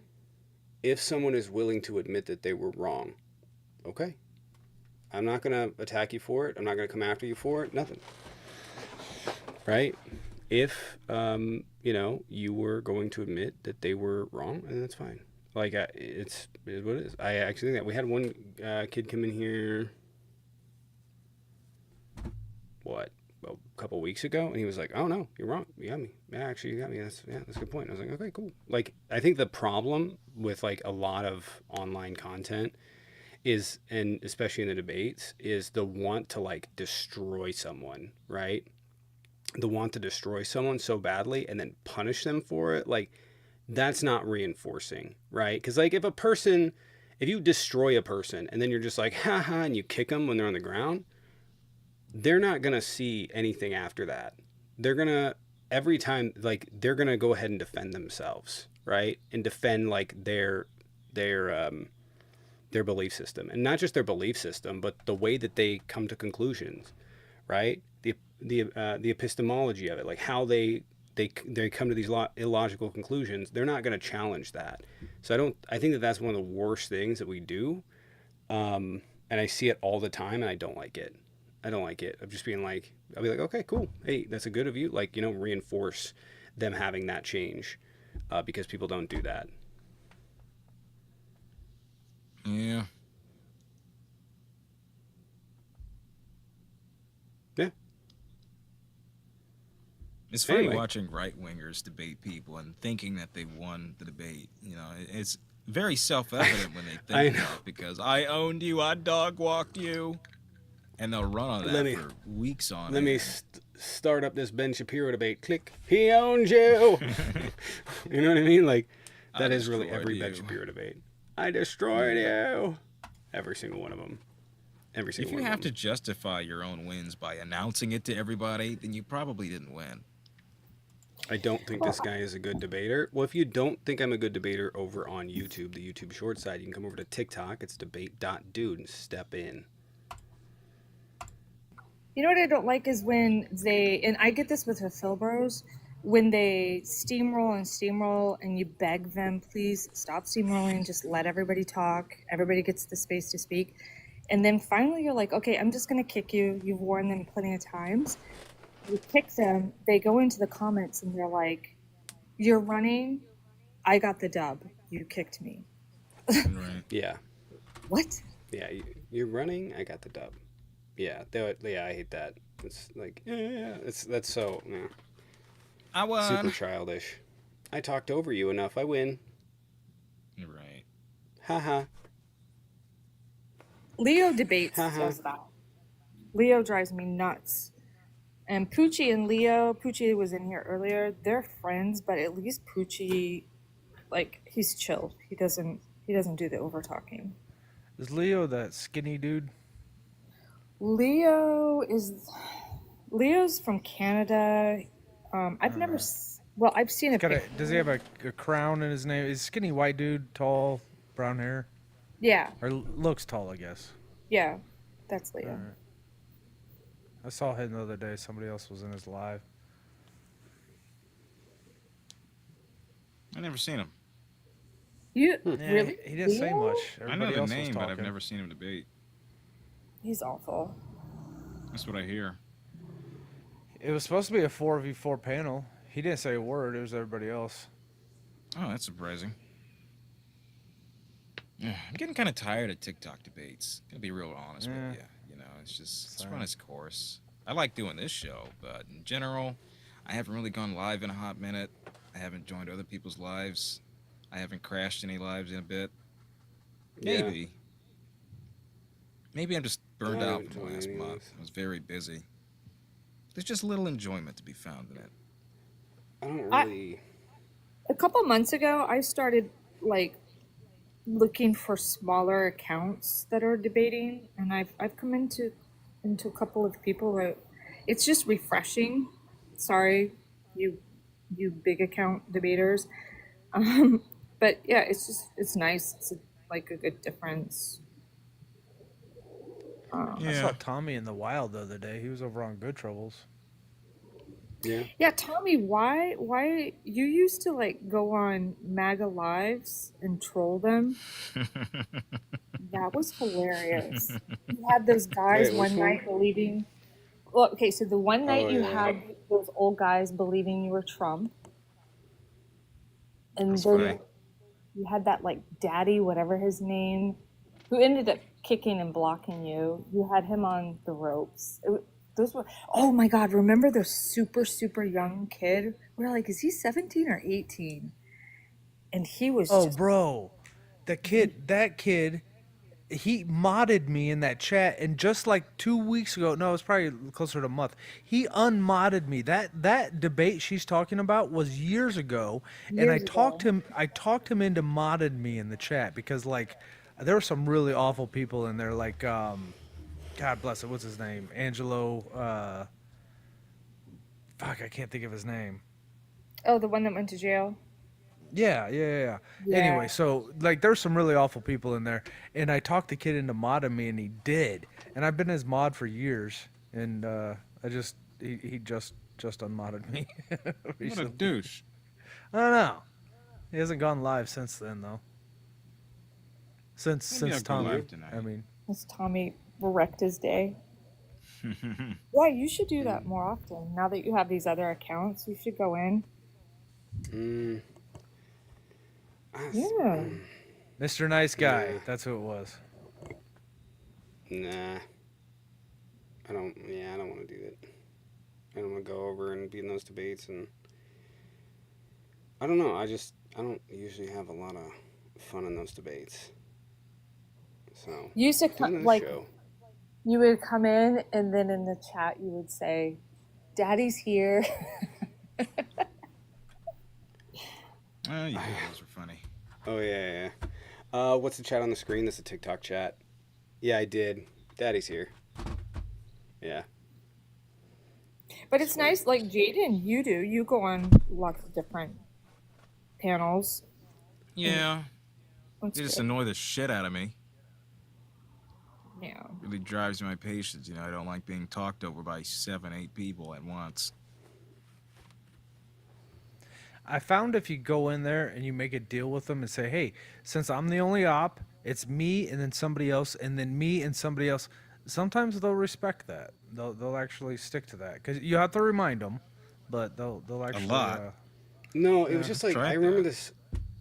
okay. I'm not going to attack you for it. I'm not going to come after you for it. Nothing. Right? If, you were going to admit that they were wrong, then that's fine. Like, it's what it is. I actually think that we had one kid come in here, a couple weeks ago, and he was like, "Oh no, you're wrong. You got me. Yeah, actually, you got me. That's a good point." I was like, "Okay, cool." Like, I think the problem with like a lot of online content is, and especially in the debates, is the want to like destroy someone, right? The want to destroy someone so badly and then punish them for it, like that's not reinforcing, right? Because like if you destroy a person and then you're just like haha and you kick them when they're on the ground, they're not gonna see anything after that. They're gonna every time like they're gonna go ahead and defend themselves, right? And defend like their belief system, and not just their belief system, but the way that they come to conclusions, right? The epistemology of it, like how they come to these illogical conclusions. They're not going to challenge that. So I think that that's one of the worst things that we do, and I see it all the time, and I don't like it. Of just being like, I'll be like, okay, cool, hey, that's a good of you, like, reinforce them having that change, because people don't do that. Yeah. Yeah. It's funny watching right-wingers debate people and thinking that they won the debate. It's very self-evident when they think that, because I owned you, I dog-walked you, and they'll run on that for weeks on end. Let me start up this Ben Shapiro debate. Click. He owns you. You know what I mean? Like, that is really every Ben Shapiro debate. I destroyed you. Every single one of them. If you have to justify your own wins by announcing it to everybody, then you probably didn't win. I don't think this guy is a good debater. Well, if you don't think I'm a good debater over on YouTube, the YouTube short side, you can come over to TikTok. It's debate.dude and step in. You know what I don't like is when and I get this with the Phil Bros, when they steamroll and you beg them, please stop steamrolling, just let everybody talk. Everybody gets the space to speak. And then finally you're like, okay, I'm just going to kick you. You've warned them plenty of times. You kick them, they go into the comments and they're like, you're running, I got the dub, you kicked me. Right. Yeah. What? Yeah, you're running, I got the dub. Yeah, I hate that. It's like, that's so, yeah. I won. Super childish. I talked over you enough, I win. Right. Haha. Leo debates does that. Leo drives me nuts. And Poochie and Leo, Poochie was in here earlier, they're friends, but at least Poochie, like, he's chilled. He doesn't do the over talking. Is Leo that skinny dude? Leo's from Canada. I've never Well, I've seen a picture. Does he have a crown in his name? Is skinny white dude, tall, brown hair? Yeah. Or looks tall, I guess. Yeah, that's Leo. Right. I saw him the other day. Somebody else was in his live. I never seen him. You really? He didn't say much. I know the name, but I've never seen him debate. He's awful. That's what I hear. It was supposed to be a 4v4 panel. He didn't say a word. It was everybody else. Oh, that's surprising. Yeah, I'm getting kind of tired of TikTok debates. Gonna be real honest with you. You know, it's run its course. I like doing this show, but in general, I haven't really gone live in a hot minute. I haven't joined other people's lives. I haven't crashed any lives in a bit. Maybe. Maybe I'm just burned out from the last month. I was very busy. There's just little enjoyment to be found in it. I don't really. A couple months ago, I started like looking for smaller accounts that are debating, and I've come into a couple of people where it's just refreshing. Sorry, you big account debaters, but yeah, it's nice. It's like a good difference. I saw Tommy in the wild the other day. He was over on Good Troubles. Yeah, Tommy, why you used to like go on MAGA lives and troll them? That was hilarious. You had those guys one night believing. Well, okay, so the one night you had those old guys believing you were Trump, and then you had that like daddy, whatever his name, who ended up kicking and blocking you. You had him on the ropes. Those were, oh my God, remember the super, super young kid? We're like, is he 17 or 18? And he was bro, that kid, he modded me in that chat, and just like 2 weeks ago, no, it was probably closer to a month, he unmodded me. That debate she's talking about was years ago, and I talked him into modded me in the chat, because like there were some really awful people in there, like God bless it, what's his name? Angelo, fuck, I can't think of his name. Oh, the one that went to jail? Yeah. Anyway, so like there's some really awful people in there, and I talked the kid into modding me, and he did. And I've been his mod for years, and he just unmodded me. What a douche. I don't know. He hasn't gone live since then, though. Since Tommy, I mean. Since Tommy wrecked his day. Yeah, you should do that more often. Now that you have these other accounts, you should go in. Yeah. Mr. Nice Guy, that's who it was. Nah. I don't want to do that. I don't want to go over and be in those debates, and I don't know, I don't usually have a lot of fun in those debates. So You used to come, like, you would come in, and then in the chat you would say, "Daddy's here." Oh, yeah, those are funny. Oh yeah. What's the chat on the screen? That's a TikTok chat. Yeah, I did. Daddy's here. Yeah. But it's nice, like Jaden, you go on lots of different panels. Yeah. They That's just good. annoy the shit out of me. Yeah. Really drives my patience. You know, I don't like being talked over by 7-8 people at once. I found if you go in there and you make a deal with them and say, hey, since I'm the only op, it's me and then somebody else and then me and somebody else. Sometimes they'll respect that. They'll actually stick to that, because you have to remind them, but they'll actually. A lot. No, it was just like, tried I remember that. this.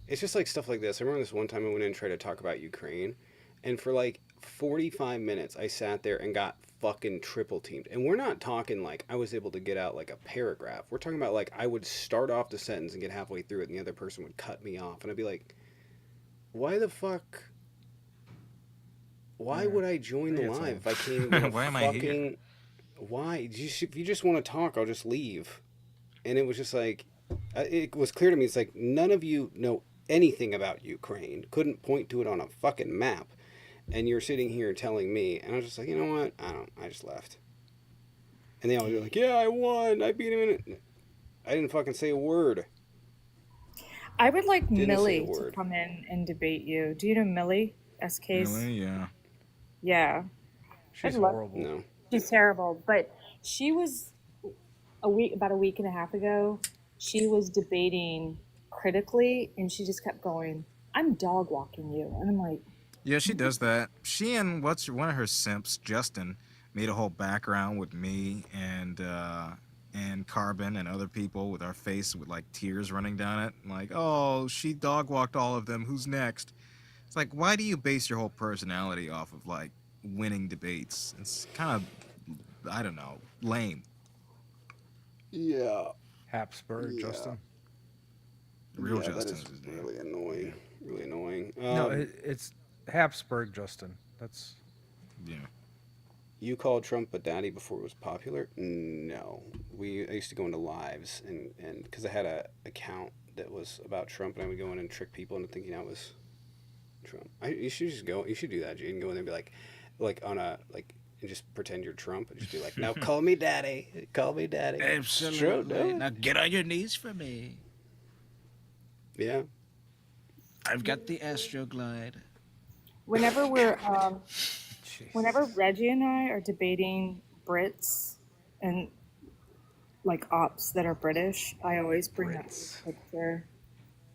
It's just like stuff like this. I remember this one time I went in and tried to talk about Ukraine, and for like 45 minutes I sat there and got fucking triple teamed. And we're not talking like I was able to get out like a paragraph. We're talking about like I would start off the sentence and get halfway through it, and the other person would cut me off, and I'd be like, why the fuck? Why would I join the live if I can't even Why am I here? Why? If you just want to talk, I'll just leave. And it was just like, it was clear to me, it's like, none of you know anything about Ukraine, couldn't point to it on a fucking map, and you're sitting here telling me, and I was just like, you know what, I just left. And they all were like, yeah, I won, I beat him in it. I didn't fucking say a word. I would like Didn't say a Millie to word. come in and debate you. Do you know Millie? SK's? Really? Yeah. Yeah. She's I'd love- horrible. No. She's terrible. But she was about a week and a half ago, she was debating critically, and she just kept going, I'm dog walking you. And I'm like, Yeah, she does that. She and one of her simps, Justin, made a whole background with me and Carbon and other people with our face with like tears running down it. Like, oh, she dog walked all of them. Who's next? It's like, why do you base your whole personality off of like winning debates? It's kind of, I don't know, lame. Yeah. Habsburg, Justin. Real Yeah, Justin that is is his name. really annoying. Really annoying. No, it's Habsburg, Justin. That's yeah. You called Trump a daddy before it was popular? No. I used to go into lives and because I had a account that was about Trump, and I would go in and trick people into thinking I was Trump. You should just go. You should do that, Jaden. Go in there and be like on a and just pretend you're Trump and just be like, now call me daddy. Call me daddy. Absolutely. Sure, do it. Now get on your knees for me. Yeah. I've got the Astroglide. whenever Reggie and I are debating Brits and like ops that are British, I always bring up this picture.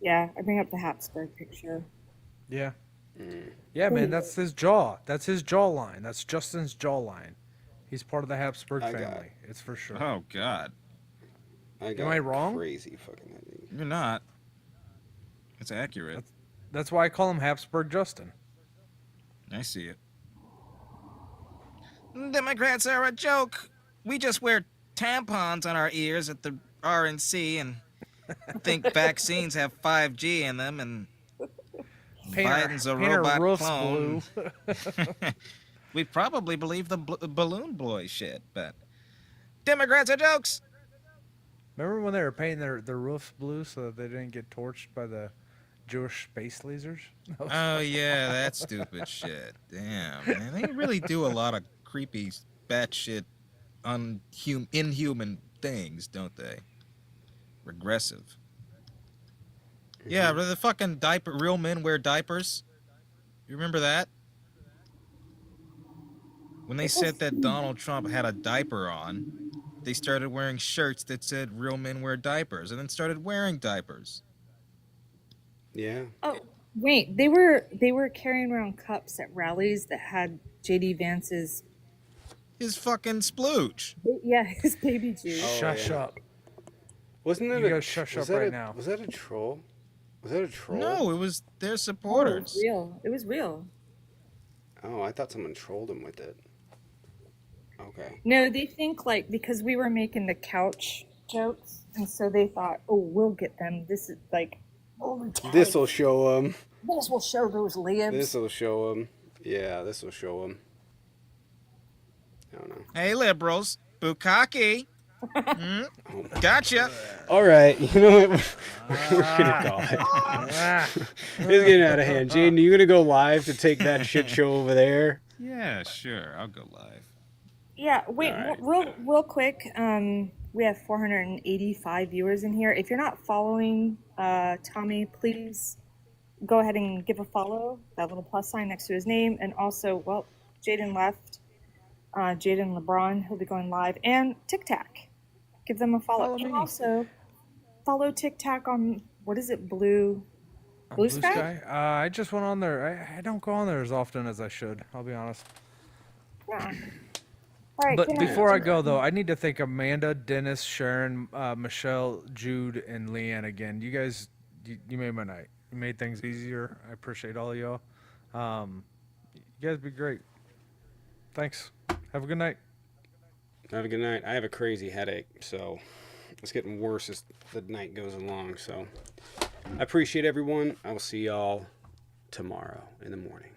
Yeah, I bring up the Habsburg picture. yeah. Yeah, man, that's his jaw. That's his jawline. That's Justin's jawline. He's part of the Habsburg family. It's for sure. Oh God. Am I wrong? Crazy fucking idea. You're not. It's accurate. That's why I call him Habsburg Justin. I see it. Democrats are a joke. We just wear tampons on our ears at the RNC and think vaccines have 5G in them, and Biden's a robot clone. We probably believe the balloon boy shit, but Democrats are jokes. Remember when they were painting their roofs blue so that they didn't get torched by the Jewish space lasers? Oh yeah, that stupid shit. Damn, man, they really do a lot of creepy, batshit, inhuman things, don't they? Regressive. Yeah, but the fucking real men wear diapers. You remember that? When they said that Donald Trump had a diaper on, they started wearing shirts that said real men wear diapers, and then started wearing diapers. Yeah. Oh, wait, they were carrying around cups at rallies that had JD Vance's his fucking splooge. Yeah, his baby juice. Shush up. Wasn't that You go shush up right now. Was that a troll? Was that a troll? No, it was their Oh, supporters. it was real. It was real. Oh, I thought someone trolled him with it. Okay. No, they think like because we were making the couch jokes, and so they thought, oh, we'll get them. This is like, This will show him. This will show those Liams. This will show him. Yeah, this will show him. I don't know. Hey, liberals, bukkake. Gotcha. All right, you know what? We're gonna call it. It's getting out of hand. Jaden, are you gonna go live to take that shit show over there? Yeah, sure. I'll go live. Yeah, wait, All real quick. We have 485 viewers in here. If you're not following Tommy, please go ahead and give a follow. That little plus sign next to his name, and also, well, Jaden left. Jaden LeBron, he'll be going live, and Tic Tac. Give them a follow. And also, follow Tic Tac on what is it? Blue Sky? I just went on there. I don't go on there as often as I should. I'll be honest. Yeah. All right, But good night. before I go, though, I need to thank Amanda, Dennis, Sharon, Michelle, Jude, and Leanne again. You guys, you made my night. You made things easier. I appreciate all of y'all. You guys be great. Thanks. Have a good night. Have a good night. I have a crazy headache, so it's getting worse as the night goes along. So I appreciate everyone. I will see y'all tomorrow in the morning.